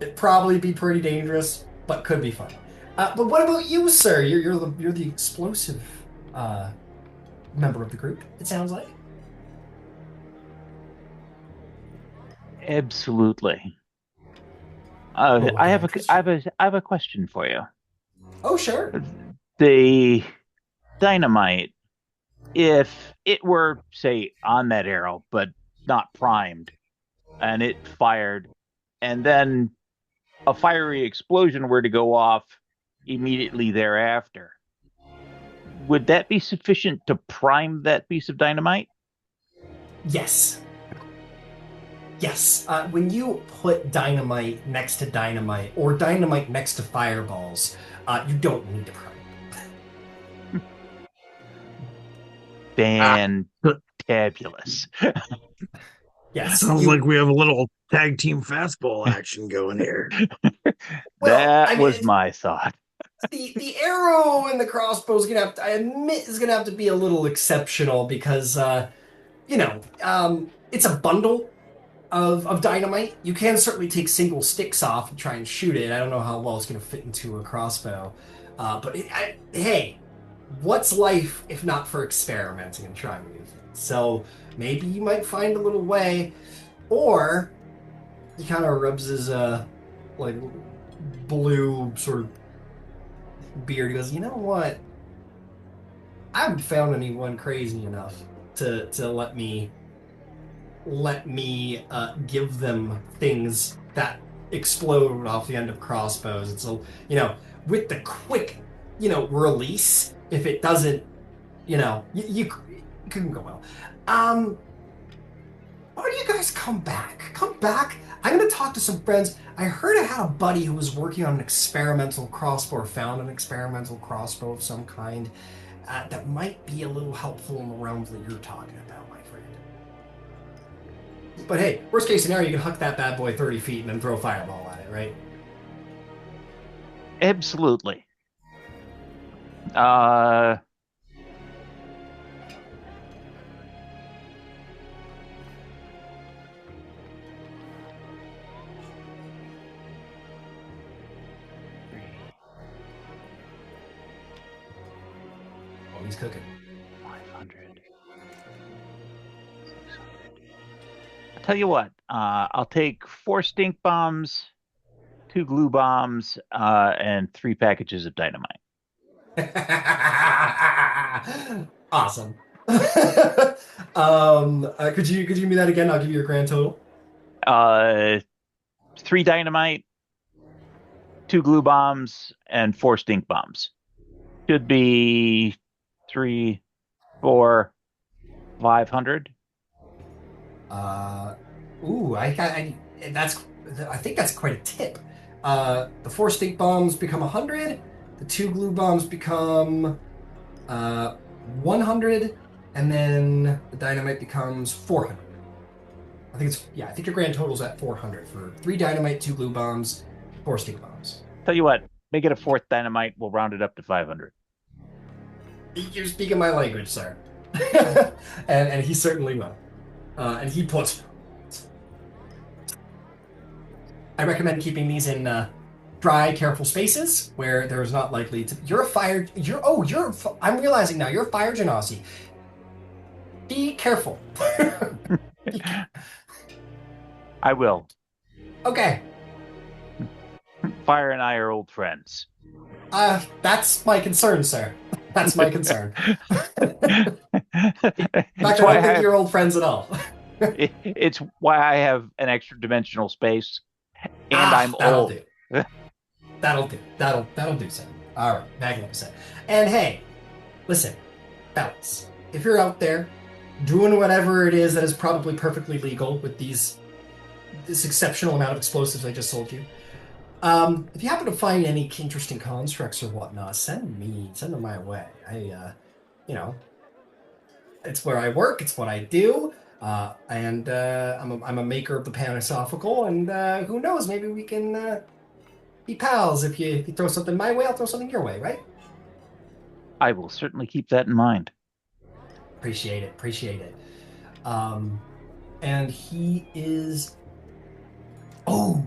It'd probably be pretty dangerous, but could be fun. But what about you, sir? You're the explosive member of the group, it sounds like. Absolutely. I have a question for you. Oh, sure. The dynamite, if it were, say, on that arrow but not primed, and it fired, and then a fiery explosion were to go off immediately thereafter, would that be sufficient to prime that piece of dynamite? Yes. Yes. When you put dynamite next to dynamite, or dynamite next to fireballs, you don't need to prime. Fantabulous. Yes. Sounds like we have a little tag team fastball action going here. That was my thought. The arrow and the crossbow is gonna have to, I admit, is gonna have to be a little exceptional because it's a bundle of dynamite. You can certainly take single sticks off and try and shoot it. I don't know how well it's gonna fit into a crossbow, but hey, what's life if not for experimenting and trying new things? So maybe you might find a little way, or he kind of rubs his blue sort of beard. He goes, you know what? I haven't found anyone crazy enough to let me give them things that explode off the end of crossbows. It's with the quick release. If it doesn't, you couldn't go well. Why don't you guys come back? Come back. I'm going to talk to some friends. I heard I had a buddy who was working on an experimental crossbow, or found an experimental crossbow of some kind that might be a little helpful in the realms that you're talking about, my friend. But hey, worst case scenario, you can huck that bad boy 30 feet and then throw a fireball at it, right? Absolutely. He's cooking. 500. 600. I'll tell you what. I'll take 4 stink bombs, 2 glue bombs, and 3 packages of dynamite. Awesome. Could you give me that again? I'll give you a grand total. 3 dynamite, 2 glue bombs, and 4 stink bombs. Should be 3, 4, 500. I think that's quite a tip. The 4 stink bombs become 100. The 2 glue bombs become 100, and then the dynamite becomes 400. I think your grand total's at 400 for 3 dynamite, 2 glue bombs, 4 stink bombs. Tell you what, make it a 4th dynamite. We'll round it up to 500. You're speaking my language, sir. and he certainly will. And he puts. I recommend keeping these in dry, careful spaces where there's not likely to. I'm realizing now you're a fire genasi. Be careful. I will. Okay. Fire and I are old friends. That's my concern, sir. That's my concern. In fact, I It's don't why I think have, you're old friends at all. it's why I have an extra dimensional space, and I'm that'll old. do. That'll do. That'll do, Sam. All right, magnificent. And hey, listen, fellas, if you're out there doing whatever it is that is probably perfectly legal with this exceptional amount of explosives I just sold you, if you happen to find any interesting constructs or whatnot, send them my way. You know, it's where I work. It's what I do. And I'm a maker of the Panisophical, and who knows, maybe we can be pals. If you throw something my way, I'll throw something your way, right? I will certainly keep that in mind. Appreciate it. And he is. Oh,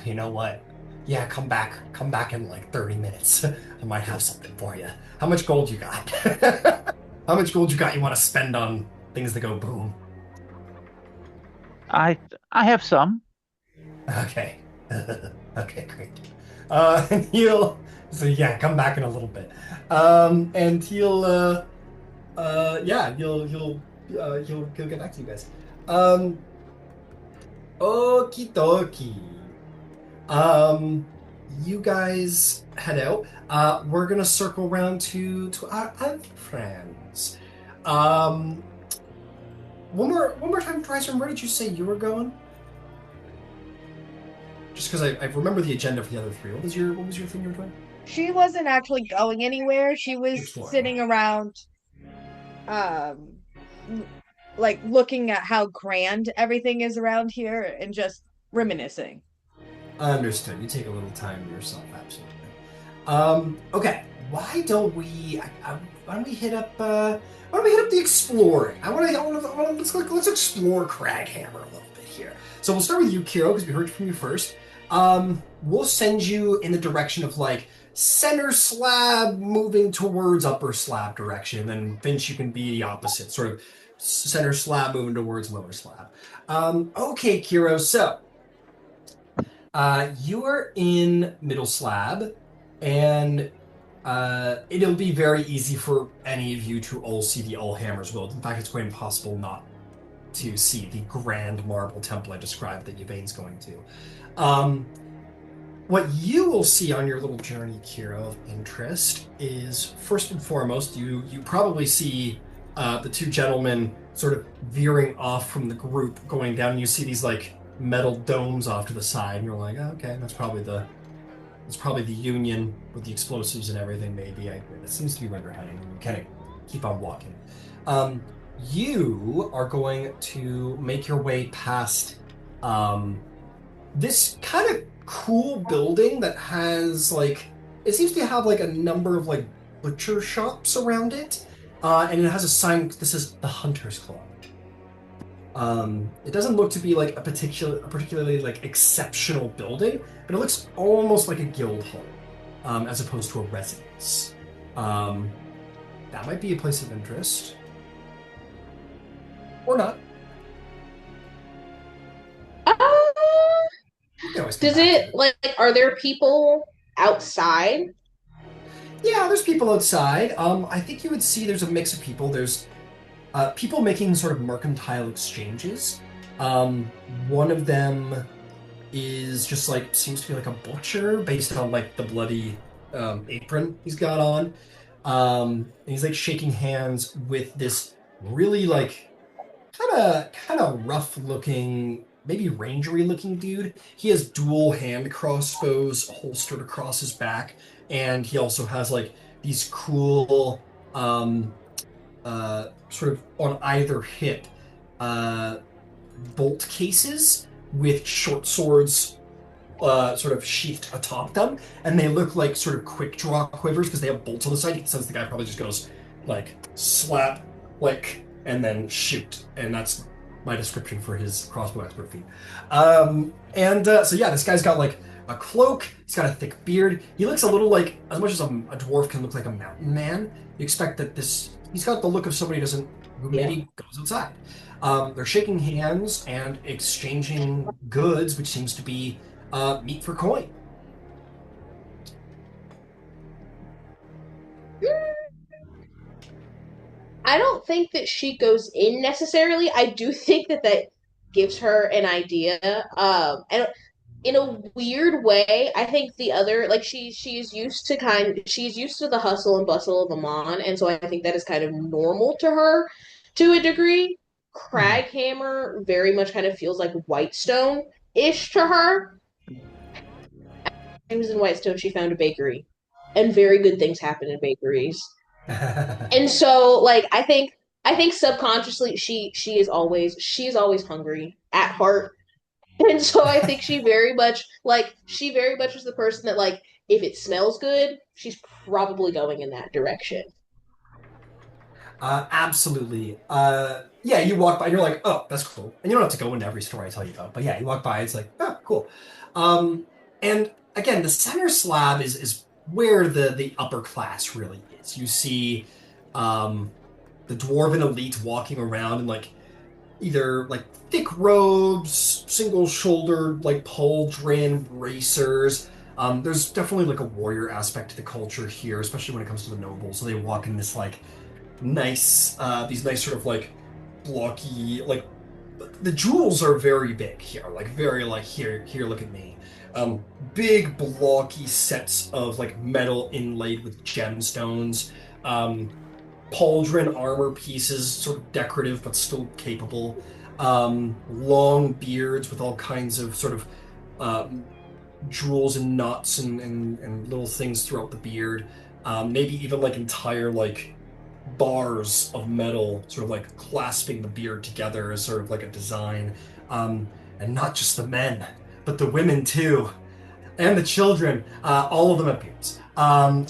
you know what? Yeah, come back in like 30 minutes. I might have something for you. How much gold you got? How much gold you got you want to spend on things that go boom? I have some. Okay. Okay, great. And he'll come back in a little bit. And he'll get back to you guys. Okie dokie. You guys head out. We're gonna circle around to our other friends. One more time, Dryser, where did you say you were going? Just because I remember the agenda for the other three. What was your thing you were doing? She wasn't actually going anywhere. She was Exploring. sitting around, like looking at how grand everything is around here and just reminiscing. Understood. You take a little time to yourself, absolutely. Okay. Why don't we hit up the exploring? Let's explore Kraghammer a little bit here. So we'll start with you, Kiro, because we heard from you first. We'll send you in the direction of like center slab moving towards upper slab direction, and then Finch, you can be the opposite, sort of center slab moving towards lower slab. Okay, Kiro, so you are in middle slab, and it'll be very easy for any of you to all see the Allhammer's Will. In fact, it's quite impossible not to see the grand marble temple I described that Yvain's going to. What you will see on your little journey, Kira, of interest is, first and foremost, you probably see the two gentlemen sort of veering off from the group, going down, and you see these like metal domes off to the side, and you're like, oh, okay, that's probably the Union with the explosives and everything, maybe. It seems to be where they're heading, and you kind of keep on walking. You are going to make your way past this kind of cool building that has like, it seems to have like a number of like butcher shops around it, and it has a sign that says the Hunters Club. It doesn't look to be like a particularly like exceptional building, but it looks almost like a guild hall, as opposed to a residence. That might be a place of interest. Or not. Does it, like, are there people outside? Yeah, there's people outside. I think you would see there's a mix of people. There's people making sort of mercantile exchanges. One of them is just like, seems to be like a butcher based on like the bloody apron he's got on. And he's like shaking hands with this really like kind of rough looking, maybe rangery looking dude. He has dual hand crossbows holstered across his back, and he also has like these cool sort of on either hip bolt cases with short swords sort of sheathed atop them, and they look like sort of quick draw quivers because they have bolts on the side. Since the guy probably just goes like slap, like, and then shoot, and that's my description for his crossbow expert feat. So yeah, this guy's got like a cloak. He's got a thick beard. He looks a little like, as much as a dwarf can look like a mountain man, you expect that he's got the look of somebody who maybe goes outside. They're shaking hands and exchanging goods, which seems to be meat for coin. I don't think that she goes in necessarily. I do think that that gives her an idea. And in a weird way, I think the other like she's used to the hustle and bustle of Amon, and so I think that is kind of normal to her to a degree. Kraghammer very much kind of feels like Whitestone ish to her. She was in Whitestone, she found a bakery, and very good things happen in bakeries. And so, like, I think subconsciously she is always hungry at heart. And so I think she very much is the person that like if it smells good, she's probably going in that direction. Absolutely. Yeah, you walk by and you're like, oh, that's cool. And you don't have to go into every story I tell you about, but yeah, you walk by, it's like, oh, cool. And again, the center slab is where the upper class really is. You see the dwarven elite walking around in like either like thick robes, single shouldered like pauldron bracers. There's definitely like a warrior aspect to the culture here, especially when it comes to the nobles. So they walk in this like nice, these nice sort of like blocky, like the jewels are very big here, like very like here, look at me. Big blocky sets of like metal inlaid with gemstones. Pauldron armor pieces, sort of decorative but still capable. Long beards with all kinds of sort of jewels and knots and little things throughout the beard. Maybe even like entire like bars of metal sort of like clasping the beard together as sort of like a design. And not just the men, but the women too. And the children, all of them have beards.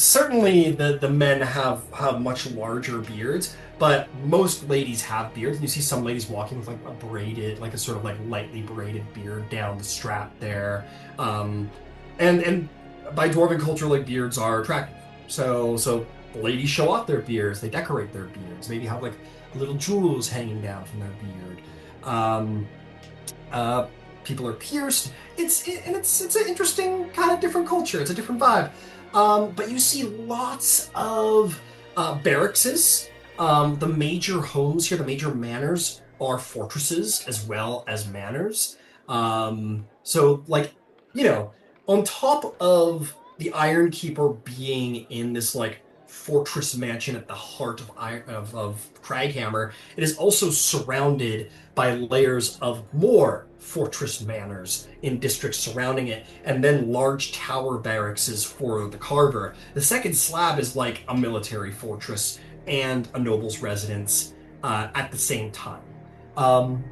Certainly the men have much larger beards, but most ladies have beards. And you see some ladies walking with like a braided, like a sort of like lightly braided beard down the strap there. And by dwarven culture, like beards are attractive. So ladies show off their beards, they decorate their beards, maybe have like little jewels hanging down from their beard. People are pierced. It's an interesting kind of different culture. It's a different vibe. But you see lots of barrackses. The major homes here, the major manors, are fortresses as well as manors. So, like, on top of the Iron Keeper being in this like fortress mansion at the heart of Kraghammer, it is also surrounded by layers of more fortress manors in districts surrounding it, and then large tower barracks for the carver. The second slab is like a military fortress and a noble's residence at the same time.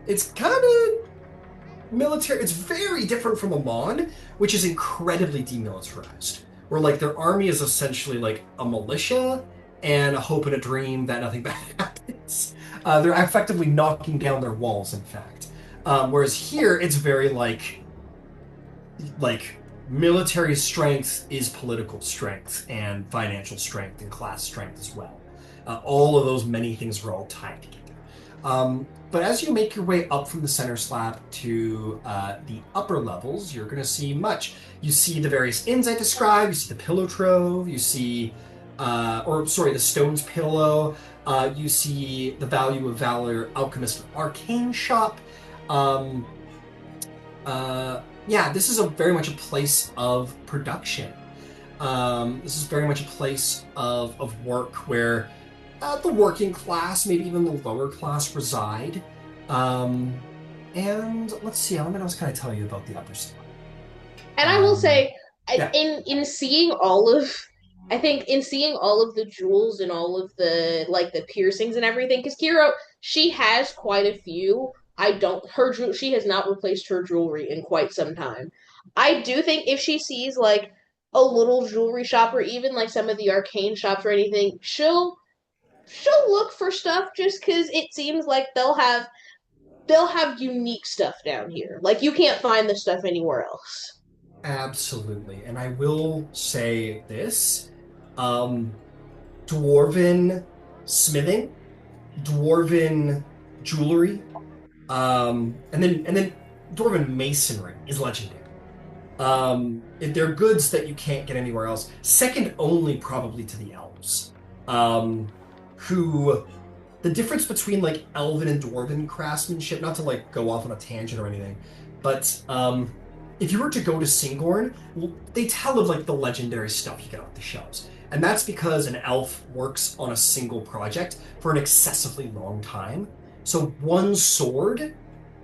It's kind of military. It's very different from Amon, which is incredibly demilitarized, where like their army is essentially like a militia and a hope and a dream that nothing bad happens. They're effectively knocking down their walls, in fact. Whereas here, it's very like military strength is political strength and financial strength and class strength as well. All of those many things are all tied together. But as you make your way up from the center slab to the upper levels, you're going to see much. You see the various inns I described. You see the pillow trove. You see, the stone's pillow. You see the Value of Valor Alchemist Arcane Shop. This is very much a place of production. This is very much a place of work where the working class, maybe even the lower class, reside. And let's see, what else can I tell you about the upper side? And I will say, yeah. in seeing all of, I think in seeing all of the jewels and all of the like the piercings and everything, because Kiro, she has quite a few. She has not replaced her jewelry in quite some time. I do think if she sees like a little jewelry shop or even like some of the arcane shops or anything, she'll look for stuff just because it seems like they'll have unique stuff down here. Like you can't find this stuff anywhere else. Absolutely. And I will say this. Dwarven smithing, dwarven jewelry, and then dwarven masonry is legendary. They're goods that you can't get anywhere else. Second only probably to the elves, who the difference between like elven and dwarven craftsmanship, not to like go off on a tangent or anything, but if you were to go to Singorn, they tell of like the legendary stuff you get off the shelves. And that's because an elf works on a single project for an excessively long time. So one sword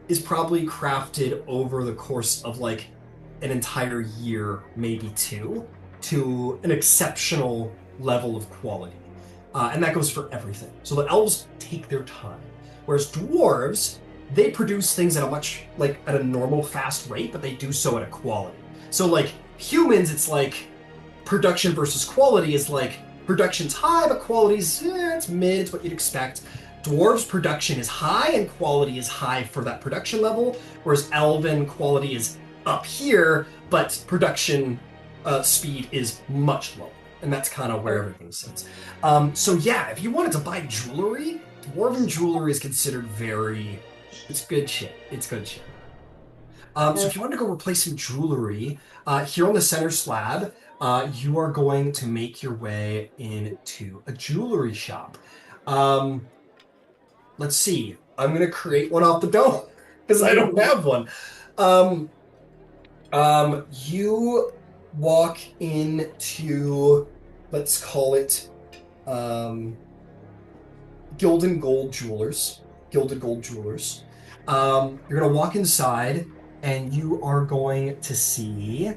is probably crafted over the course of like an entire year, maybe two, to an exceptional level of quality. And that goes for everything. So the elves take their time. Whereas dwarves, they produce things at a much, like, at a normal fast rate, but they do so at a quality. So, like, humans, it's like production versus quality is like production's high, but quality's, it's mid, it's what you'd expect. Dwarves' production is high and quality is high for that production level, whereas elven quality is up here, but production speed is much lower. And that's kind of where everything sits. So yeah, if you wanted to buy jewelry, dwarven jewelry is considered very... It's good shit. It's good shit. So if you want to go replace some jewelry, here on the center slab, you are going to make your way into a jewelry shop. Let's see. I'm going to create one off the dome because I don't have one. You walk into, let's call it, Gilded Gold Jewelers. You're going to walk inside, and you are going to see...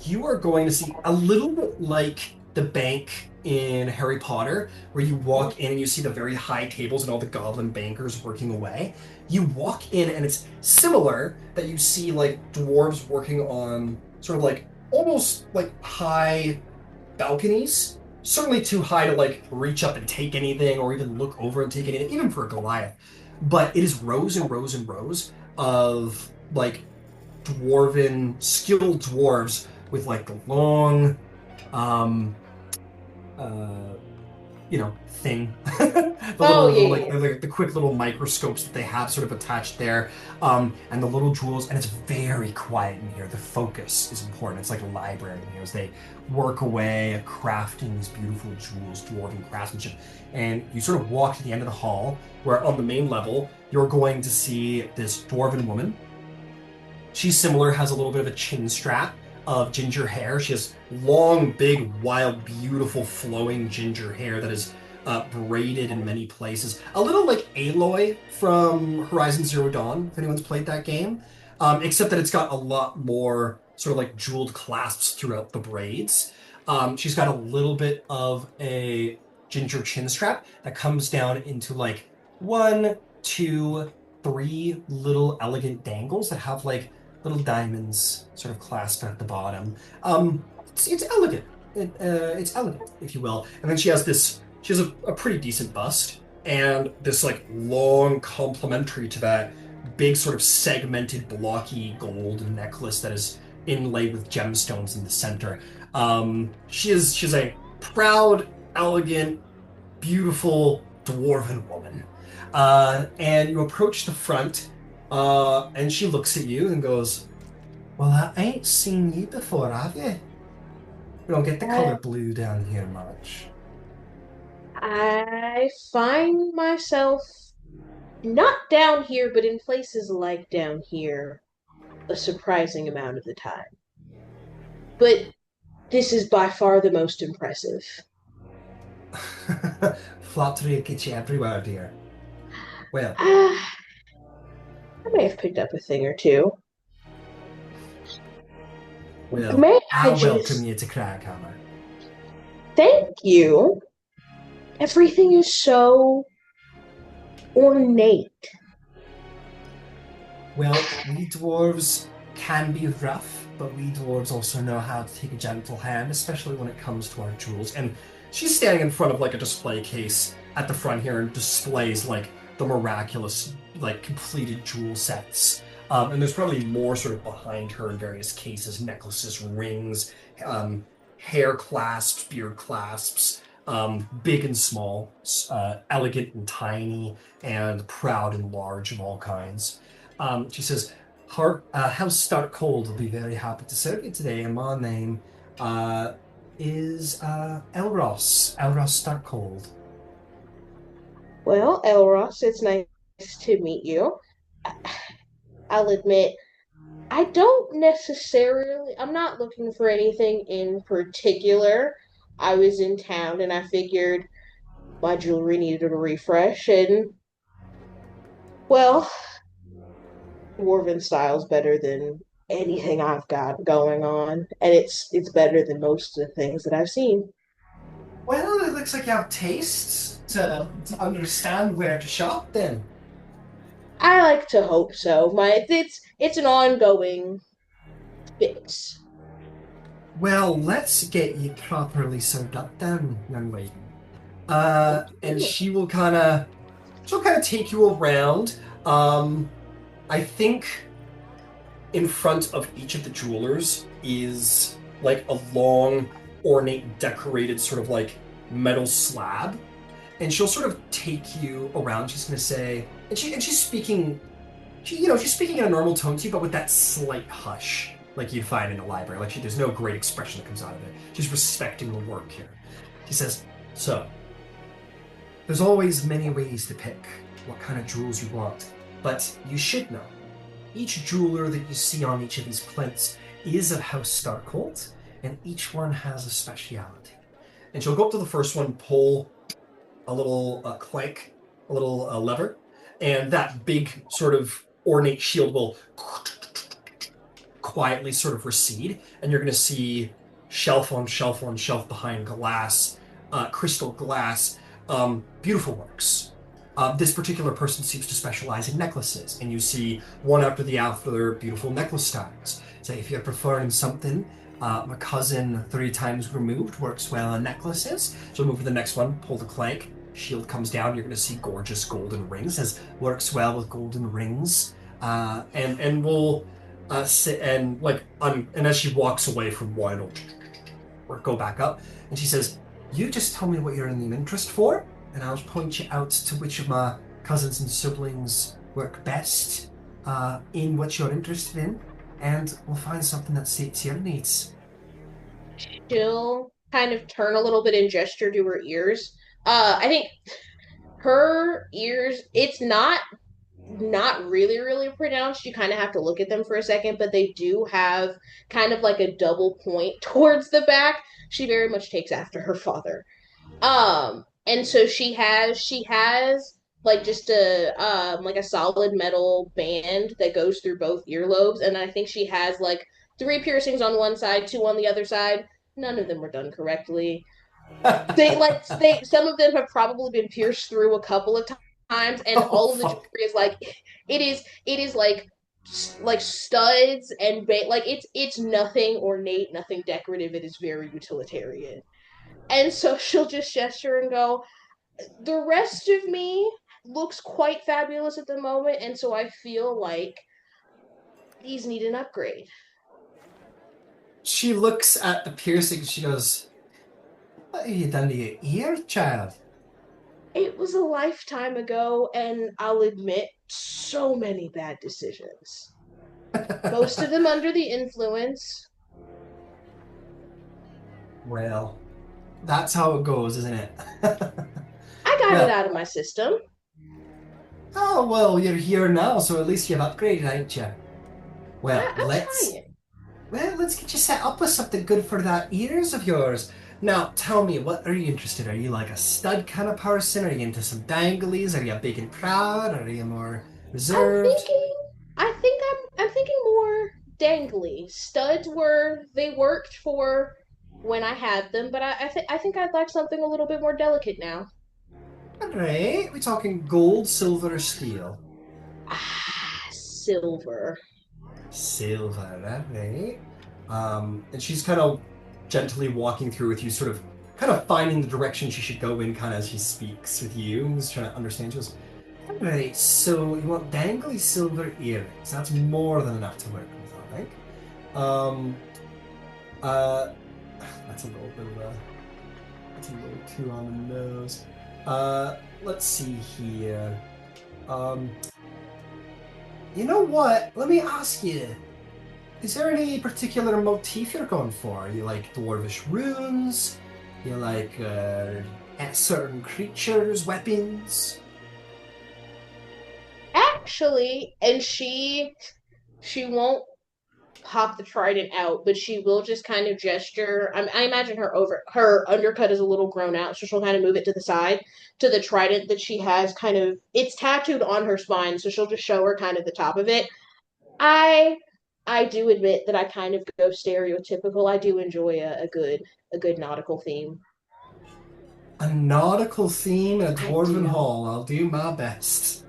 you are going to see a little bit like the bank in Harry Potter, where you walk in and you see the very high tables and all the goblin bankers working away. You walk in, and it's similar that you see like dwarves working on sort of like almost like high balconies. Certainly too high to like reach up and take anything or even look over and take anything, even for a Goliath. But it is rows and rows and rows of like skilled dwarves with like the long, thing. The quick little microscopes that they have sort of attached there, and the little jewels, and it's very quiet in here. The focus is important. It's like a library in here as they work away at crafting these beautiful jewels, dwarven craftsmanship. And you sort of walk to the end of the hall, where on the main level, you're going to see this dwarven woman. She's similar, has a little bit of a chin strap of ginger hair. She has long, big, wild, beautiful, flowing ginger hair that is braided in many places. A little like Aloy from Horizon Zero Dawn, if anyone's played that game. Except that it's got a lot more sort of like jeweled clasps throughout the braids. She's got a little bit of a ginger chin strap that comes down into like 1, 2, 3 little elegant dangles that have like little diamonds sort of clasped at the bottom. It's elegant. It's elegant, if you will. And then she has a pretty decent bust, and this like long complementary to that big sort of segmented blocky gold necklace that is inlaid with gemstones in the center. She's a proud, elegant, beautiful dwarven woman. And you approach the front, and she looks at you and goes, "Well, I ain't seen you before, have you? We don't get the color blue down here much." I find myself not down here, but in places like down here a surprising amount of the time. But this is by far the most impressive. Flattery gets you everywhere, dear. Well, I may have picked up a thing or two. well, May I I'll just... welcome you to Kraghammer. Thank you. Everything is so ornate. Well, we dwarves can be rough, but we dwarves also know how to take a gentle hand, especially when it comes to our jewels. And she's standing in front of like a display case at the front here and displays like the miraculous, like completed jewel sets. And there's probably more sort of behind her in various cases, necklaces, rings, hair clasps, beard clasps, big and small, elegant and tiny, and proud and large of all kinds. She says, House Stark Cold will be very happy to serve you today in my name. is Elros Starkcold. Well, Elros, it's nice to meet you. I'll admit, I'm not looking for anything in particular. I was in town and I figured my jewelry needed a refresh, and, well, Dwarven style's better than anything I've got going on, and it's better than most of the things that I've seen. Well, it looks like you have taste to understand where to shop then. I like to hope so. It's an ongoing fix. Well, let's get you properly served up then, young lady. And she'll kind of take you around. I think in front of each of the jewelers is like a long, ornate, decorated sort of like metal slab, and she'll sort of take you around. She's going to say, and she's speaking, she's speaking in a normal tone to you, but with that slight hush, like you'd find in a library. Like there's no great expression that comes out of it. She's respecting the work here. She says, "So, there's always many ways to pick what kind of jewels you want, but you should know, each jeweler that you see on each of these plinths is of House Starkcold, and each one has a speciality." And she'll go up to the first one, pull a little clank, a little lever, and that big sort of ornate shield will quietly sort of recede, and you're going to see shelf on shelf on shelf behind glass, crystal glass, beautiful works. This particular person seems to specialize in necklaces, and you see one after the other beautiful necklace styles. So if you're preferring something, my cousin 3 times removed works well on necklaces. So move to the next one, pull the clank, shield comes down, you're going to see gorgeous golden rings, as works well with golden rings. And we'll sit and and as she walks away from one, it'll go back up, and she says, "You just tell me what you're in the interest for, and I'll point you out to which of my cousins and siblings work best in what you're interested in, and we'll find something that suits your needs." She'll kind of turn a little bit and gesture to her ears. I think her ears, it's not really really pronounced. You kind of have to look at them for a second, but they do have kind of like a double point towards the back. She very much takes after her father. And so she has like just a solid metal band that goes through both earlobes, and I think she has like 3 piercings on one side, 2 on the other side. None of them were done correctly. They some of them have probably been pierced through a couple of times, and all of the jewelry is like it is like studs and like it's nothing ornate, nothing decorative. It is very utilitarian. And so she'll just gesture and go, "The rest of me looks quite fabulous at the moment, and so I feel like these need an upgrade." She looks at the piercing, she goes, "What have you done to your ear, child?" It was a lifetime ago, and I'll admit, so many bad decisions. Most of them under the influence. Well, that's how it goes, isn't it? I got it out of my system. Oh, well, you're here now, so at least you've upgraded, ain't you? Well, I'm let's trying. let's get you set up with something good for that ears of yours. Now, tell me, what are you interested in? Are you like a stud kind of person? Are you into some danglies? Are you big and proud? Are you more reserved? I'm thinking more dangly. Studs they worked for when I had them, but I think I'd like something a little bit more delicate now. Alright, we talking gold, silver, or steel? Silver. Silver, alright. And she's kind of gently walking through with you, sort of kind of finding the direction she should go in kind of as she speaks with you, and just trying to understand. She goes, "Alright, so you want dangly silver earrings. That's more than enough to work with, I think. That's a little bit of that's a little too on the nose. Let's see here. You know what? Let me ask you. Is there any particular motif you're going for? You like dwarvish runes? You like certain creatures, weapons? Actually, and she won't pop the trident out, but she will just kind of gesture. I imagine her undercut is a little grown out, so she'll kind of move it to the side to the trident that she has. Kind of, it's tattooed on her spine, so she'll just show her kind of the top of it. I do admit that I kind of go stereotypical. I do enjoy a good nautical theme. A nautical theme in a dwarven hall. I'll do my best.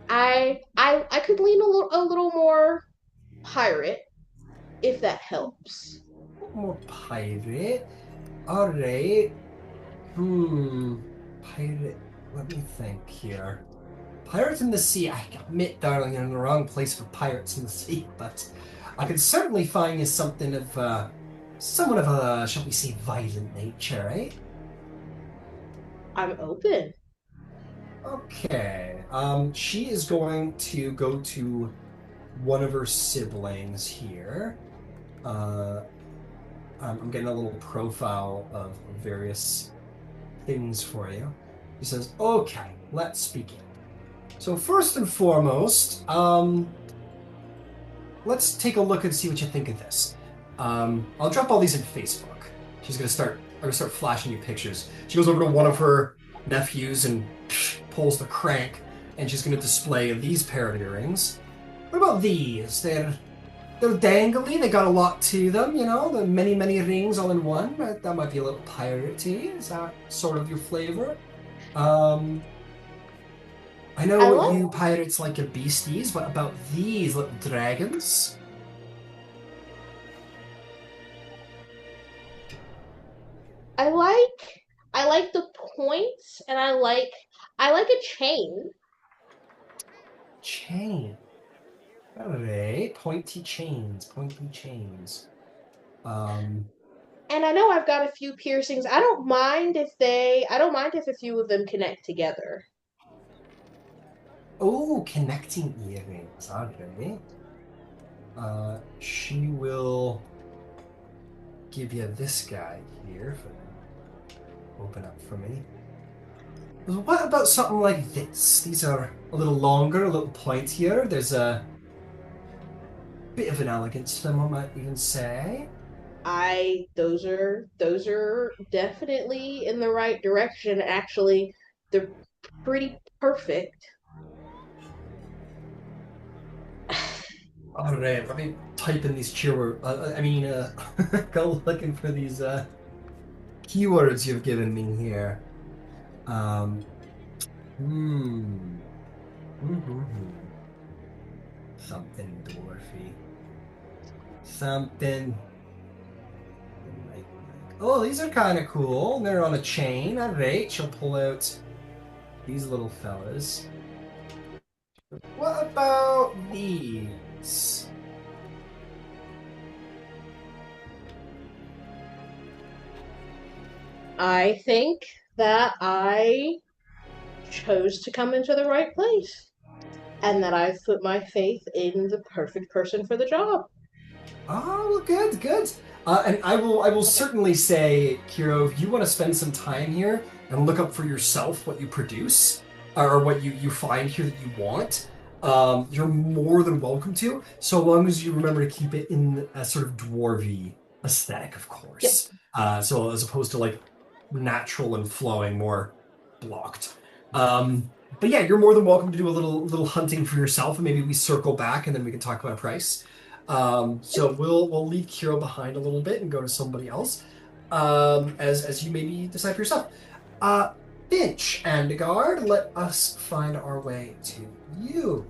I could lean a little more pirate, if that helps. More pirate. Alright. Pirate. Let me think here. Pirates in the sea. I admit, darling, you're in the wrong place for pirates in the sea, but I could certainly find you something of, somewhat of a, shall we say, violent nature, right? I'm open. Okay. She is going to go to one of her siblings here. I'm getting a little profile of various things for you. He says, okay, let's begin. So first and foremost, let's take a look and see what you think of this. I'll drop all these in Facebook. I'm gonna start flashing you pictures. She goes over to one of her nephews and pulls the crank, and she's gonna display these pair of earrings. What about these? They're dangly, they got a lot to them, you know, the many rings all in one. That might be a little piratey. Is that sort of your flavor? I know you pirates like your beasties. What about these little dragons? I like the points, and I like a chain. Chain. Alright, pointy chains. And I know I've got a few piercings. I don't mind if a few of them connect together. Oh, connecting earrings. Alright. She will give you this guy here. Open up for me. What about something like this? These are a little longer, a little pointier. There's a bit of an elegance to them, I might even say. Those are definitely in the right direction. Actually, they're pretty perfect. All right, let me type in these keyword. Go looking for these keywords you've given me here. Something dwarfy. Something. Oh, these are kind of cool. They're on a chain. All right, she'll pull out these little fellas. What about these? I think that I chose to come into the right place, and that I've put my faith in the perfect person for the job. Oh, well, good. And I will certainly say, Kiro, if you want to spend some time here and look up for yourself what you produce, or what you find here that you want, you're more than welcome to, so long as you remember to keep it in a sort of dwarvy aesthetic, of course. Yep. So as opposed to like natural and flowing, more blocked. But yeah, you're more than welcome to do a little hunting for yourself, and maybe we circle back and then we can talk about price. So we'll leave Kiro behind a little bit and go to somebody else, as you maybe decide for yourself. Finch and Guard, let us find our way to you.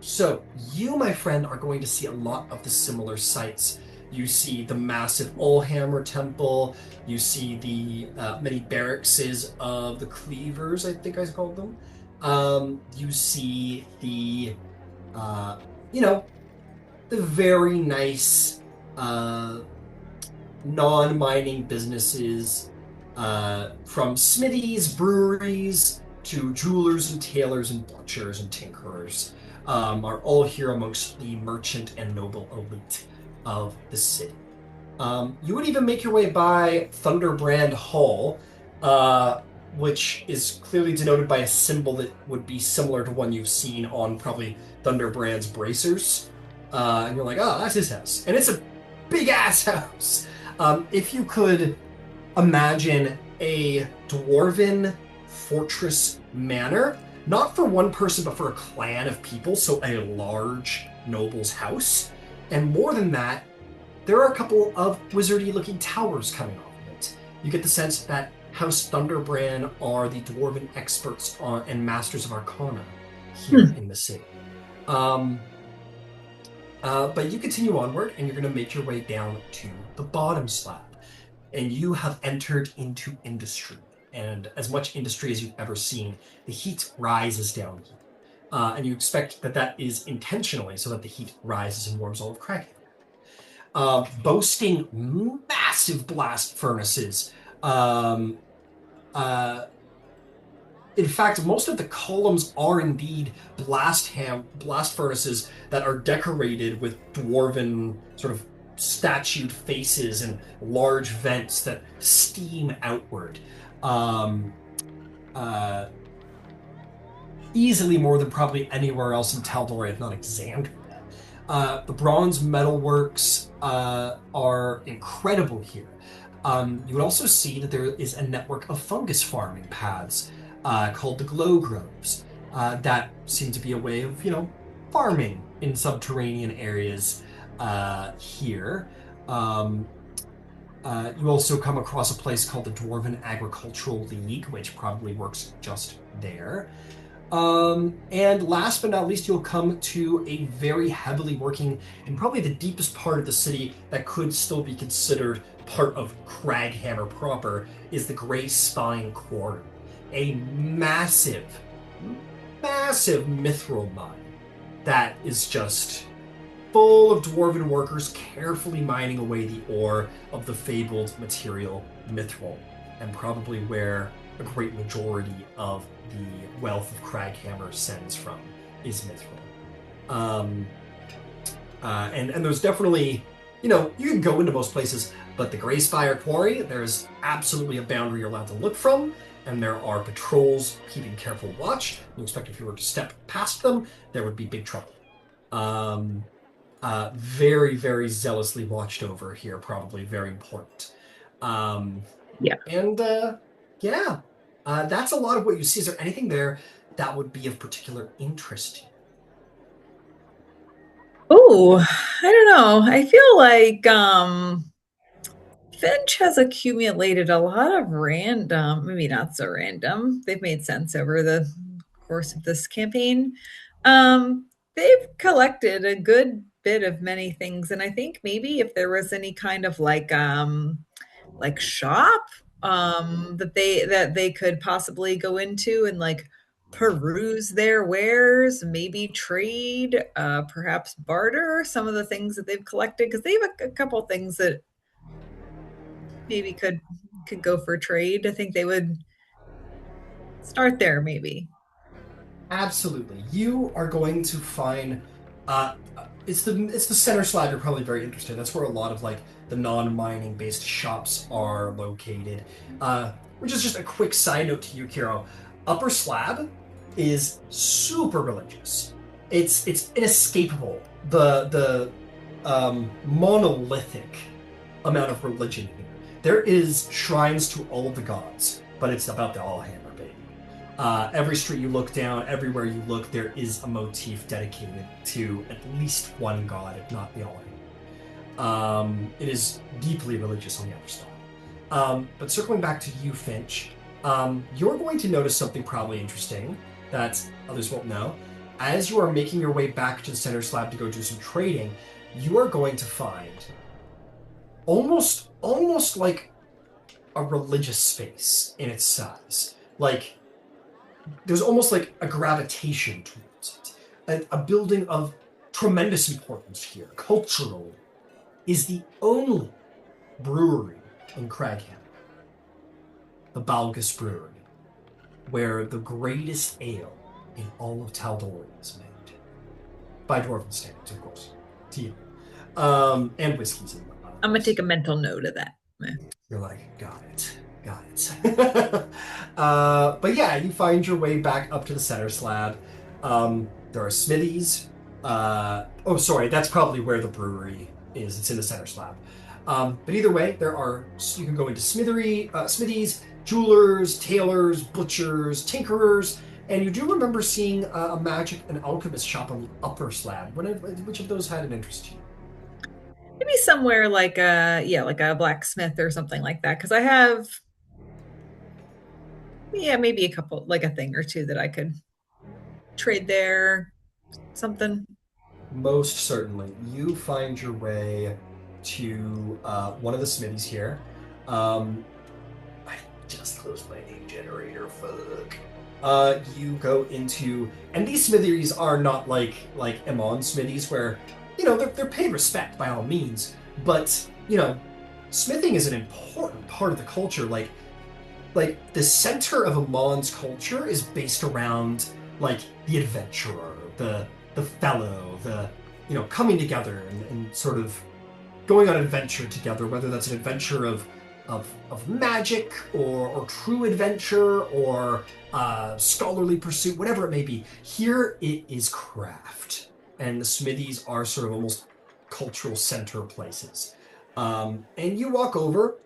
So you, my friend, are going to see a lot of the similar sights. You see the massive Allhammer Temple. You see the many barracks of the Cleavers, I think I called them. You see the, the very nice non-mining businesses, from smithies, breweries, to jewelers and tailors and butchers and tinkerers. are all here amongst the merchant and noble elite of the city. You would even make your way by Thunderbrand Hall, which is clearly denoted by a symbol that would be similar to one you've seen on probably Thunderbrand's bracers. And you're like, oh, that's his house. And it's a big-ass house. If you could imagine a dwarven fortress manor, not for one person, but for a clan of people, so a large noble's house. And more than that, there are a couple of wizardy-looking towers coming off of it. You get the sense that House Thunderbrand are the dwarven experts and masters of Arcana here in the city. But you continue onward, and you're going to make your way down to the bottom slab. And you have entered into industry. And as much industry as you've ever seen, the heat rises down here. And you expect that that is intentionally so that the heat rises and warms all of Kraghammer. Boasting massive blast furnaces. In fact, most of the columns are indeed blast furnaces that are decorated with dwarven sort of statued faces and large vents that steam outward. Easily more than probably anywhere else in Tal'Dorei, if not Exandria. The bronze metalworks are incredible here. You would also see that there is a network of fungus farming paths called the glow groves that seem to be a way of, farming in subterranean areas here. You also come across a place called the Dwarven Agricultural League, which probably works just there. And last but not least, you'll come to a very heavily working and probably the deepest part of the city that could still be considered part of Kraghammer proper, is the Grey Spine Quarry. A massive mithril mine that is just full of dwarven workers carefully mining away the ore of the fabled material mithril, and probably where a great majority of the wealth of Kraghammer sends from is mithril. And there's definitely, you can go into most places, but the Grey Spire Quarry, there's absolutely a boundary you're allowed to look from, and there are patrols keeping careful watch. You expect if you were to step past them, there would be big trouble. Very, very zealously watched over here, probably very important. That's a lot of what you see. Is there anything there that would be of particular interest to you? Oh, I don't know. I feel like Finch has accumulated a lot of random, maybe not so random. They've made sense over the course of this campaign. They've collected a good bit of many things, and I think maybe if there was any kind of like shop that they could possibly go into and like peruse their wares, maybe trade, perhaps barter some of the things that they've collected, because they have a couple things that maybe could go for trade. I think they would start there, maybe. Absolutely. You are going to find it's the center slab. You're probably very interested. That's where a lot of like the non-mining based shops are located. Which is just a quick side note to you, Kiro. Upper slab is super religious. It's inescapable. The monolithic amount of religion here. There is shrines to all of the gods, but it's about the Allhammer, baby. Every street you look down, everywhere you look, there is a motif dedicated to at least one god, if not the Allhammer. It is deeply religious on the other side. But circling back to you, Finch, you're going to notice something probably interesting that others won't know. As you are making your way back to the center slab to go do some trading, you are going to find almost like a religious space in its size. Like, there's almost like a gravitation towards it. A building of tremendous importance here, culturally, is the only brewery in Kraghammer. The Balgus Brewery, where the greatest ale in all of Tal'Dorei is made. by dwarven standards, of course. To you. And whiskeys and whatnot. I'm gonna take a mental note of that. You're like, got it. But yeah, you find your way back up to the center slab. There are smithies. Sorry, that's probably where the brewery is. It's in the center slab. But either way, you can go into smithies, jewelers, tailors, butchers, tinkerers, and you do remember seeing a magic and alchemist shop on the upper slab. Which of those had an interest to you? Maybe somewhere like a blacksmith or something like that. Because I have, maybe a couple, like a thing or two that I could trade there. Something. Most certainly. You find your way to one of the smithies here. I just closed my name generator. Fuck. You go into, and these smithies are not like Emon smithies where, they're paid respect by all means, but smithing is an important part of the culture. Like the center of Emon's culture is based around the adventurer, the fellow, coming together and sort of going on adventure together, whether that's an adventure of magic or true adventure or scholarly pursuit, whatever it may be. Here it is craft, and the smithies are sort of almost cultural center places. And you walk over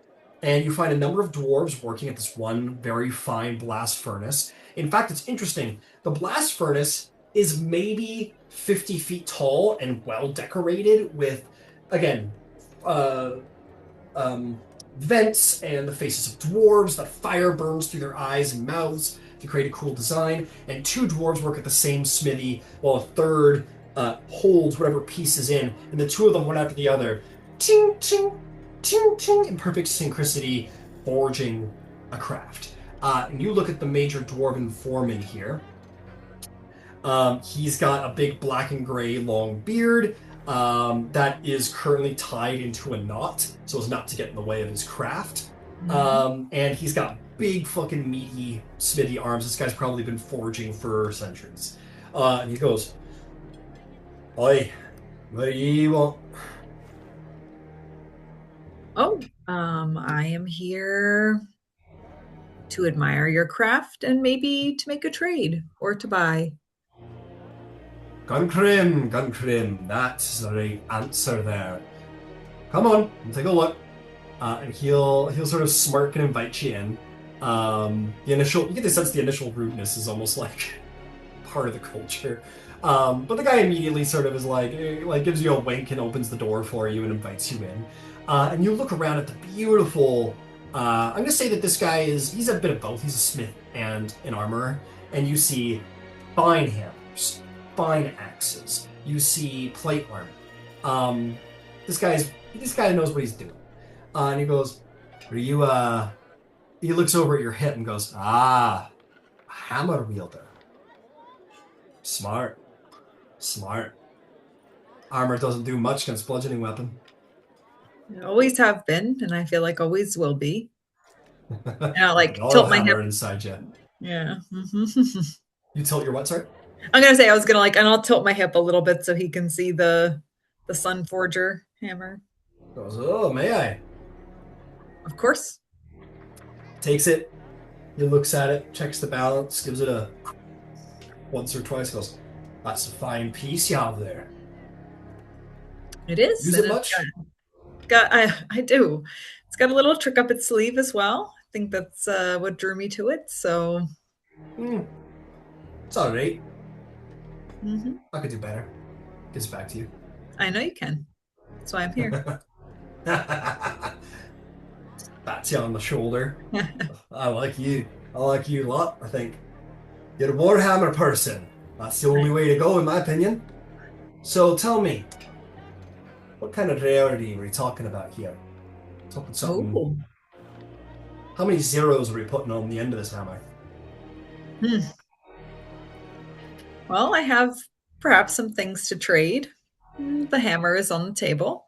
and you find a number of dwarves working at this one very fine blast furnace. In fact, it's interesting. The blast furnace is maybe 50 feet tall and well decorated with, again, vents and the faces of dwarves. That fire burns through their eyes and mouths to create a cool design. And two dwarves work at the same smithy while a third holds whatever piece is in. And the two of them, one after the other, ting, ting, ting, ting, in perfect synchronicity, forging a craft. And you look at the major dwarven foreman here. He's got a big black and gray long beard that is currently tied into a knot so as not to get in the way of his craft. And he's got big fucking meaty smithy arms. This guy's probably been forging for centuries. And he goes, "Oi, what do you want?" Oh, I am here to admire your craft and maybe to make a trade or to buy. Guncrim. That's the right answer there. Come on, take a look. And he'll sort of smirk and invite you in. You get the sense the initial rudeness is almost like part of the culture. But the guy immediately sort of is like gives you a wink and opens the door for you and invites you in. And you look around at the beautiful. I'm going to say that this guy he's a bit of both. He's a smith and an armorer. And you see fine hammers, fine axes. You see plate armor. This guy knows what he's doing. And he goes, he looks over at your hip and goes, a hammer wielder. Smart. Armor doesn't do much against bludgeoning weapon. Always have been, and I feel like always will be. And I'll tilt my hip inside you. Yeah. You tilt your what, sorry? I'm gonna say and I'll tilt my hip a little bit so he can see the Sun Forger hammer. Goes, "Oh, may I?" Of course. Takes it. He looks at it, checks the balance, gives it a once or twice. Goes, "That's a fine piece you have there." It is. Use it much? I do. It's got a little trick up its sleeve as well. I think that's what drew me to it. So it's all right. Mm-hmm. I could do better. Gets back to you. I know you can. That's why I'm here. Pats you on the shoulder. I like you a lot. I think you're a Warhammer person. That's the only way to go, in my opinion. So tell me, what kind of rarity are we talking about here? Talking something. Oh. How many zeros are we putting on the end of this hammer? Well, I have perhaps some things to trade. The hammer is on the table.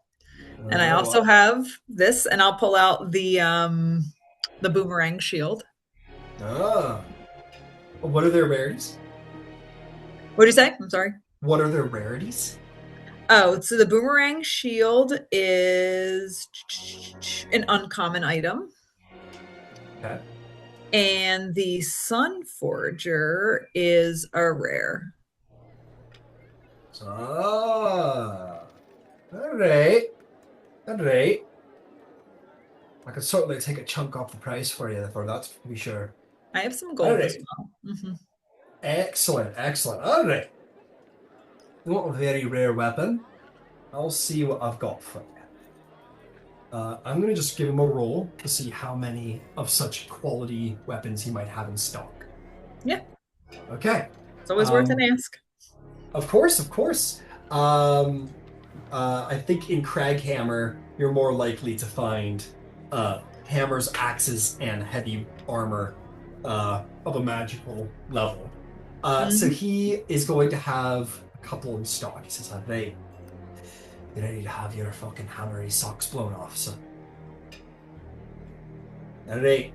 And I also have this, and I'll pull out the boomerang shield. What are their rarities? What did you say? I'm sorry. What are their rarities? Oh, so the boomerang shield is an uncommon item. Okay. And the Sun Forger is a rare. All right. All right. I could certainly take a chunk off the price for you for that, to be sure. I have some gold as Alright. well. Mm-hmm. Excellent, excellent. All right. You want a very rare weapon? I'll see what I've got for you. I'm going to just give him a roll to see how many of such quality weapons he might have in stock. Yeah. Okay. It's always worth an ask. Of course, of course. I think in Kraghammer, you're more likely to find hammers, axes, and heavy armor of a magical level. So he is going to have a couple in stock. He says, "Hey, you ready to have your fucking hammery socks blown off, son? Alright,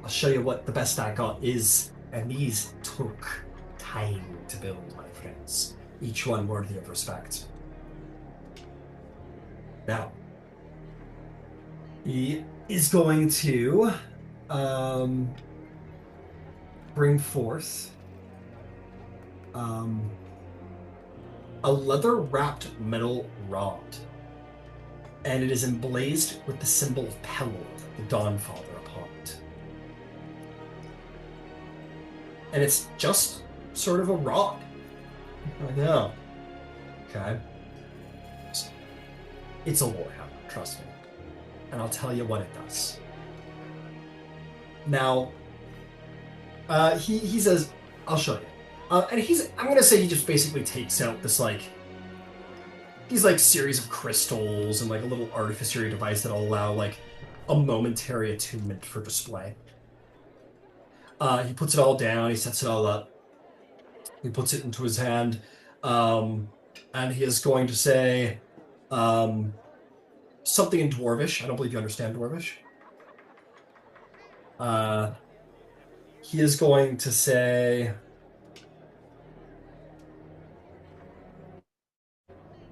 I'll show you what the best I got is, and these took time to build, my friends. Each one worthy of respect. Now, he is going to bring forth a leather-wrapped metal rod, and it is emblazed with the symbol of Pelor, the Dawnfather, upon it. And it's just sort of a rod. I know. Okay. It's a warhammer, trust me. And I'll tell you what it does. Now, he says, I'll show you. And I'm gonna say he just basically takes out this, these series of crystals and a little artificery device that'll allow a momentary attunement for display. He puts it all down, he sets it all up, he puts it into his hand, and he is going to say something in Dwarvish. I don't believe you understand Dwarvish. He is going to say...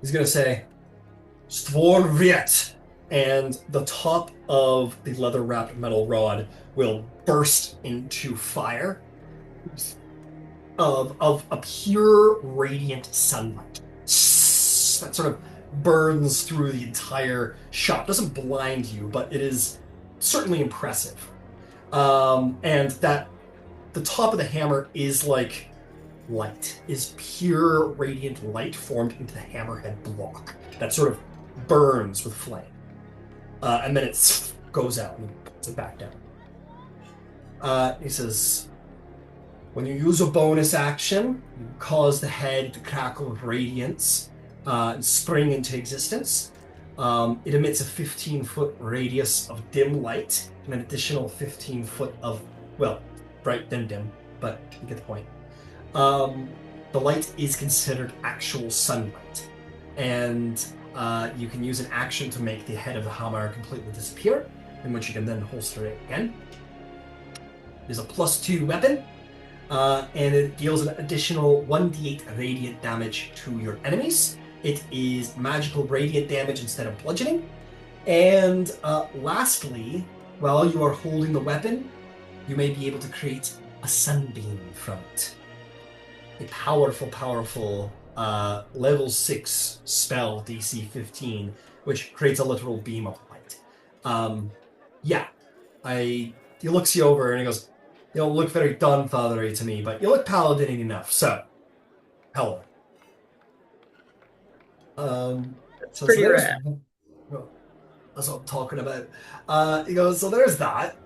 He's going to say, Stvorviet, and the top of the leather-wrapped metal rod will burst into fire of a pure radiant sunlight that sort of burns through the entire shop. Doesn't blind you, but it is certainly impressive. And that the top of the hammer is light, is pure radiant light formed into the hammerhead block that sort of burns with flame. And then it goes out and puts it back down. He says, when you use a bonus action, you cause the head to crackle with radiance and spring into existence. It emits a 15-foot radius of dim light and an additional 15-foot of, bright then dim, but you get the point. The light is considered actual sunlight, and you can use an action to make the head of the hammer completely disappear, in which you can then holster it again. It is a +2 weapon, and it deals an additional 1d8 radiant damage to your enemies. It is magical radiant damage instead of bludgeoning. And lastly, while you are holding the weapon, you may be able to create a sunbeam from it. A powerful level 6 spell, DC 15, which creates a literal beam of light. He looks you over and he goes, you don't look very Dawnfathery to me, but you look paladin enough, so hello. Pretty rad. That's what I'm talking about. He goes, so there's that.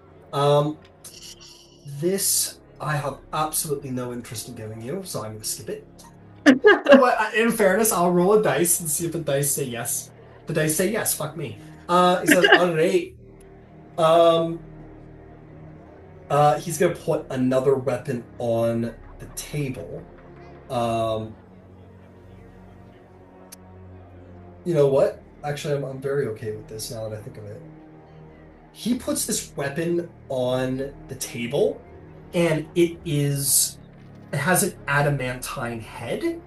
This I have absolutely no interest in giving you, so I'm going to skip it. But in fairness, I'll roll a dice and see if the dice say yes. The dice say yes, fuck me. He says, alright. He's going to put another weapon on the table. You know what? Actually, I'm very okay with this now that I think of it. He puts this weapon on the table, and it has an adamantine head,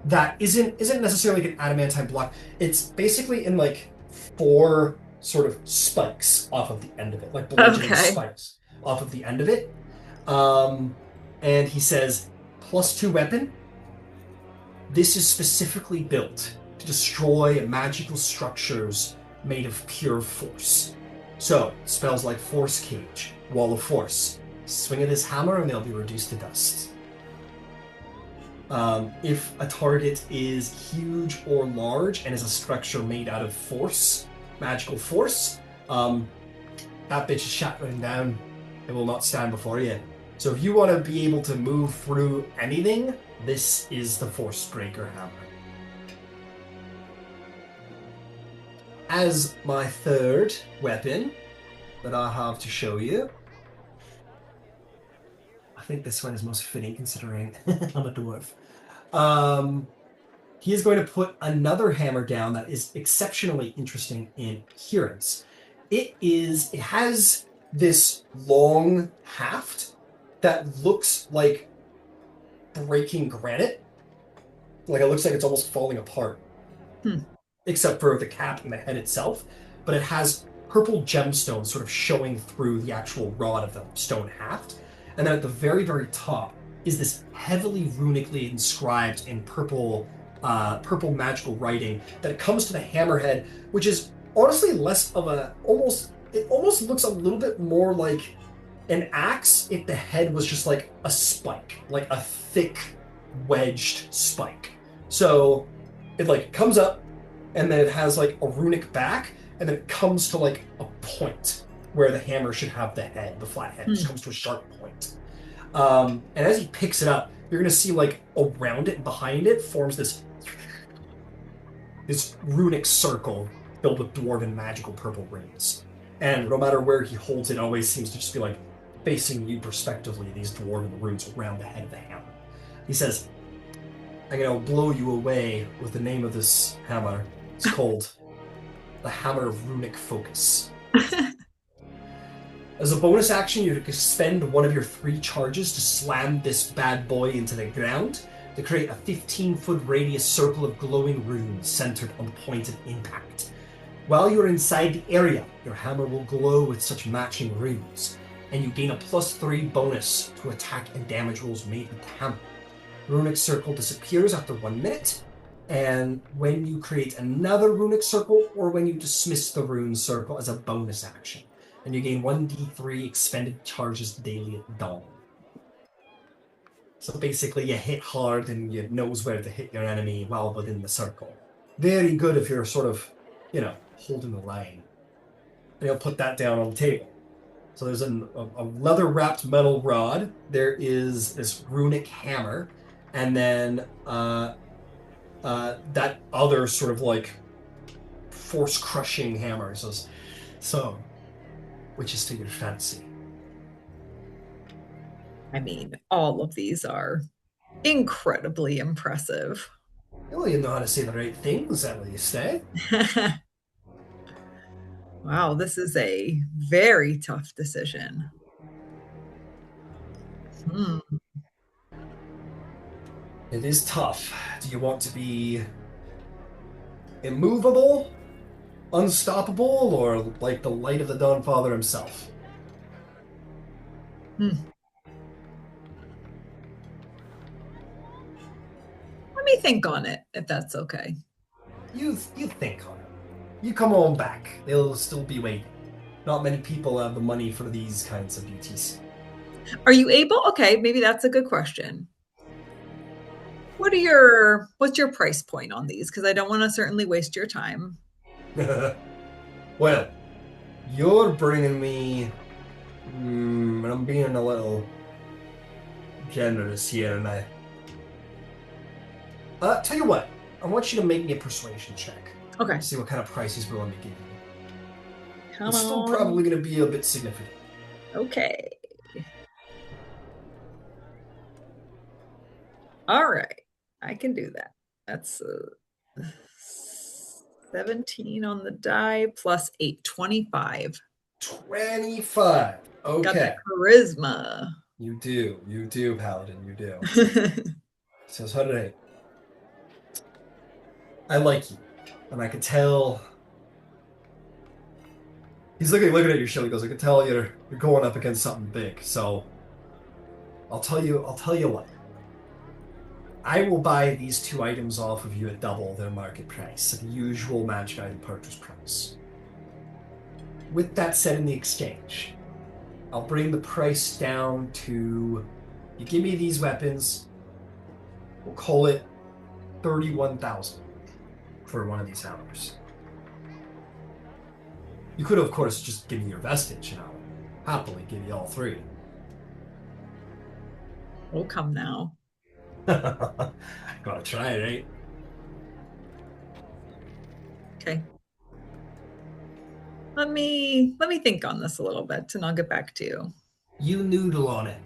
that isn't necessarily like an adamantine block. It's basically in like 4 sort of spikes off of the end of it, like bludgeoning spikes off of the end of it. And he says, +2 weapon. This is specifically built to destroy magical structures made of pure force. So, spells like Force Cage, Wall of Force. Swing of this hammer and they'll be reduced to dust. If a target is huge or large and is a structure made out of force, magical force, that bitch is shattering down. It will not stand before you. So if you want to be able to move through anything, this is the Force Breaker Hammer. As my third weapon that I have to show you, I think this one is most fitting considering I'm a dwarf. He is going to put another hammer down that is exceptionally interesting in appearance. It has this long haft that looks like breaking granite. Like it looks like it's almost falling apart. Except for the cap and the head itself. But it has purple gemstones sort of showing through the actual rod of the stone haft. And then at the very, very top is this heavily runically inscribed in purple magical writing that comes to the hammerhead, which is honestly less of it almost looks a little bit more like an axe if the head was just like a spike, like a thick wedged spike. So it like comes up and then it has like a runic back and then it comes to like a point where the hammer should have the head, the flat head, just comes to a sharp point. And as he picks it up, you're going to see like around it and behind it forms this runic circle filled with dwarven magical purple runes. And no matter where he holds it, it always seems to just be like facing you prospectively, these dwarven runes around the head of the hammer. He says, I'm going to blow you away with the name of this hammer. It's called the Hammer of Runic Focus. As a bonus action, you can spend one of your 3 charges to slam this bad boy into the ground to create a 15-foot radius circle of glowing runes centered on the point of impact. While you're inside the area, your hammer will glow with such matching runes, and you gain a +3 bonus to attack and damage rolls made with the hammer. Runic circle disappears after 1 minute, and when you create another runic circle, or when you dismiss the rune circle as a bonus action. And you gain 1d3 expended charges daily at dawn. So basically you hit hard and you knows where to hit your enemy while within the circle. Very good if you're sort of, holding the line. And you'll put that down on the table. So there's a leather-wrapped metal rod. There is this runic hammer. And then that other sort of like force-crushing hammer. So which is to your fancy? I mean, all of these are incredibly impressive. Well, you know how to say the right things, at least, eh? Wow, this is a very tough decision. It is tough. Do you want to be immovable, unstoppable, or like the light of the Dawnfather himself? Let me think on it, if that's okay. You think on it. You come on back. They'll still be waiting. Not many people have the money for these kinds of duties. Are you able? Okay, maybe that's a good question. What's your price point on these? Because I don't want to certainly waste your time. Well, you're bringing me, and I'm being a little generous here, and tell you what, I want you to make me a persuasion check. Okay. See what kind of price he's willing to give you. Come It's still on. probably going to be a bit significant. Okay. All right. I can do that. That's 17 on the die plus 8, 25. 25. Okay. Got the charisma. You do, Paladin, you do. Says 108. I like you, and I could tell. He's looking at your shield. He goes, I can tell you're going up against something big. So I'll tell you what. I will buy these 2 items off of you at double their market price, the usual magic item purchase price. With that said, in the exchange, I'll bring the price down to, you give me these weapons, we'll call it 31,000 for one of these hammers. You could, of course, just give me your vestige, and I'll happily give you all 3. We'll come now. Gotta try it, right? Okay. Let me think on this a little bit, and I'll get back to you. You noodle on it.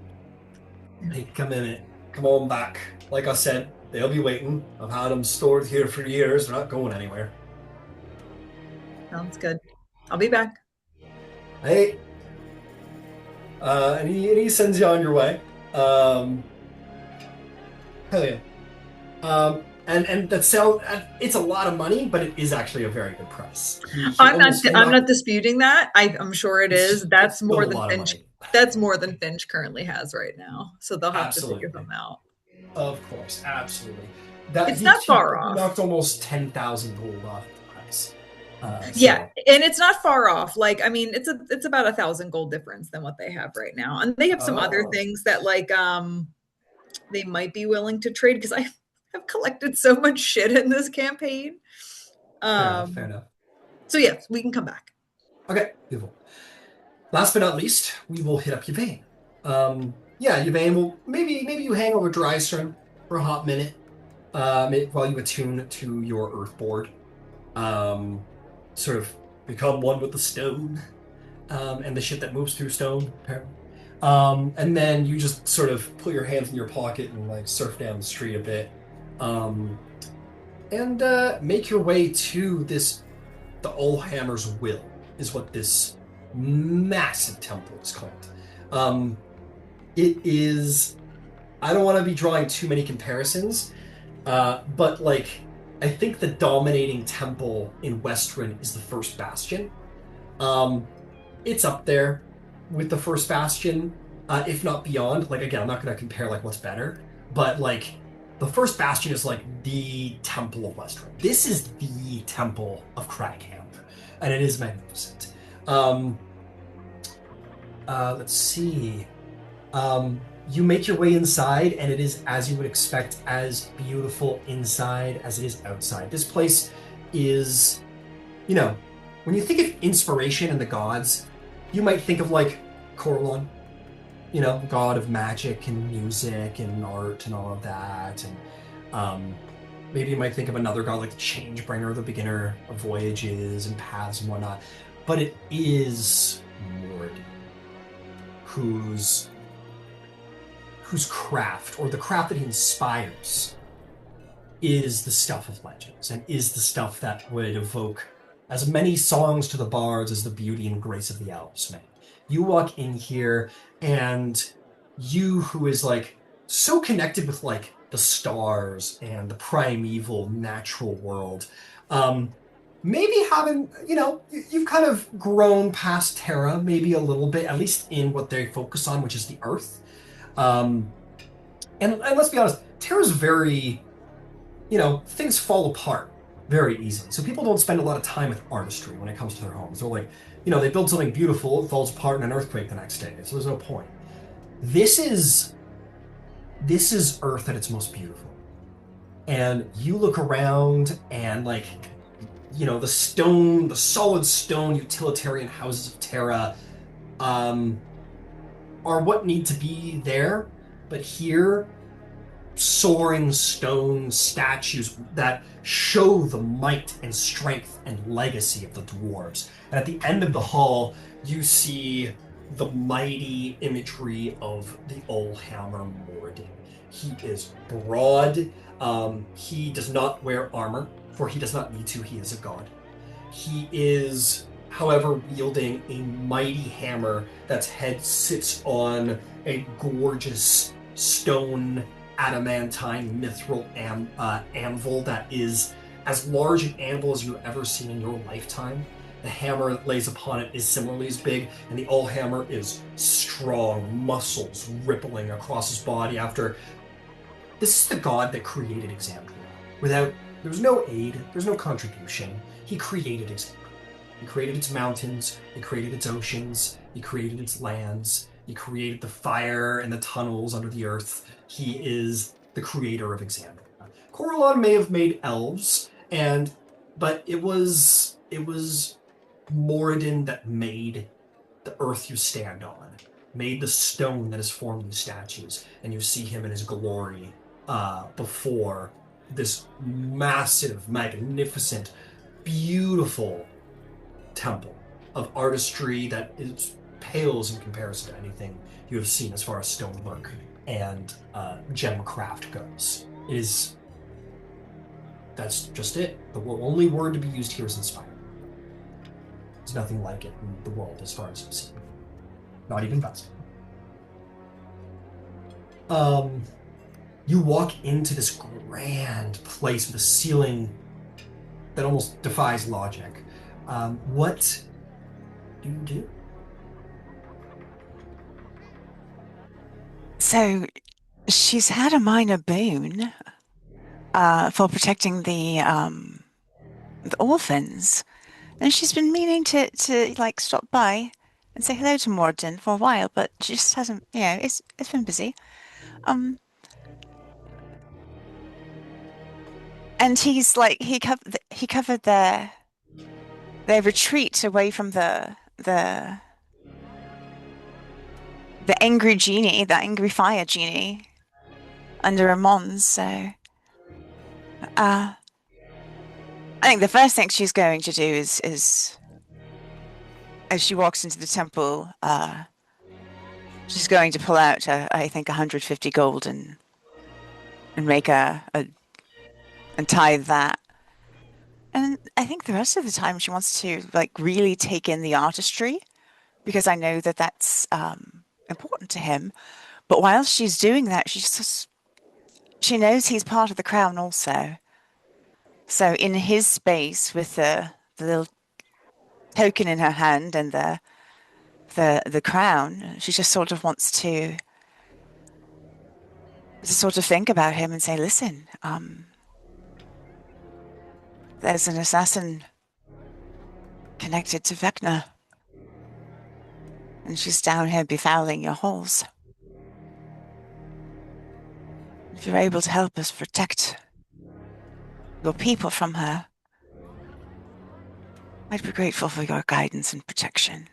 Take a minute. Come on back. Like I said, they'll be waiting. I've had them stored here for years. They're not going anywhere. Sounds good. I'll be back. Hey. And he sends you on your way. Hell yeah. And that sound, it's a lot of money, but it is actually a very good price. I'm not disputing that. I'm sure it is. That's more than Finch. That's more than Finch currently has right now. So they'll have to figure them out. Of course, absolutely. It's not far off. Knocked almost 10,000 gold off the price. Yeah, and it's not far off. Like, I mean, it's about 1,000 gold difference than what they have right now, and they have some other things that like they might be willing to trade because I have collected so much shit in this campaign. Fair enough. So yes, we can come back. Okay, beautiful. Last but not least, we will hit up Yvain. Yvain will maybe you hang over Drystrom for a hot minute while you attune to your earth board. Sort of become one with the stone and the shit that moves through stone, apparently. And then you just sort of put your hands in your pocket and like surf down the street a bit. And make your way to the Allhammer's Will is what this massive temple is called. It is, I don't want to be drawing too many comparisons, but like, I think the dominating temple in Westruun is the First Bastion. It's up there with the First Bastion, if not beyond. Like, again, I'm not going to compare like what's better, but like the First Bastion is like the temple of Westruun. This is the temple of Kraghammer, and it is magnificent. Let's see. You make your way inside, and it is, as you would expect, as beautiful inside as it is outside. This place is, when you think of inspiration and the gods, you might think of like Corlon, god of magic and music and art and all of that. And maybe you might think of another god like the Changebringer, the beginner of voyages and paths and whatnot. But it is Mord, whose craft, or the craft that he inspires, is the stuff of legends and is the stuff that would evoke as many songs to the bards as the beauty and grace of the elves may. You walk in here, and you, who is like so connected with like the stars and the primeval natural world, maybe having, you've kind of grown past Terra maybe a little bit, at least in what they focus on, which is the earth. And let's be honest, Terra's very, things fall apart very easily. So people don't spend a lot of time with artistry when it comes to their homes. They're like, they build something beautiful, it falls apart in an earthquake the next day. So there's no point. This is Earth at its most beautiful. And you look around and like, the solid stone utilitarian houses of Terra, are what need to be there, but here, soaring stone statues that show the might and strength and legacy of the dwarves. And at the end of the hall, you see the mighty imagery of the Allhammer Mord. He is broad. He does not wear armor, for he does not need to. He is a god. He is, however, wielding a mighty hammer that's head sits on a gorgeous stone adamantine mithril anvil that is as large an anvil as you've ever seen in your lifetime. The hammer that lays upon it is similarly as big, and the Allhammer is strong, muscles rippling across his body after... This is the god that created Exandria. There's no aid, there's no contribution. He created Exandria. He created its mountains, he created its oceans, he created its lands, he created the fire and the tunnels under the earth. He is the creator of Exandria. Corellon may have made elves, but it was Moradin that made the earth you stand on, made the stone that has formed these statues, and you see him in his glory before this massive, magnificent, beautiful temple of artistry that pales in comparison to anything you have seen as far as stonework and gemcraft goes. That's just it. The only word to be used here is inspired. There's nothing like it in the world as far as I've seen. Not even Vasselheim. You walk into this grand place with a ceiling that almost defies logic. What do you do? So, she's had a minor boon for protecting the orphans. And she's been meaning to like stop by and say hello to Morden for a while, but she just hasn't. It's been busy. And he's like he covered their retreat away from the angry genie, the angry fire genie under Emon's. So I think the first thing she's going to do is as she walks into the temple, she's going to pull out, I think, 150 gold and make and tithe that. And I think the rest of the time she wants to like really take in the artistry, because I know that that's important to him. But while she's doing that, she knows he's part of the crown also. So in his space, with the little token in her hand and the crown, she just sort of wants to sort of think about him and say, listen, there's an assassin connected to Vecna, and she's down here befouling your halls. If you're able to help us protect your people from her, I'd be grateful for your guidance and protection.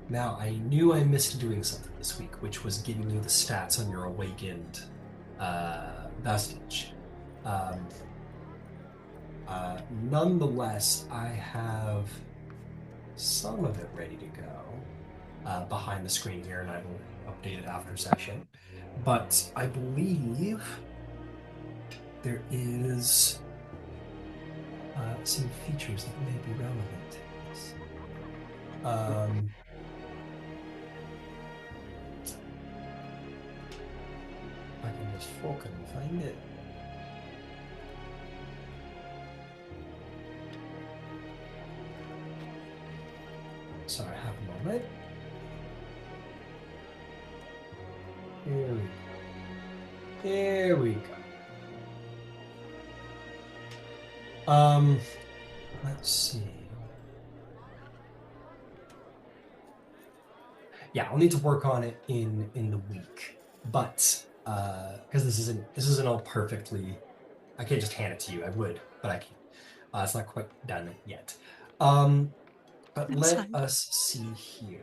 Now, I knew I missed doing something this week, which was giving you the stats on your awakened vestige. Nonetheless, I have some of it ready to go behind the screen here, and I will update it after session. But I believe there is some features that may be relevant to this. I can just fucking find it. Sorry, have a moment. Here we go. Let's see. Yeah, I'll need to work on it in the week, but because this isn't all perfectly. I can't just hand it to you. I would, but I can't. It's not quite done yet. But let us see here.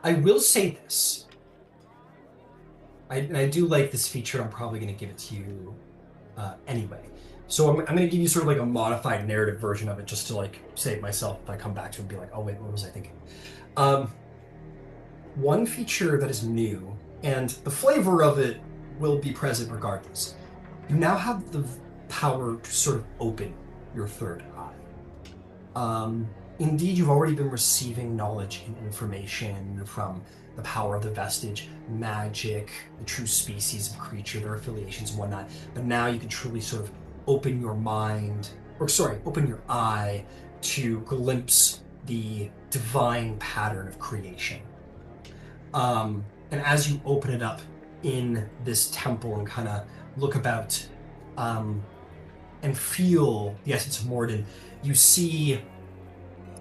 I will say this. I do like this feature. I'm probably going to give it to you anyway. So I'm going to give you sort of like a modified narrative version of it, just to like save myself if I come back to it and be like, oh wait, what was I thinking? One feature that is new, and the flavor of it will be present regardless. You now have the power to sort of open your third eye. indeed you've already been receiving knowledge and information from the power of the vestige, magic, the true species of creature, their affiliations and whatnot, but now you can truly sort of open your mind, open your eye to glimpse the divine pattern of creation. And as you open it up in this temple and kind of look about and feel the essence of Morden, you see,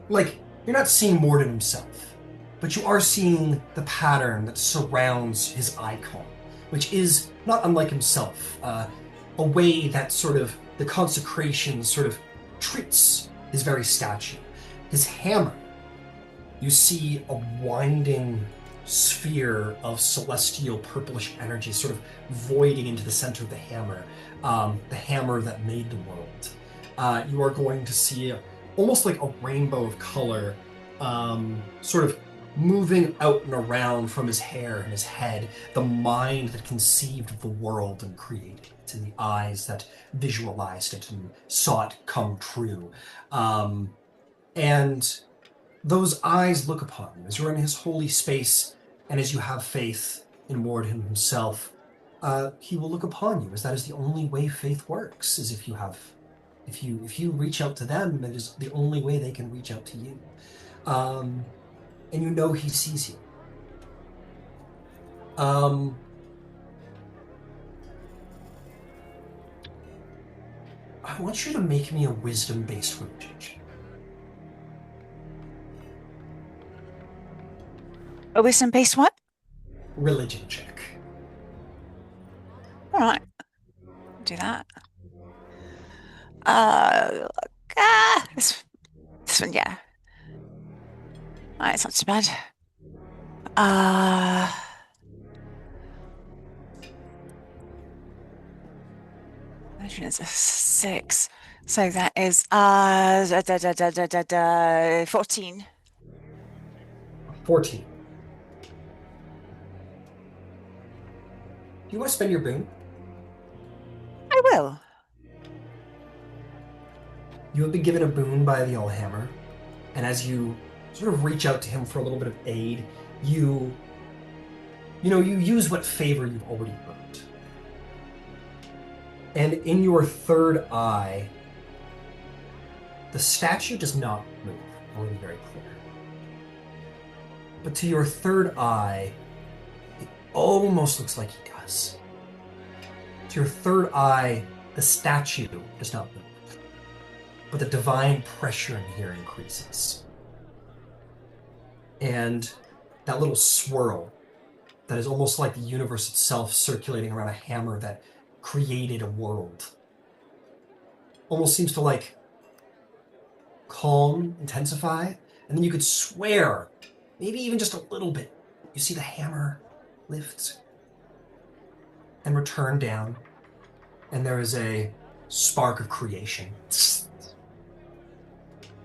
like, you're not seeing Morden himself, but you are seeing the pattern that surrounds his icon, which is not unlike himself, a way that sort of the consecration sort of treats his very statue. His hammer, you see a winding sphere of celestial purplish energy sort of voiding into the center of the hammer that made the world. You are going to see almost like a rainbow of color sort of moving out and around from his hair and his head, the mind that conceived the world and created it, and the eyes that visualized it and saw it come true. And those eyes look upon you as you're in his holy space, and as you have faith in Morden himself, he will look upon you, as that is the only way faith works, is if you reach out to them, that is the only way they can reach out to you. And you know he sees you. I want you to make me a wisdom-based religion check. A wisdom-based what? Religion check. All right. Do that. This one, yeah. All right, it's not too bad. It's a 6. So that is 14. 14. Do you want to spend your boon? I will. You have been given a boon by the Allhammer, and as you sort of reach out to him for a little bit of aid, you use what favor you've already earned. And in your third eye, the statue does not move. I want to be very clear. But to your third eye, it almost looks like he does. To your third eye, the statue does not move, but the divine pressure in here increases. And that little swirl that is almost like the universe itself circulating around a hammer that created a world almost seems to like calm, intensify, and then you could swear, maybe even just a little bit, you see the hammer lift and return down, and there is a spark of creation. It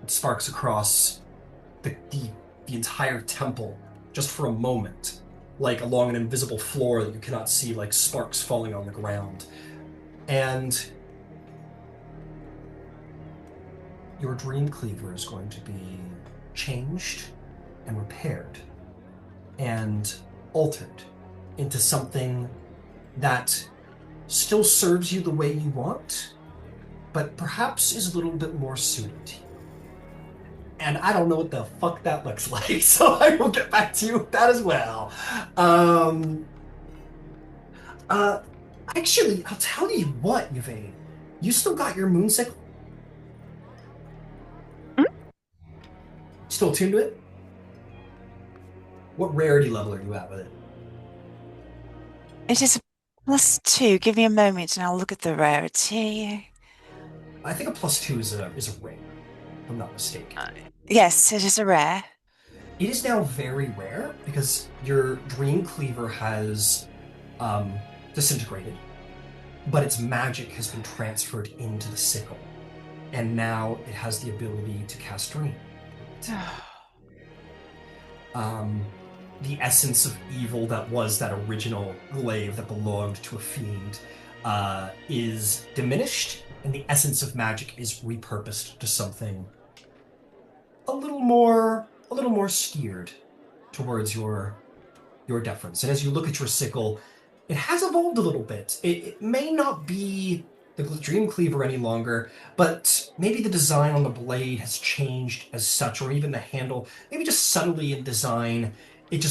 sparks across the entire temple just for a moment, like along an invisible floor that you cannot see, like sparks falling on the ground. And your dream cleaver is going to be changed and repaired and altered into something that still serves you the way you want, but perhaps is a little bit more suited to you. And I don't know what the fuck that looks like, so I will get back to you with that as well. Actually, I'll tell you what, Yvain. You still got your moon sickle? Still tuned to it? What rarity level are you at with it? It is a +2. Give me a moment and I'll look at the rarity. I think a +2 is a rare, if I'm not mistaken. Yes, it is a rare. It is now very rare because your dream cleaver has disintegrated, but its magic has been transferred into the sickle, and now it has the ability to cast dream. The essence of evil that was that original glaive that belonged to a fiend is diminished, and the essence of magic is repurposed to something a a little more steered towards your deference. And as you look at your sickle, it has evolved a little bit. It may not be the Dream Cleaver any longer, but maybe the design on the blade has changed as such, or even the handle, maybe just subtly in design. It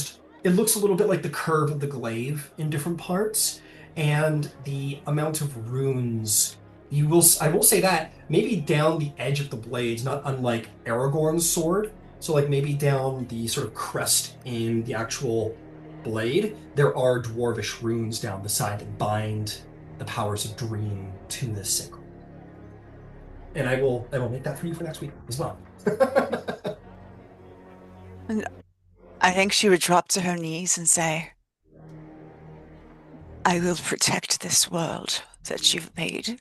looks a little bit like the curve of the glaive in different parts, and the amount of runes. I will say that maybe down the edge of the blades, not unlike Aragorn's sword. So like maybe down the sort of crest in the actual blade, there are dwarvish runes down the side that bind the powers of dream to this sickle. And I will make that for you for next week as well. And I think she would drop to her knees and say, I will protect this world that you've made.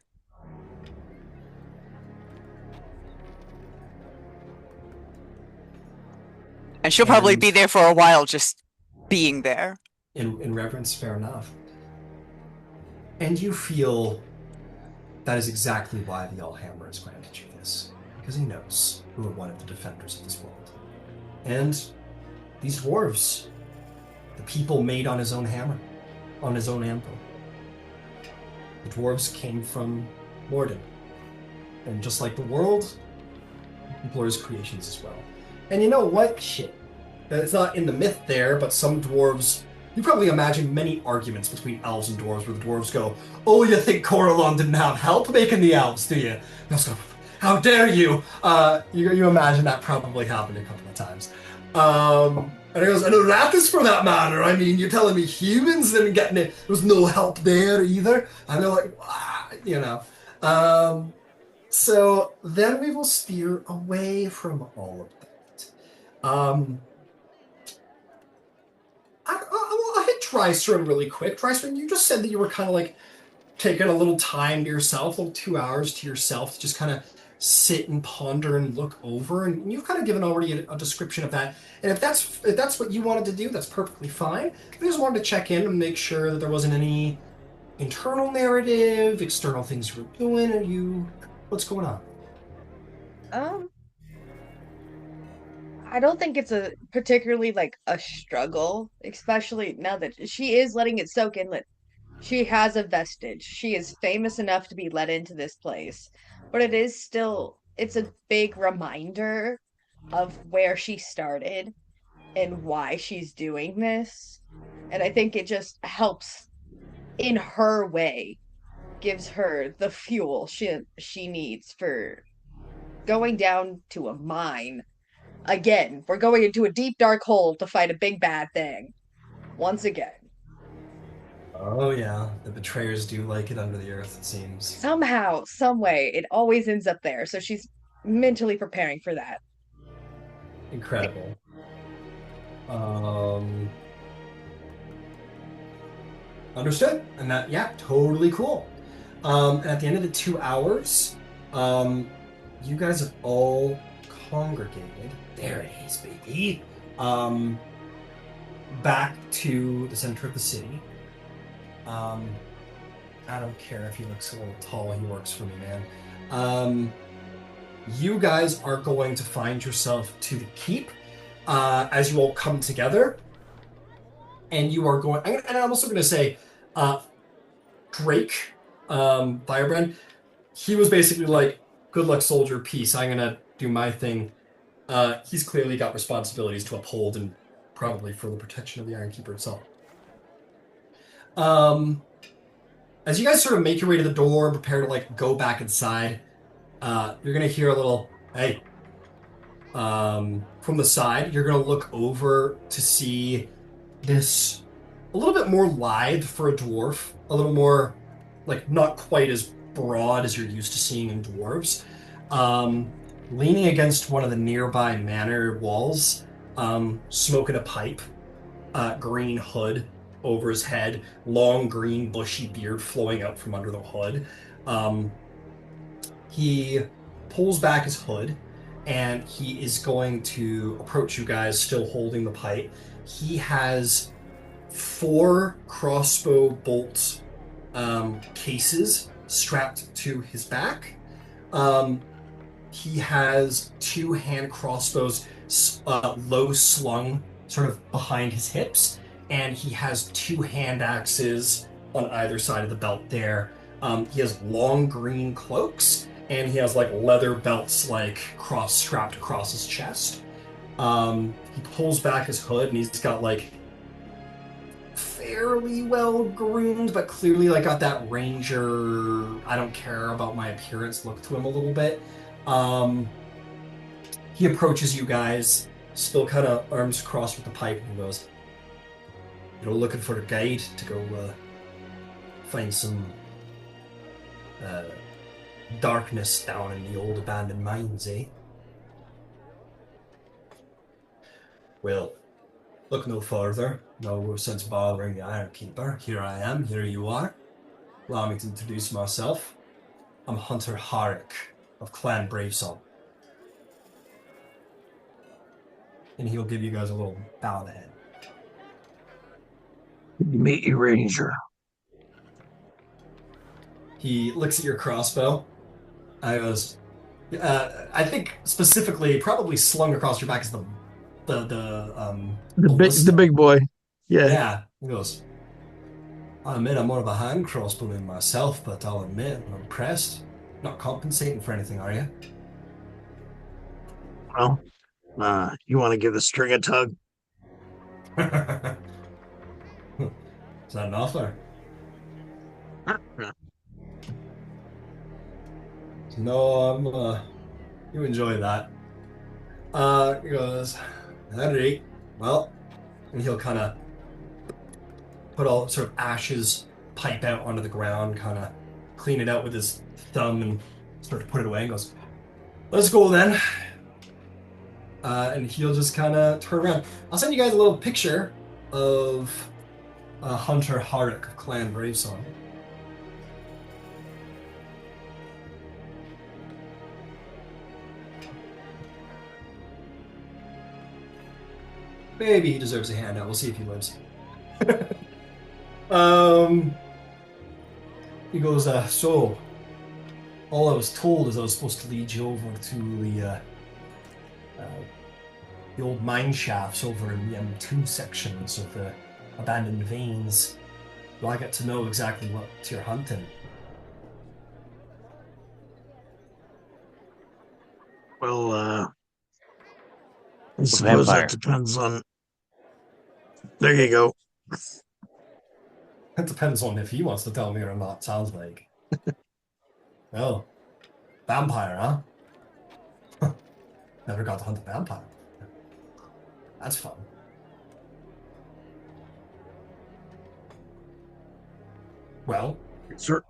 And she'll probably be there for a while, just being there. In reverence, fair enough. And you feel that is exactly why the Allhammer has granted you this. Because he knows who are one of the defenders of this world. And these dwarves, the people made on his own hammer, on his own anvil. The dwarves came from Morden. And just like the world, people are his creations as well. And you know what? Shit. It's not in the myth there, but some dwarves... You probably imagine many arguments between elves and dwarves where the dwarves go, oh, you think Corellon didn't have help making the elves, do you? How dare you? You imagine that probably happened a couple of times. And he goes, and Arathis for that matter. I mean, you're telling me humans didn't get it. There was no help there either. And they're like, you know. So then we will steer away from all of that. I'll hit Trystrom really quick. Trystrom, you just said that you were kind of like taking a little time to yourself, a little 2 hours to yourself to just kind of sit and ponder and look over. And you've kind of given already a description of that. And if that's what you wanted to do, that's perfectly fine. I just wanted to check in and make sure that there wasn't any internal narrative, external things you were doing. What's going on? I don't think it's a particularly like a struggle, especially now that she is letting it soak in. That she has a vestige. She is famous enough to be let into this place, but it's a big reminder of where she started and why she's doing this. And I think it just helps in her way, gives her the fuel she needs for going down to a mine. Again, we're going into a deep, dark hole to fight a big bad thing. Once again. Oh, yeah. The betrayers do like it under the earth, it seems. Somehow, some way, it always ends up there. So she's mentally preparing for that. Incredible. Understood. And that, yeah, totally cool. And at the end of the 2 hours, you guys have all congregated. There it is, baby. Back to the center of the city. I don't care if he looks a little tall, he works for me, man. You guys are going to find yourself to the keep as you all come together. And you are going... And I'm also going to say, Drake, Firebrand, he was basically like, good luck, soldier, peace. I'm going to do my thing. He's clearly got responsibilities to uphold and probably for the protection of the Ironkeeper itself. As you guys sort of make your way to the door and prepare to like go back inside, you're gonna hear a little hey from the side. You're gonna look over to see this a little bit more lithe for a dwarf, a little more like not quite as broad as you're used to seeing in dwarves. Leaning against one of the nearby manor walls, smoking a pipe, green hood over his head, long green bushy beard flowing out from under the hood. He pulls back his hood and he is going to approach you guys still holding the pipe. He has 4 crossbow bolt cases strapped to his back. He has 2 hand crossbows low slung sort of behind his hips, and he has 2 hand axes on either side of the belt there. He has long green cloaks, and he has like leather belts like strapped across his chest. He pulls back his hood, and he's got like fairly well groomed, but clearly like got that ranger, I don't care about my appearance look to him a little bit. He approaches you guys, still kind of arms crossed with the pipe, and he goes, "You're looking for a guide to go find some darkness down in the old abandoned mines, eh? Well, look no further. No sense bothering the Iron Keeper. Here I am. Here you are. Allow me to introduce myself. I'm Hunter Harik of Clan Bravesong." And he'll give you guys a little bow of the head. Good to meet you, Ranger. He looks at your crossbow. I goes, I think specifically, probably slung across your back is the big boy. Yeah. Yeah. He goes, "I admit I'm more of a hand crossbowman myself, but I'll admit I'm impressed. Not compensating for anything, are you?" Well, you want to give the string a tug? Is that an offer? No, you enjoy that. He goes, "Alright, well," and he'll kind of put all sort of ashes pipe out onto the ground, kind of clean it out with his thumb and start to put it away, and goes, "Let's go then." And he'll just kind of turn around. I'll send you guys a little picture of Hunter Harik of Clan Bravesong. Maybe he deserves a handout. We'll see if he lives. He goes, "So, all I was told is I was supposed to lead you over to the old mine shafts over in the M2 sections of the abandoned veins. Do I get to know exactly what you're hunting?" Well, I suppose vampire. that depends on. There you go. It depends on if he wants to tell me or not, sounds like. Well, vampire, huh? Never got to hunt a vampire. That's fun. Well, You're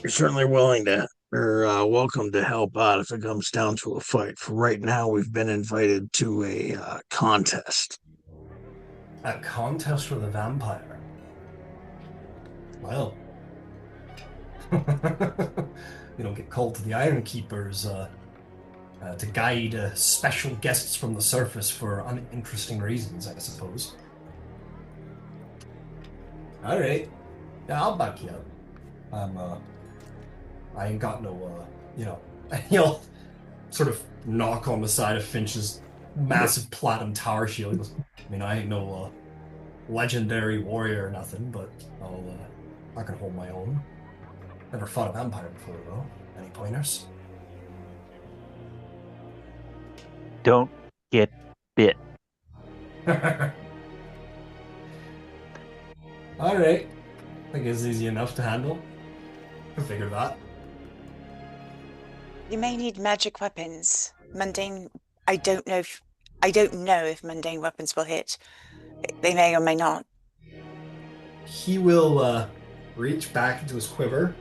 certainly willing to, or welcome to help out if it comes down to a fight. For right now, we've been invited to a contest. a contest for the vampire. Well, you don't get called to the Iron Keepers to guide special guests from the surface for uninteresting reasons, I suppose. All right, yeah, I'll back you up. I ain't got no, he'll sort of knock on the side of Finch's massive platinum tower shield. He goes, "I mean, I ain't no legendary warrior or nothing, but I can hold my own. Never fought a vampire before, though. Any pointers?" Don't get bit. All right. I think it's easy enough to handle. I figured that. You may need magic weapons. Mundane. I don't know if mundane weapons will hit. They may or may not. He will reach back into his quiver,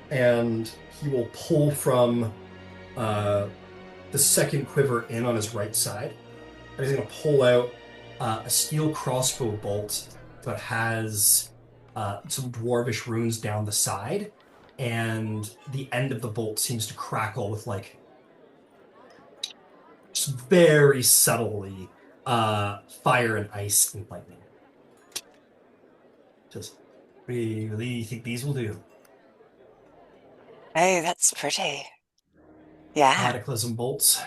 and he will pull from the second quiver in on his right side, and he's going to pull out a steel crossbow bolt that has some dwarvish runes down the side, and the end of the bolt seems to crackle with like just very subtly fire and ice and lightning. Just really think these will do. Oh, that's pretty. Yeah. cataclysm bolts.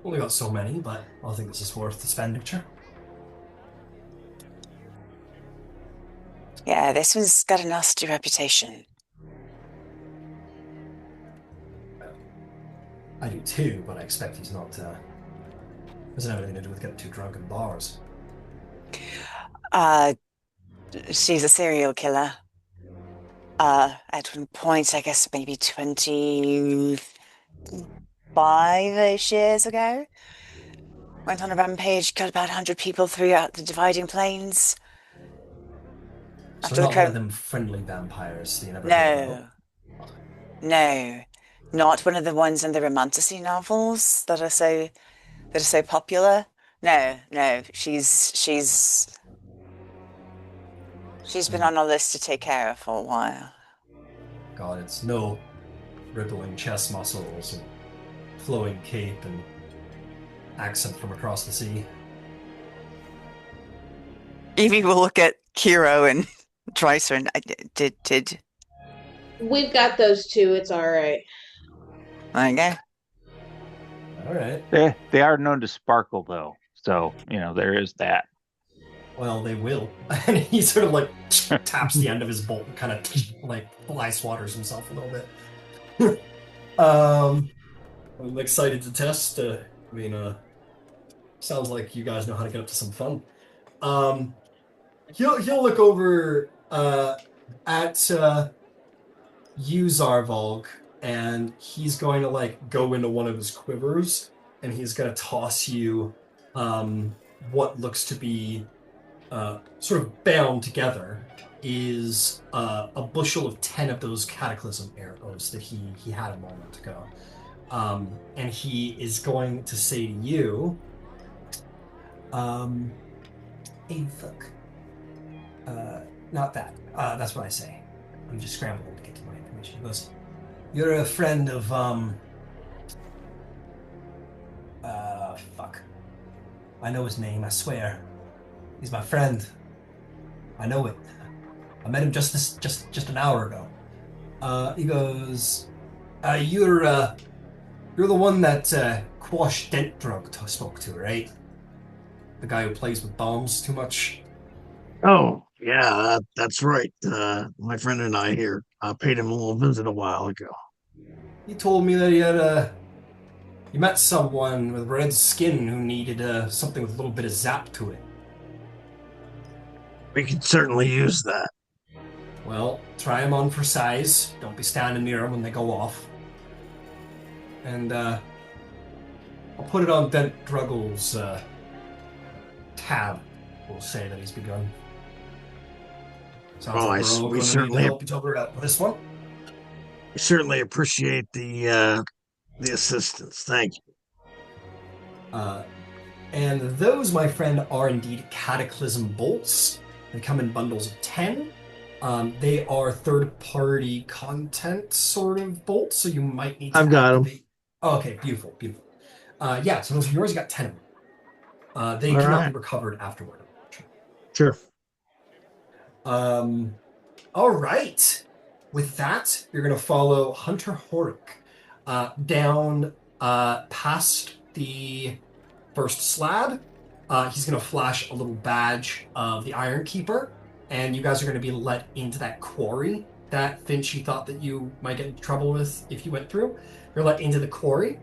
Only got so many, but I think this is worth the expenditure. Yeah, this one's got a nasty reputation. I do too, but I expect he's not, doesn't have anything to do with getting too drunk in bars. She's a serial killer. At one point, I guess maybe 25-ish years ago, went on a rampage, killed about 100 people throughout the dividing plains. So After not the one of them friendly vampires that you never heard about. No, not one of the ones in the romantasy novels that are so popular. No, she's been on our list to take care of for a while. God, it's no rippling chest muscles and flowing cape and accent from across the sea. Evie will look at Kiro and Dreiser and did. We've got those two. It's all right. Okay. All right. They are known to sparkle, though. So, there is that. Well, they will. And he sort of like taps the end of his bolt and kind of like fly swatters himself a little bit. I'm excited to test. Sounds like you guys know how to get up to some fun. He'll look over at you, Zarvolg, and he's going to like go into one of his quivers, and he's going to toss you what looks to be sort of bound together is a bushel of 10 of those cataclysm arrows that he had a moment ago. And he is going to say to you, hey, fuck. Not that. That's what I say. I'm just scrambling to get to my information. He goes, you're a friend of, fuck. I know his name, I swear. He's my friend. I know it. I met him just an hour ago. He goes, you're the one that Quash Dent Drug spoke to, right? The guy who plays with bombs too much. Oh, yeah, that's right. My friend and I here paid him a little visit a while ago. He told me that he met someone with red skin who needed something with a little bit of zap to it. We could certainly use that. Well, try them on for size. Don't be standing near them when they go off. And I'll put it on Dent Druggle's tab. We'll say that he's begun. Sounds like we're all going to need to help each other out with this one. We certainly appreciate the assistance. Thank you. And those, my friend, are indeed cataclysm bolts. They come in bundles of 10. They are third-party content sort of bolts, so you might need to I've got them. Oh, okay, beautiful. Yeah, so those are yours. You got 10 of them. They cannot be recovered afterward. Sure. All right. With that, you're going to follow Hunter Horik down past the first slab. He's going to flash a little badge of the Iron Keeper, and you guys are going to be let into that quarry that Finch, you thought that you might get into trouble with if you went through. You're let into the quarry.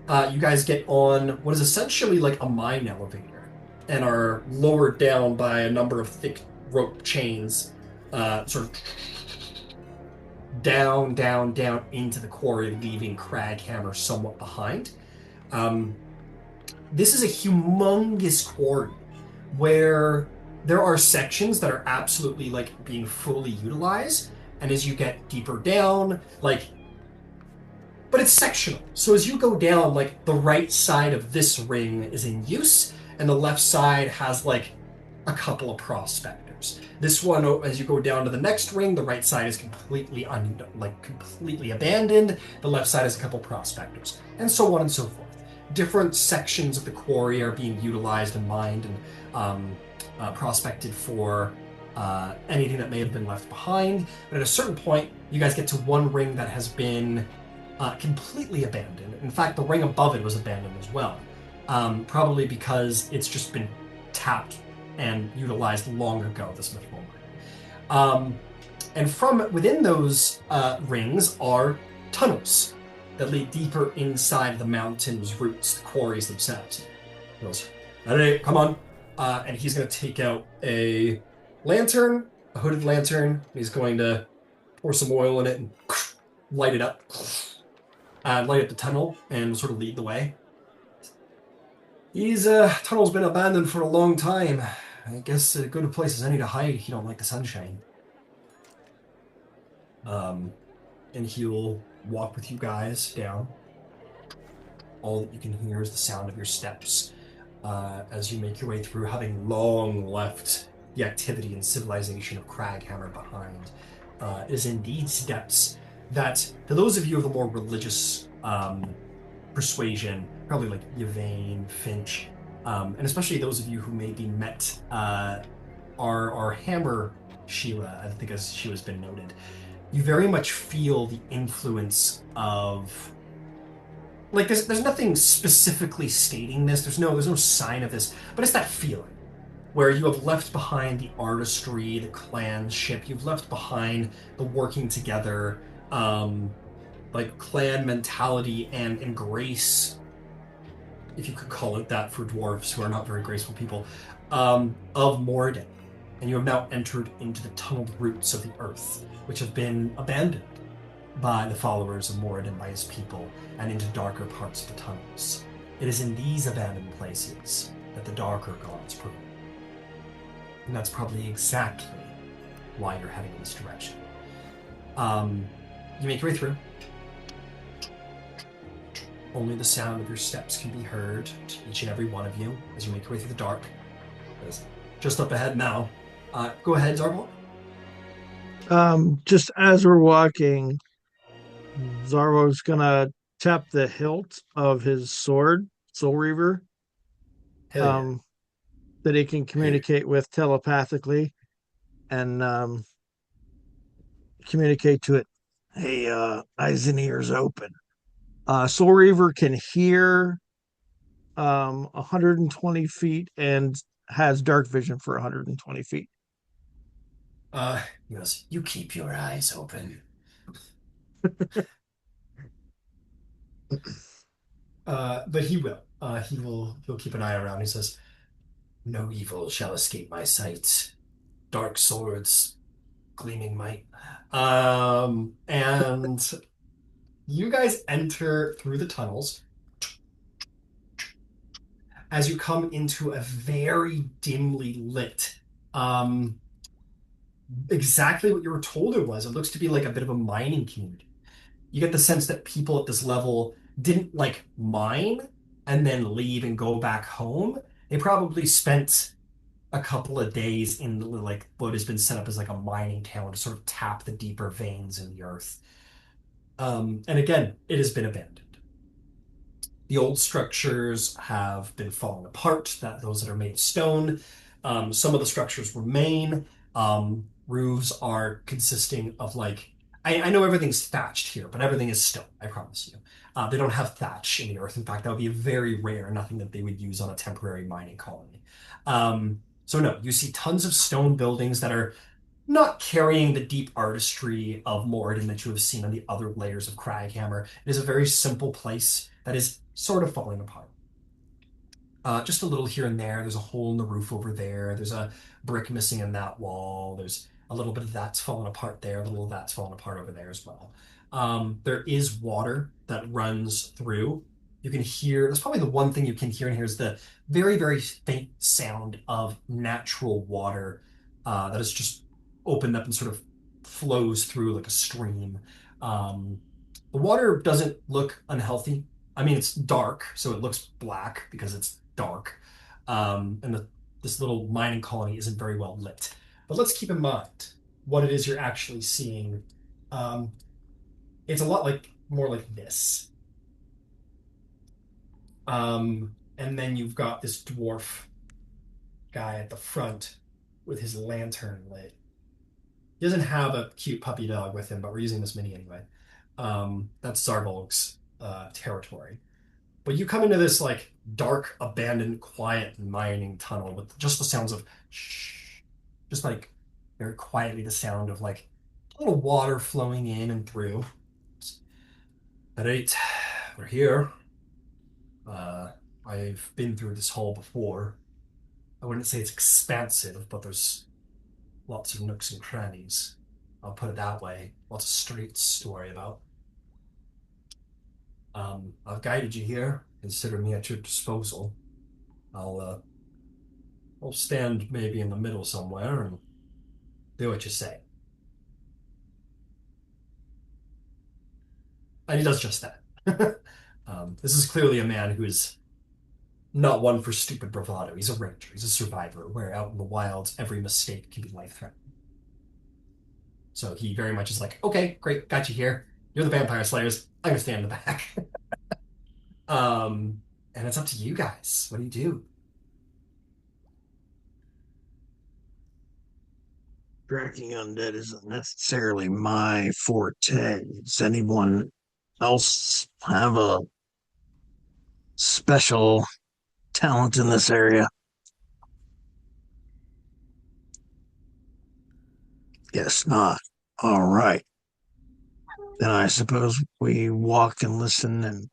You guys get on what is essentially like a mine elevator and are lowered down by a number of thick rope chains, sort of down into the quarry, leaving Kraghammer somewhat behind. This is a humongous quarry where there are sections that are absolutely like being fully utilized, and as you get deeper down, but it's sectional. So as you go down, like the right side of this ring is in use, and the left side has like a couple of prospectors. This one, as you go down to the next ring, the right side is completely abandoned. The left side has a couple prospectors, and so on and so forth. Different sections of the quarry are being utilized and mined and prospected for anything that may have been left behind. But at a certain point, you guys get to one ring that has been completely abandoned. In fact, the ring above it was abandoned as well, probably because it's just been tapped and utilized long ago, this mythical ring. And from within those rings are tunnels that lead deeper inside the mountain's roots, the quarries themselves. He goes, "Hey, come on." And he's going to take out a lantern, a hooded lantern. He's going to pour some oil in it and light it up. Light up the tunnel and sort of lead the way. These tunnel's been abandoned for a long time. I guess a good place as any to hide if you don't like the sunshine. And he'll walk with you guys down. All that you can hear is the sound of your steps as you make your way through, having long left the activity and civilization of Kraghammer behind. It is indeed steps that, to those of you of the more religious persuasion, probably like Yvain, Finch, and especially those of you who maybe met our Hammer Sheila, I think as she has been noted, you very much feel the influence of, like, there's nothing specifically stating this, there's no sign of this, but it's that feeling where you have left behind the artistry, the clanship, you've left behind the working together, like clan mentality and grace, if you could call it that for dwarves who are not very graceful people, of Moradin. And you have now entered into the tunneled roots of the earth, which have been abandoned by the followers of Moradin, by his people, and into darker parts of the tunnels. It is in these abandoned places that the darker gods prevail. And that's probably exactly why you're heading in this direction. You make your way through. Only the sound of your steps can be heard to each and every one of you as you make your way through the dark. Just up ahead now. Go ahead, Zarvolg. Just as we're walking, Zarvo's gonna tap the hilt of his sword, Soul Reaver, Hell that he can communicate with telepathically, and communicate to it. Hey, eyes and ears open. Soul Reaver can hear 120 feet and has dark vision for 120 feet. He goes, "You keep your eyes open." But he will. He'll keep an eye around. He says, "No evil shall escape my sight. Dark swords, gleaming might." And you guys enter through the tunnels. As you come into a very dimly lit, exactly what you were told it was. It looks to be like a bit of a mining community. You get the sense that people at this level didn't like mine and then leave and go back home. They probably spent a couple of days in like what has been set up as like a mining town to sort of tap the deeper veins in the earth. And again, it has been abandoned. The old structures have been falling apart, those that are made of stone. Some of the structures remain. Roofs are consisting of like, I know everything's thatched here, but everything is stone, I promise you. They don't have thatch in the earth. In fact, that would be very rare, nothing that they would use on a temporary mining colony. So no, you see tons of stone buildings that are not carrying the deep artistry of Moradin that you have seen on the other layers of Kraghammer. It is a very simple place that is sort of falling apart. Just a little here and there. There's a hole in the roof over there. There's a brick missing in that wall. There's a little bit of that's fallen apart there. A little of that's fallen apart over there as well. There is water that runs through. You can hear, that's probably the one thing you can hear in here is the very, very faint sound of natural water that is just opened up and sort of flows through like a stream. The water doesn't look unhealthy. I mean, it's dark, so it looks black because it's dark. And this little mining colony isn't very well lit. But let's keep in mind what it is you're actually seeing. It's a lot like more like this. And then you've got this dwarf guy at the front with his lantern lit. He doesn't have a cute puppy dog with him, but we're using this mini anyway. That's Zarvolg's territory. But you come into this like dark, abandoned, quiet mining tunnel with just the sounds of shh, just like very quietly the sound of like a little water flowing in and through. At 8, we're here. I've been through this hall before. I wouldn't say it's expansive, but there's lots of nooks and crannies. I'll put it that way. Lots of streets to worry about. I've guided you here. Consider me at your disposal. I'll stand maybe in the middle somewhere and do what you say. And he does just that. This is clearly a man who is not one for stupid bravado. He's a ranger. He's a survivor, where out in the wilds, every mistake can be life-threatening. So he very much is like, okay, great, got you here. You're the vampire slayers. I'm gonna stand in the back. And it's up to you guys. What do you do? Tracking undead isn't necessarily my forte. Does anyone else have a special talent in this area? Guess not. All right. Then I suppose we walk and listen and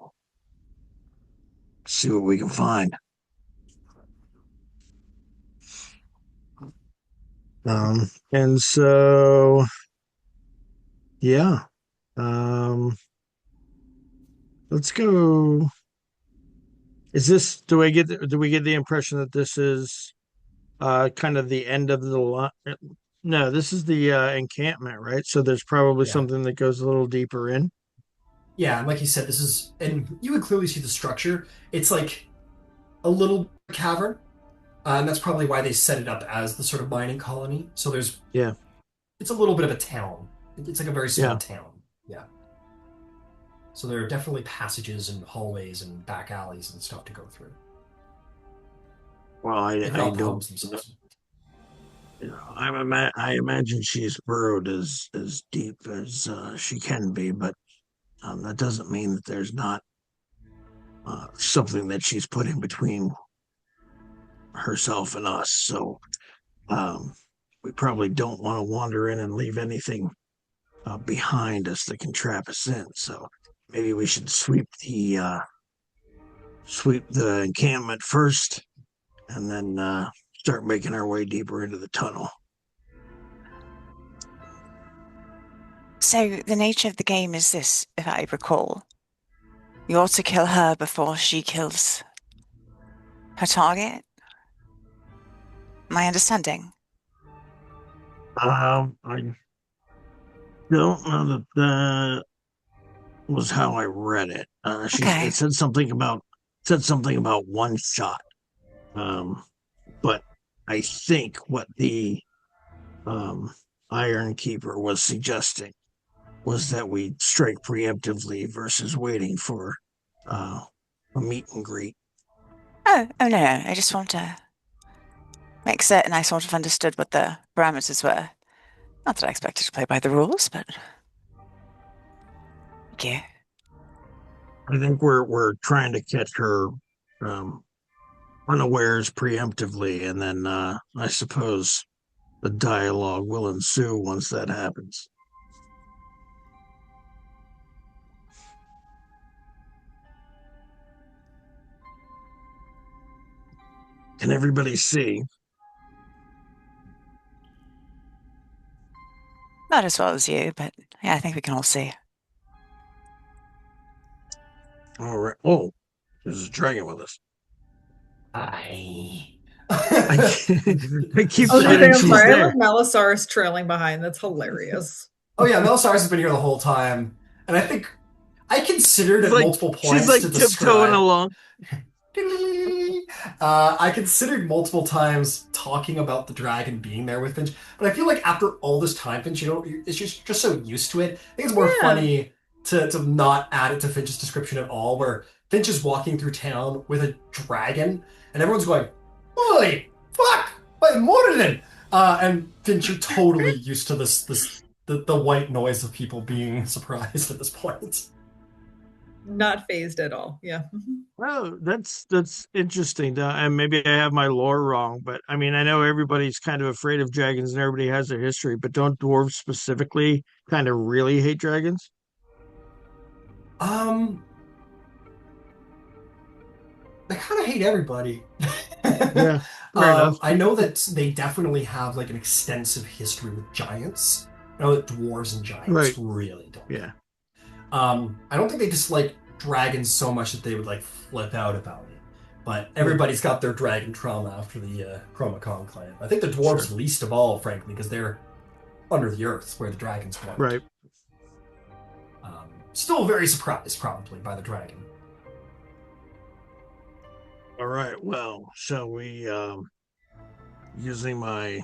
see what we can find. And so, yeah. Let's go. Is this? Do we get the impression that this is kind of the end of the line? No, this is the encampment, right? So there's probably Yeah. something that goes a little deeper in. Yeah, and like you said, this is, and you would clearly see the structure. It's like a little cavern, and that's probably why they set it up as the sort of mining colony. So there's, Yeah. it's a little bit of a town. It's like a very small town. Yeah. So there are definitely passages and hallways and back alleys and stuff to go through. Well, I If not the don't. homes themselves. You know, I imagine she's burrowed as deep as she can be, but that doesn't mean that there's not something that she's putting between herself and us. So we probably don't want to wander in and leave anything behind us that can trap us in. So maybe we should sweep the encampment first, and then start making our way deeper into the tunnel. So the nature of the game is this, if I recall. You ought to kill her before she kills her target. My understanding. I don't know that was how I read it. Okay. It said something about one shot. But I think what the Iron Keeper was suggesting was that we strike preemptively versus waiting for a meet and greet. Oh no. I just want to make certain I sort of understood what the parameters were. Not that I expected to play by the rules, but thank you. I think we're trying to catch her unawares preemptively, and then I suppose the dialogue will ensue once that happens. Can everybody see? Not as well as you, but yeah, I think we can all see. All right. Oh, there's a dragon with us. I I keep Oh, forgetting I'm she's sorry. I there. love Malisaurus trailing behind. That's hilarious. Oh yeah, Melisaurus has been here the whole time, and I think I considered at multiple points she's like to tiptoeing describe. along. I considered multiple times talking about the dragon being there with Finch, but I feel like after all this time, Finch, it's just so used to it. I think it's more funny to not add it to Finch's description at all, where Finch is walking through town with a dragon, and everyone's going, "Holy fuck! By Morden!" And Finch, you're totally used to the white noise of people being surprised at this point. Not phased at all. Yeah. Well, that's interesting. And maybe I have my lore wrong, but I mean, I know everybody's kind of afraid of dragons and everybody has their history, but don't dwarves specifically kind of really hate dragons? They kind of hate everybody. Yeah, fair enough. I know that they definitely have like an extensive history with giants. I know that dwarves and giants Right. really don't. Yeah. I don't think they dislike dragons so much that they would like flip out about it. But everybody's got their dragon trauma after the Chroma Conclave. I think the dwarves Sure. least of all, frankly, because they're under the earth where the dragons weren't. Right. Still very surprised, probably, by the dragon. All right. Well, shall we, using my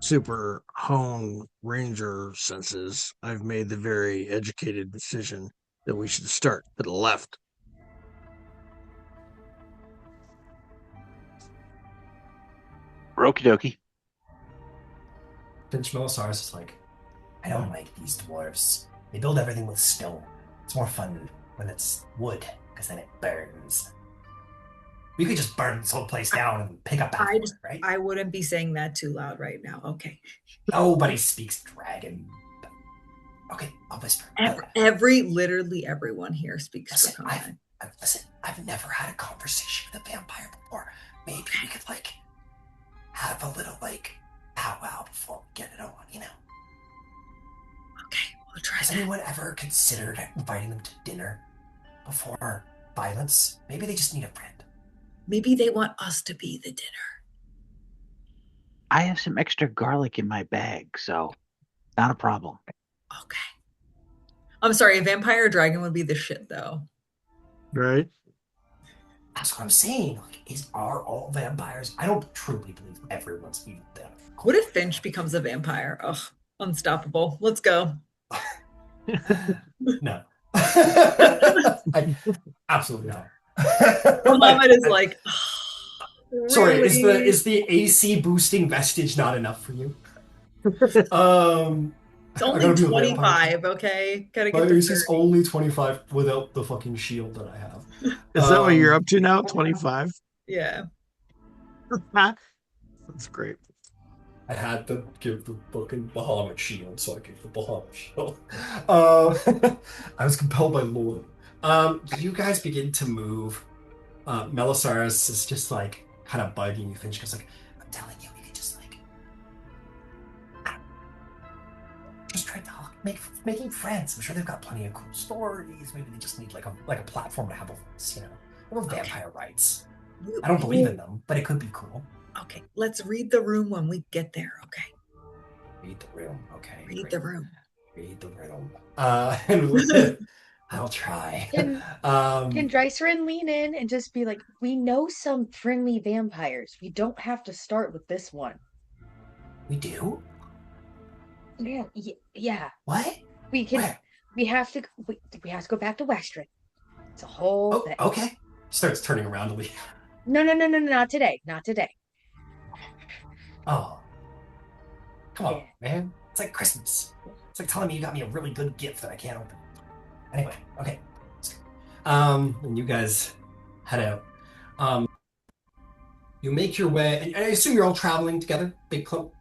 super honed ranger senses, I've made the very educated decision that we should start to the left. Okie dokie. Finch Melisar's is like, I don't like these dwarves. They build everything with stone. It's more fun when it's wood, because then it burns. We could just burn this whole place down and pick up after, right? I wouldn't be saying that too loud right now. Okay. Nobody speaks dragon. Okay, I'll whisper. Literally everyone here speaks Draconic. Listen, I've never had a conversation with a vampire before. Maybe we could, like, have a little, like, powwow before we get it on, you know? Okay, we'll try Has that. anyone ever considered inviting them to dinner before violence? Maybe they just need a friend. Maybe they want us to be the dinner. I have some extra garlic in my bag, so not a problem. Okay. I'm sorry, a vampire or dragon would be the shit, though. Right. That's what I'm saying. Like, are all vampires? I don't truly believe everyone's evil. What if Finch becomes a vampire? Ugh, unstoppable. Let's go. No. Absolutely not. Muhammad is like, really? Sorry, is the AC boosting vestige not enough for you? It's only 25, okay? Gotta get my the AC is 30. only 25 without the fucking shield that I have. Is that what you're up to now? 25? Yeah. That's great. I had to give the fucking Bahamut shield, so I gave the Bahamut shield. I was compelled by Lord. You guys begin to move. Melisaris is just like kind of bugging you, Finch, because like, I'm telling you, we could just like just try to making friends. I'm sure they've got plenty of cool stories. Maybe they just need like a platform to have a voice, you know. Or vampire rights. I don't believe in them, but it could be cool. Okay, let's read the room when we get there, okay? Read the room, okay. Read the room. Read the room. And I'll try. Can Drycerin lean in and just be like, we know some friendly vampires. We don't have to start with this one. We do? Yeah. Yeah. What? We can. Where? We have to go back to Western. It's a whole thing. Okay. Starts turning around to leave. No, not today. Not today. Oh. Come on, man. It's like Christmas. It's like telling me you got me a really good gift that I can't open. Anyway, okay. And you guys head out. You make your way, and I assume you're all traveling together, big clump?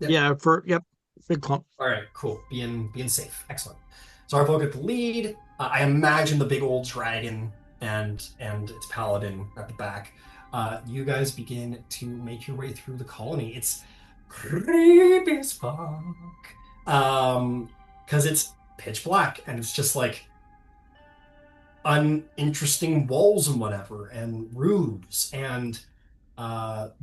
Yep. Yeah, big clump. All right, cool. Being safe. Excellent. Zarvolg at the lead. I imagine the big old dragon and its paladin at the back. You guys begin to make your way through the colony. It's creepy as fuck. Because it's pitch black and it's just like uninteresting walls and whatever, and roofs and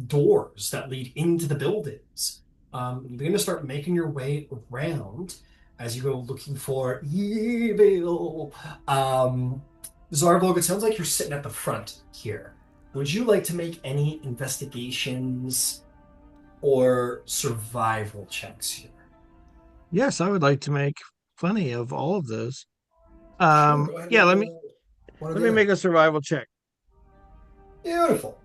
doors that lead into the buildings. You're going to start making your way around as you go looking for evil. Zarvolg, it sounds like you're sitting at the front here. Would you like to make any investigations or survival checks here? Yes, I would like to make plenty of all of those. Sure, Yeah, let me make a survival check. Beautiful.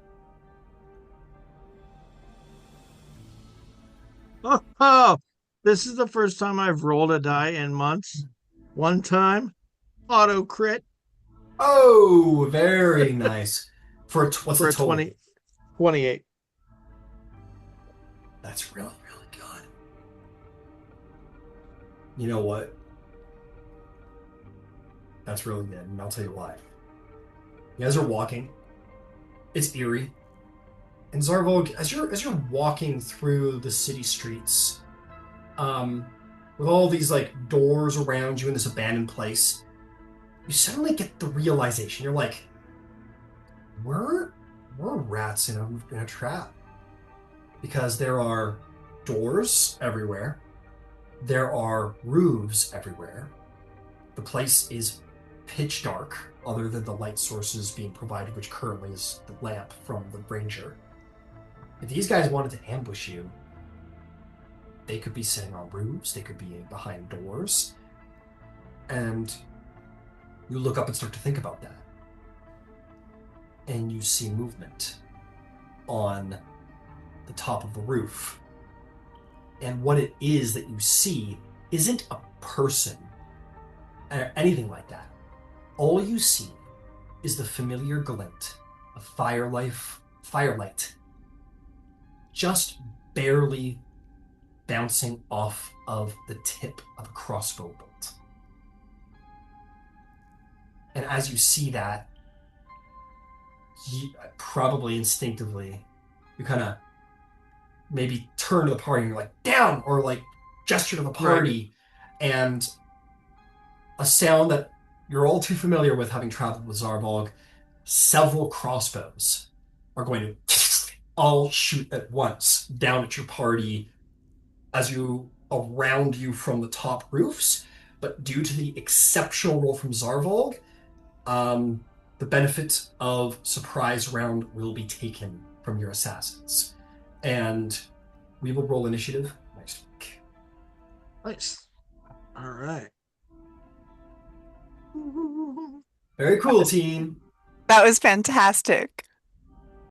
Oh, this is the first time I've rolled a die in months. One time, auto crit Oh, very nice. What's for the a total? 28. That's really, really good. You know what? That's really good, and I'll tell you why. You guys are walking. It's eerie. And Zarvolg, as you're walking through the city streets, with all these like doors around you in this abandoned place, you suddenly get the realization. You're like, we're rats in a trap. Because there are doors everywhere. There are roofs everywhere. The place is pitch dark, other than the light sources being provided, which currently is the lamp from the ranger. If these guys wanted to ambush you, they could be sitting on roofs, they could be behind doors, and you look up and start to think about that. And you see movement on the top of the roof. And what it is that you see isn't a person or anything like that. All you see is the familiar glint of firelight just barely bouncing off of the tip of a crossbow bolt. And as you see that, probably instinctively, you kind of maybe turn to the party and you're like, down, or like gesture to the party, and a sound that you're all too familiar with having traveled with Zarvolg, several crossbows are going to all shoot at once down at your party as you around you from the top roofs. But due to the exceptional roll from Zarvolg, the benefit of surprise round will be taken from your assassins. And we will roll initiative next week. Nice. All right. Very cool, team. That was fantastic.